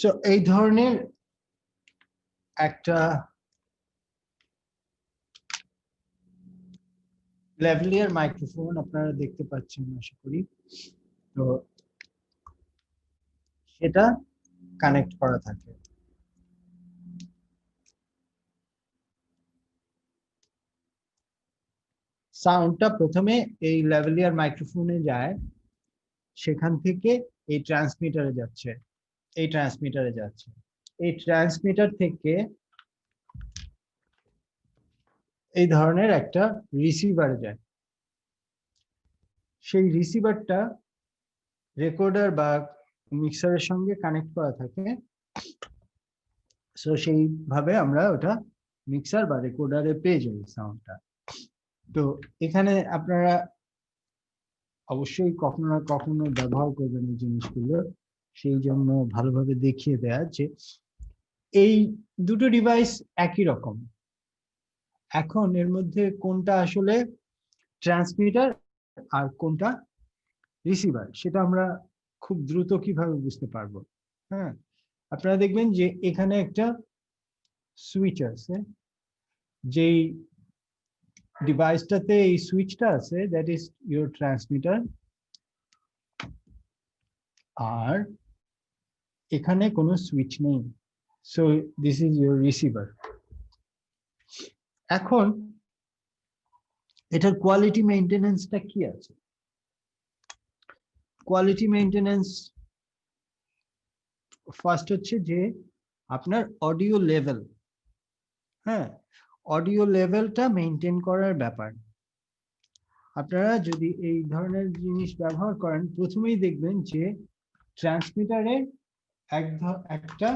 সো এই ধরনের একটা লেভেলিয়ার মাইক্রোফোন আপনারা দেখতে পাচ্ছেন আশা করি। তো সেটা কানেক্ট করা থাকে। সাউন্ডটা প্রথমে এই ল্যাভেলিয়ার মাইক্রোফোনে যায়, সেখান থেকে এই ট্রান্সমিটারে যাচ্ছে, এই ট্রান্সমিটারে যাচ্ছে, এই ট্রান্সমিটার থেকে এই ধরনের একটা রিসিভারে যায়। সেই রিসিভারটা রেকর্ডার বা মিক্সারের সঙ্গে কানেক্ট করা থাকে। সো সেইভাবে আমরা ওটা মিক্সার বা রেকর্ডারে পেয়ে যাই সাউন্ডটা। তো এখানে আপনারা অবশ্যই কখনো না কখনো ব্যবহার করবেন এই জিনিসগুলো, সেই জন্য ভালোভাবে দেখিয়ে দেয়া যে এই দুটো ডিভাইস একই রকম। এখন এর মধ্যে কোনটা আসলে ট্রান্সমিটার আর কোনটা রিসিভার সেটা আমরা খুব দ্রুত কিভাবে বুঝতে পারবো? হ্যাঁ, আপনারা দেখবেন যে এখানে একটা সুইচ আছে, যেই ডিভাইসটাতে এই সুইচটা আছে দ্যাট ইজ ইউর ট্রান্সমিটার, আর এখানে কোনো সুইচ নেই, so this is your receiver. এখন এটার কোয়ালিটি মেইনটেনেন্সটা কি আছে? কোয়ালিটি মেইনটেনেন্স ফার্স্ট হচ্ছে যে আপনার অডিও লেভেল, হ্যাঁ, অডিও লেভেলটা মেইনটেইন করার ব্যাপার। আপনারা যদি এই ধরনের জিনিস ব্যবহার করেন, প্রথমেই দেখবেন যে ট্রান্সমিটারে একটা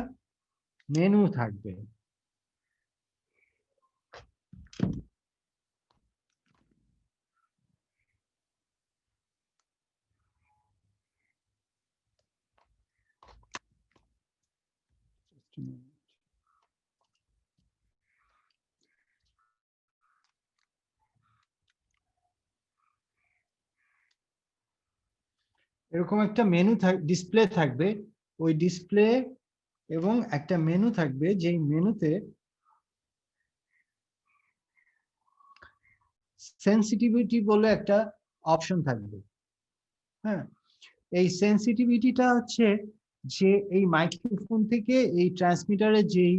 মেনু থাকবে, এরকম একটা মেনু ডিসপ্লে থাকবে, ওই ডিসপ্লে এবং একটা মেনু থাকবে, যেই মেনুতে সেন্সিটিভিটি বলে একটা অপশন থাকবে। হ্যাঁ, এই সেন্সিটিভিটিটা হচ্ছে যে এই মাইক্রোফোন থেকে এই ট্রান্সমিটারে যেই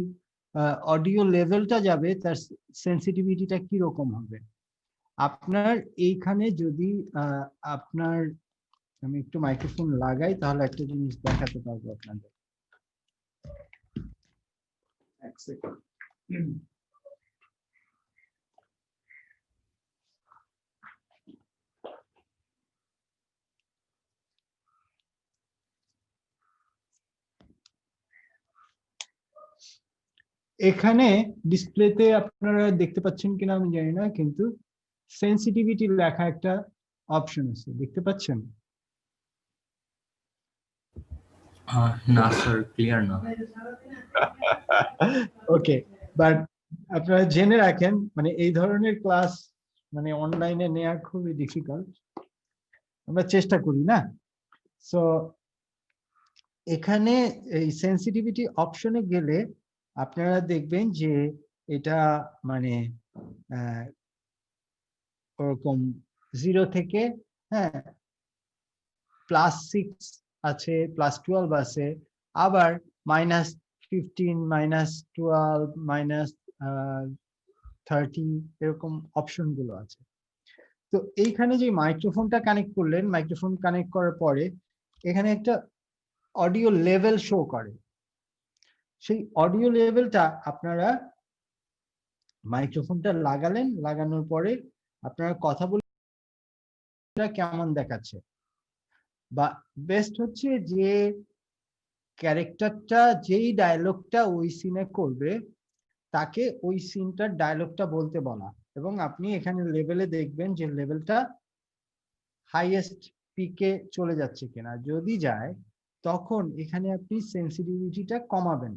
অডিও লেভেলটা যাবে তার সেন্সিটিভিটিটা কি রকম হবে। আপনার এইখানে যদি আপনার, আমি একটু মাইক্রোফোন লাগাই তাহলে একটা জিনিস দেখাতে পারবো আপনাদের। এক সেকেন্ড। এখানে ডিসপ্লেতে আপনারা দেখতে পাচ্ছেন কিনা আমি জানি না, কিন্তু সেন্সিটিভিটি লেখা একটা অপশন আছে, দেখতে পাচ্ছেন? না স্যার, ক্লিয়ার না। ওকে, বাট আপনারা জেনে রাখেন, মানে এই ধরনের ক্লাস মানে অনলাইনে নেওয়া খুবই ডিফিকাল্ট, আমরা চেষ্টা করি না। সো এখানে এই সেন্সিটিভিটি অপশনে গেলে আপনারা দেখবেন যে এটা মানে ওরকম 0 থেকে, হ্যাঁ, +6 আছে, +12 আছে, আবার -15, -12, -30 এরকম অপশন গুলো আছে। তো এইখানে যে মাইক্রোফোনটা কানেক্ট করলেন, মাইক্রোফোন কানেক্ট করার পরে এখানে একটা অডিও লেভেল শো করে। সেই অডিও লেভেলটা আপনারা মাইক্রোফোনটা লাগালেন, লাগানোর পরে আপনারা কথা বলে কেমন দেখাচ্ছে, বা বেস্ট হচ্ছে যে ক্যারেক্টারটা যেই ডায়লগটা ওই সিনে করবে তাকে ওই সিনটার ডায়লগটা বলতে বলা, এবং আপনি এখানে লেভেলে দেখবেন যে লেভেলটা হাইয়েস্ট পিকে চলে যাচ্ছে কিনা। যদি যায় তখন এখানে আপনি সেন্সিটিভিটিটা কমাবেন।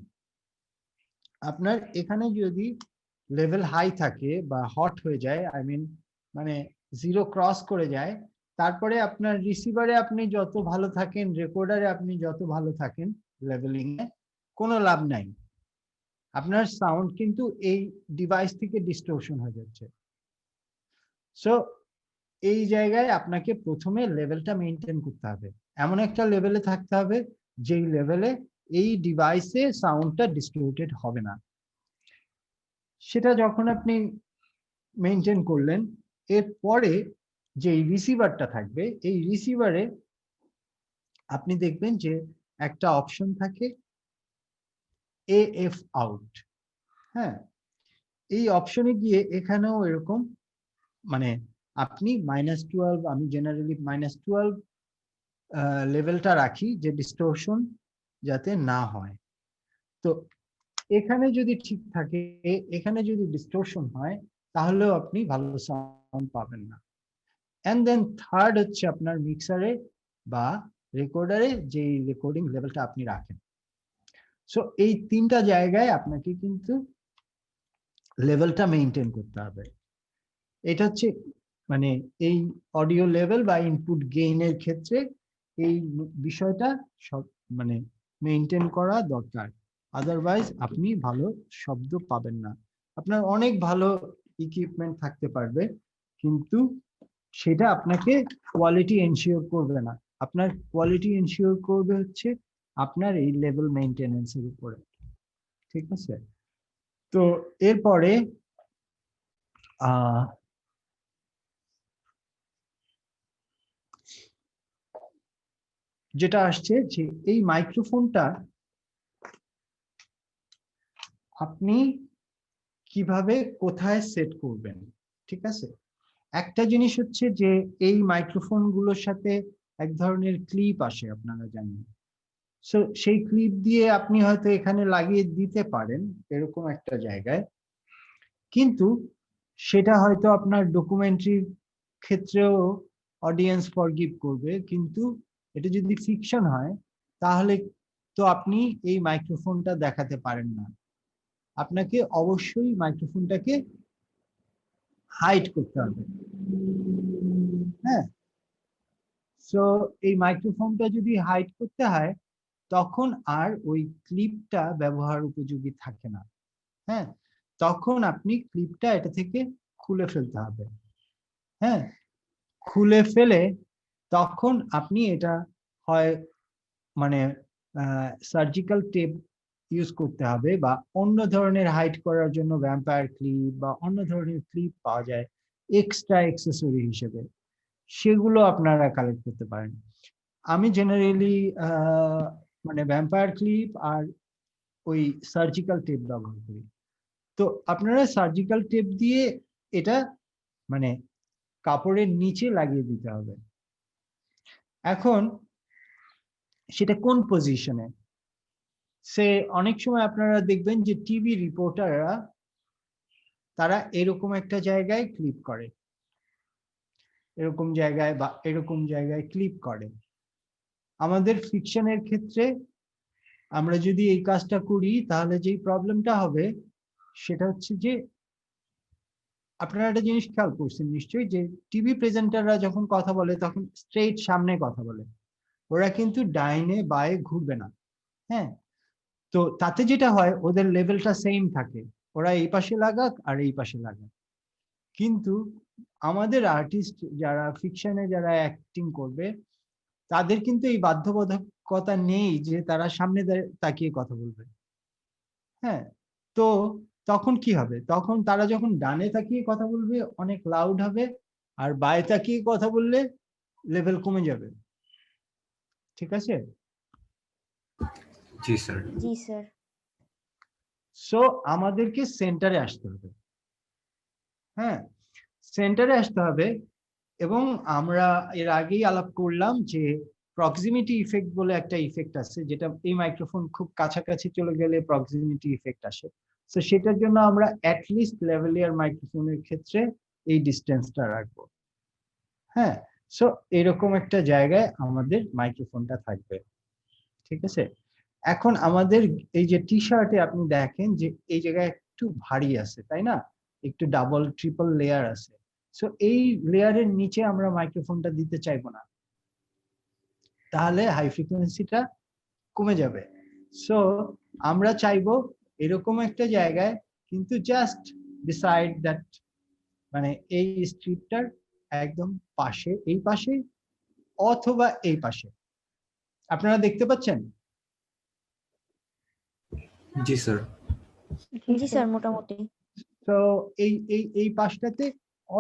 আপনার এখানে যদি লেভেল হাই থাকে বা হট হয়ে যায়, আই মিন মানে 0 ক্রস করে যায়, তারপরে আপনার রিসিভারে আপনি যত ভালো থাকেন, রেকর্ডারে আপনি যত ভালো থাকেন, লেভেলিং এ কোনো লাভ নাই, আপনার সাউন্ড কিন্তু এই ডিভাইস থেকে ডিস্টরশন হয়ে যাচ্ছে। সো এই জায়গায় আপনাকে প্রথমে লেভেলটা মেনটেন করতে হবে, এমন একটা লেভেলে থাকতে হবে যেই লেভেলে এই ডিভাইসে সাউন্ডটা ডিস্টর্টেড হবে না। সেটা যখন আপনি মেনটেন করলেন, এরপরে যে রিসিভারটা থাকবে, এই রিসিভারে আপনি দেখবেন যে একটা অপশন থাকে AF আউট। হ্যাঁ, এই অপশনে গিয়ে এখানেও এরকম মানে আপনি -12, আমি জেনারেলি -12 লেভেলটা রাখি যে ডিস্টরশন যাতে না হয়। তো এখানে যদি ঠিক থাকে, এখানে যদি ডিস্টরশন হয় তাহলেও আপনি ভালো সাউন্ড পাবেন না। এন্ড দেন থার্ড হচ্ছে আপনার মিক্সারে বা রেকর্ডারে যে রেকর্ডিং লেভেলটা আপনি রাখেন। সো এই তিনটা জায়গায় আপনাকে কিন্তু লেভেলটা মেইনটেইন করতে হবে। এটা হচ্ছে মানে এই অডিও লেভেল বা ইনপুট গেইনের ক্ষেত্রে এই বিষয়টা সব মানে মেইনটেইন করা দরকার, আদারওয়াইজ আপনি ভালো শব্দ পাবেন না। আপনার অনেক ভালো ইকুইপমেন্ট থাকতে পারবে, কিন্তু সেটা আপনাকে কোয়ালিটি এনশিওর করবে না। আপনার কোয়ালিটি এনশিওর করবে হচ্ছে আপনার এই লেভেল মেইনটেনেন্সের উপরে। ঠিক আছে? তো এরপরে যেটা আসছে যে এই মাইক্রোফোনটা আপনি কিভাবে কোথায় সেট করবেন। ঠিক আছে? একটা জিনিস হচ্ছে যে এই মাইক্রোফোন গুলোর সাথে এক ধরনের ক্লিপ আসে, আপনারা জানেন। সো সেই ক্লিপ দিয়ে আপনি হয়তো এখানে লাগিয়ে দিতে পারেন এরকম একটা জায়গায়, কিন্তু সেটা হয়তো আপনার ডকুমেন্টারির ক্ষেত্রেও অডিয়েন্স ফরগিভ করবে, কিন্তু এটা যদি ফিকশন হয় তাহলে তো আপনি এই মাইক্রোফোনটা দেখাতে পারেন না। আপনাকে অবশ্যই মাইক্রোফোনটাকে হাইড করতে হবে। হ্যাঁ, সো এই মাইক্রোফোনটা যদি হাইড করতে হয় তখন আর ওই ক্লিপটা ব্যবহার উপযোগী থাকে না। হ্যাঁ, তখন আপনি ক্লিপটা এটা থেকে খুলে ফেলতে হবে। হ্যাঁ, খুলে ফেলে তখন আপনি এটা হয় মানে সার্জিক্যাল টেপ ইউজ করতে হবে, বা অন্য ধরনের হাইড করার জন্য ভ্যাম্পায়ার ক্লিপ বা অন্য ধরনের ক্লিপ পাওয়া যায় এক্সট্রা অ্যাক্সেসরি হিসেবে, সেগুলো আপনারা কালেক্ট করতে পারেন। আমি জেনারেলি মানে ভ্যাম্পায়ার ক্লিপ আর ওই সার্জিক্যাল টেপ ব্যবহার করি। তো আপনারা সার্জিক্যাল টেপ দিয়ে এটা মানে কাপড়ের নিচে লাগিয়ে দিতে হবে। এখন সেটা কোন পজিশনে, সে অনেক সময় আপনারা দেখবেন যে টিভি রিপোর্টাররা তারা এরকম একটা জায়গায় ক্লিপ করে, এরকম জায়গায় বা এরকম জায়গায় ক্লিপ করে। আমাদের ফিকশনের ক্ষেত্রে আমরা যদি এই কাজটা করি তাহলে যেই প্রবলেমটা হবে সেটা হচ্ছে যে আপনারা একটা জিনিস খেয়াল করছেন নিশ্চয়ই, যে টিভি প্রেজেন্টাররা যখন কথা বলে তখন স্ট্রেইট সামনে কথা বলে, ওরা কিন্তু ডাইনে বায়ে ঘুরবে না। হ্যাঁ, তো তাতে যেটা হয় ওদের লেভেলটা সেম থাকে, ওরা এই পাশে লাগাক আর এই পাশে লাগাক। কিন্তু আমাদের আর্টিস্ট যারা ফিকশনে যারা অ্যাক্টিং করবে তাদের কিন্তু এই বাধ্যবাধকতা নেই যে তারা সামনে তাকিয়ে কথা বলবে। হ্যাঁ, তো তখন কি হবে, তখন তারা যখন ডানে তাকিয়ে কথা বলবে অনেক লাউড হবে, আর বায়ে তাকিয়ে কথা বললে লেভেল কমে যাবে। ঠিক আছে? জি স্যার। जी सर। সো আমাদেরকে সেন্টারে আসতে হবে। হ্যাঁ, সেন্টারে আসতে হবে। এবং আমরা এর আগেই আলাপ করলাম যে প্রক্সিমিটি ইফেক্ট বলে একটা ইফেক্ট আছে, যেটা এই মাইক্রোফোন খুব কাছাকাছি চলে গেলে প্রক্সিমিটি ইফেক্ট আসে। তো সেটার জন্য আমরা অ্যাটলিস্ট লেভেলিয়ার মাইক্রোফোনের ক্ষেত্রে এই ডিস্টেন্সটা রাখবো। হ্যাঁ, সো এরকম একটা জায়গায় আমাদের মাইক্রোফোনটা থাকবে। ঠিক আছে? এখন আমাদের এই যে টি শার্টে আপনি দেখেন যে এই জায়গায় একটু ভারী আছে, তাই না? একটু ডাবল ট্রিপল লেয়ার আছে। সো এই লেয়ারের নিচে আমরা মাইক্রোফোনটা দিতে চাইবো না, তাহলে হাই ফ্রিকোয়েন্সিটা কমে যাবে। সো আমরা চাইবো এরকম একটা জায়গায়, কিন্তু জাস্ট বিসাইড দ্যাট, মানে এই স্ট্রিপটার একদম পাশে, এই পাশে অথবা এই পাশে। আপনারা দেখতে পাচ্ছেন? জি স্যার। जी सर मोटामोटी। তো এই এই এই পাশটাতে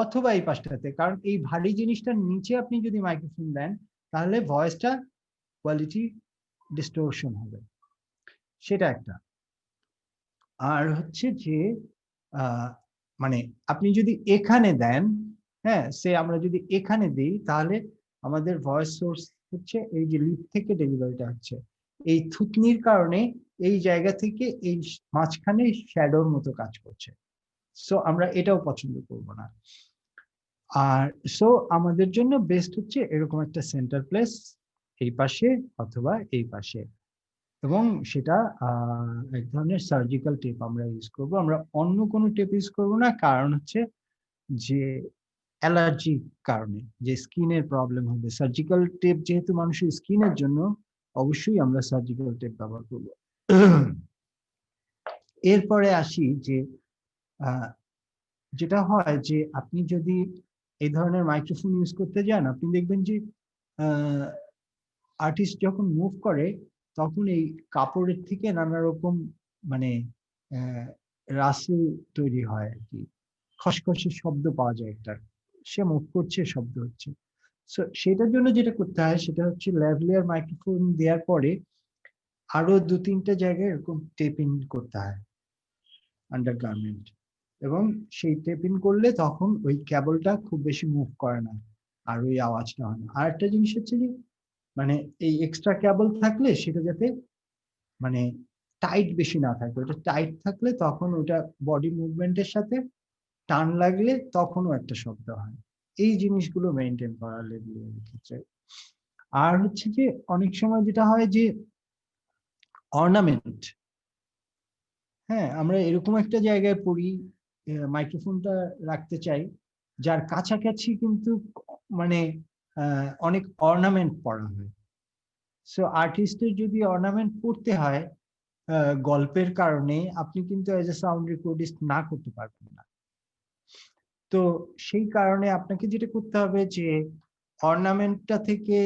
অথবা এই পাশটাতে, কারণ এই ভারী জিনিসটার নিচে আপনি যদি মাইক্রোফোন দেন তাহলে ভয়েসটা কোয়ালিটি ডিস্টোরশন হবে, সেটা একটা। আর হচ্ছে যে মানে আপনি যদি এখানে দেন, হ্যাঁ, সে আমরা যদি এখানে দিই তাহলে আমাদের ভয়েস সোর্স হচ্ছে এই যে লিপ থেকে ডেলিভারিটা হচ্ছে, এই থুতনির কারণে এই জায়গা থেকে এই মাঝখানে শ্যাডোর মতো কাজ করছে। সো আমরা এটাও পছন্দ করব না। আর সো আমাদের জন্য বেস্ট হচ্ছে এরকম একটা সেন্টার প্লেস এই পাশে অথবা এই পাশে, এবং সেটা এক ধরনের সার্জিক্যাল টেপ আমরা ইউজ করব। আমরা অন্য কোনো টেপ ইউজ করব না, কারণ হচ্ছে যে অ্যালার্জি কারণে যে স্কিনের প্রবলেম হবে। সার্জিক্যাল টেপ যেহেতু মানুষের স্কিনের জন্য, অবশ্যই আমরা সার্জিক্যাল টেপ ব্যবহার করব। এরপরে আসি যে যেটা হয় যে আপনি যদি এই ধরনের মাইক্রোফোন ইউজ করতে যান, আপনি দেখবেন যে আর্টিস্ট যখন মুভ করে তখন এই কাপড়ের থেকে নানা রকম মানে রাসেল তৈরি হয় আর কি, খসখসে শব্দ পাওয়া যায় একটা, সে মুভ করছে শব্দ হচ্ছে। সো সেটার জন্য যেটা করতে হয় সেটা হচ্ছে ল্যাভলিয়ার মাইক্রোফোন দেওয়ার পরে আরো 2-3টা জায়গায় এরকম টেপিং করতে হয় আন্ডারগার্মেন্ট, এবং সেই টেপিং করলে তখন ওই কেবলটা খুব বেশি মুভ করে না আর ওই আওয়াজটা হয় না। আর একটা জিনিস হচ্ছে যে মানে এই এক্সট্রা কেবল থাকলে সেটা যাতে মানে টাইট বেশি না থাকে, ওটা টাইট থাকলে তখন ওটা বডি মুভমেন্টের সাথে টান লাগলে তখনও একটা শব্দ হয়। এই জিনিসগুলো মেনটেন করা লেভেলের ক্ষেত্রে। আর হচ্ছে যে অনেক সময় যেটা হয় যে অর্নামেন্ট, হ্যাঁ, আমরা এরকম একটা জায়গায় পড়ি, মাইক্রোফোনটা রাখতে চাই যার কাছাকাছি কিন্তু মানে অনেক অর্নামেন্ট পড়া হয়। সো আর্টিস্টের যদি অর্নামেন্ট পড়তে হয় গল্পের কারণে, আপনি কিন্তু এজ এ সাউন্ড রেকর্ডিস্ট না করতে পারবেন না। তো সেই কারণে আপনাকে যেটা করতে হবে যে অর্নামেন্টটা থেকে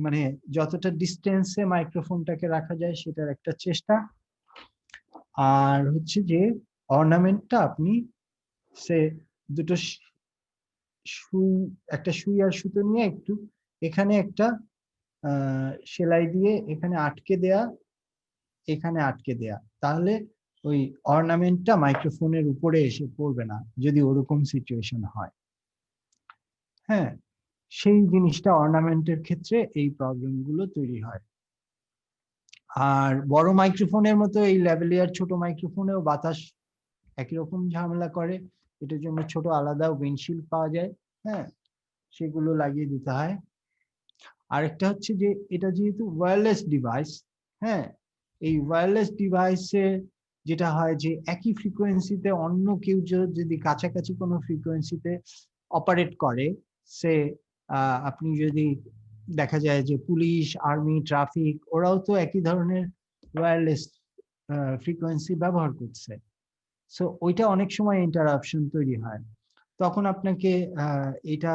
মানে যতটা ডিস্টেন্সে মাইক্রোফোনটাকে রাখা যায় সেটার একটা চেষ্টা। আর হচ্ছে যে অর্নামেন্টটা আপনি সে দুটো সুই, একটা সুই আর সুতো নিয়ে একটু এখানে একটা সেলাই দিয়ে এখানে আটকে দেয়া, এখানে আটকে দেয়া, তাহলে ওই অর্নামেন্টটা মাইক্রোফোনের উপরে এসে পড়বে না যদি ওরকম সিচুয়েশন হয়। হ্যাঁ, সেই জিনিসটা অর্নামেন্টের ক্ষেত্রে এই প্রবলেম গুলো তৈরি হয়। আর বড় মাইক্রোফোনের মতো এই ল্যাভেলিয়ার ছোট মাইক্রোফোনেও বাতাস একই রকম ঝামেলা করে, এটার জন্য ছোট আলাদা উইন্ডশিল্ড পাওয়া যায়, হ্যাঁ, সেগুলো লাগিয়ে দিতে হয়। আরেকটা হচ্ছে যে এটা যেহেতু ওয়্যারলেস ডিভাইস, হ্যাঁ, এই ওয়্যারলেস ডিভাইসে যেটা হয় যে একই ফ্রিকোয়েন্সিতে অন্য কেউ যদি কাছাকাছি কোনো ফ্রিকোয়েন্সিতে অপারেট করে, সে আপনি যদি দেখা যায় যে পুলিশ, আর্মি, ট্রাফিক, ওরাও তো একই ধরনের ওয়্যারলেস ফ্রিকোয়েন্সি ব্যবহার করছে। সো ওইটা অনেক সময় ইন্টারাপশন তৈরি হয়, তখন আপনাকে এটা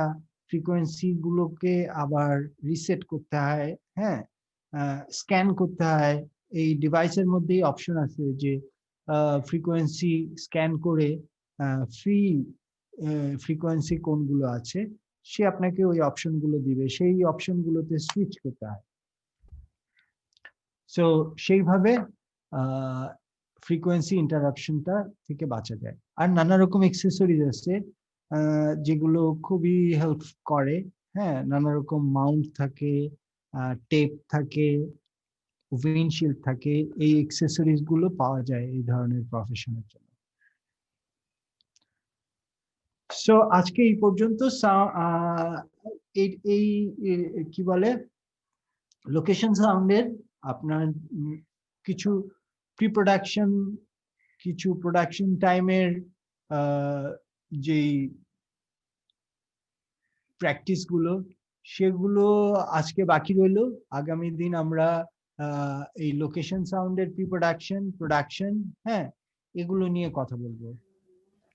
ফ্রিকোয়েন্সি গুলোকে আবার রিসেট করতে হয়, হ্যাঁ, স্ক্যান করতে হয়। এই ডিভাইসের মধ্যেই অপশন আছে যে ফ্রিকোয়েন্সি স্ক্যান করে ফ্রি ফ্রিকোয়েন্সি কোনগুলো আছে সে আপনাকে ওই অপশনগুলো দিবে, সেই অপশনগুলোতে সুইচ করতে হয়। সো সেইভাবে ফ্রিকোয়েন্সি ইন্টারাপশনটা থেকে বাঁচা যায়। আর নানা রকম এক্সেসরিজ আছে যেগুলো খুবই হেল্প করে, হ্যাঁ, নানা রকম মাউন্ট থাকে, টেপ থাকে, উইন্ডশিল্ড থাকে, এই এক্সেসরিজ গুলো পাওয়া যায় এই ধরনের প্রফেশনের জন্য। সো আজকে এই পর্যন্ত। এই কি বলে লোকেশন সাউন্ডের আপনার কিছু প্রি প্রোডাকশন, কিছু প্রোডাকশন টাইমের যেই প্র্যাকটিস গুলো সেগুলো আজকে বাকি রইলো। আগামী দিন আমরা এই লোকেশন সাউন্ডের প্রি প্রোডাকশন, প্রোডাকশন, হ্যাঁ, এগুলো নিয়ে কথা বলবো,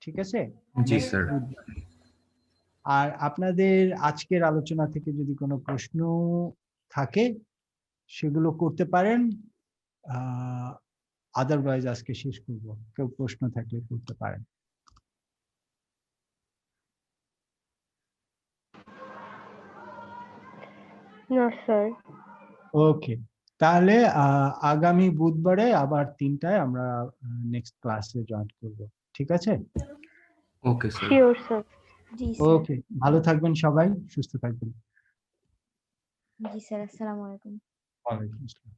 ঠিক আছে? জি স্যার। আর আপনাদের আজকের আলোচনা থেকে যদি কোনো প্রশ্ন থাকে সেগুলো করতে পারেন, আদারওয়াইজ আজকে শেষ করব। কেউ প্রশ্ন থাকলে করতে পারেন। No, sir. ওকে, তাহলে আগামী বুধবারে আবার 3টায় আমরা নেক্সট ক্লাসে জয়েন করব, ঠিক আছে? Okay sir. Sure, sir. জি স্যার। ওকে, ভালো থাকবেন সবাই, সুস্থ থাকবেন। জি স্যার, আসসালামু আলাইকুম। ওয়ালাইকুম আসসালাম।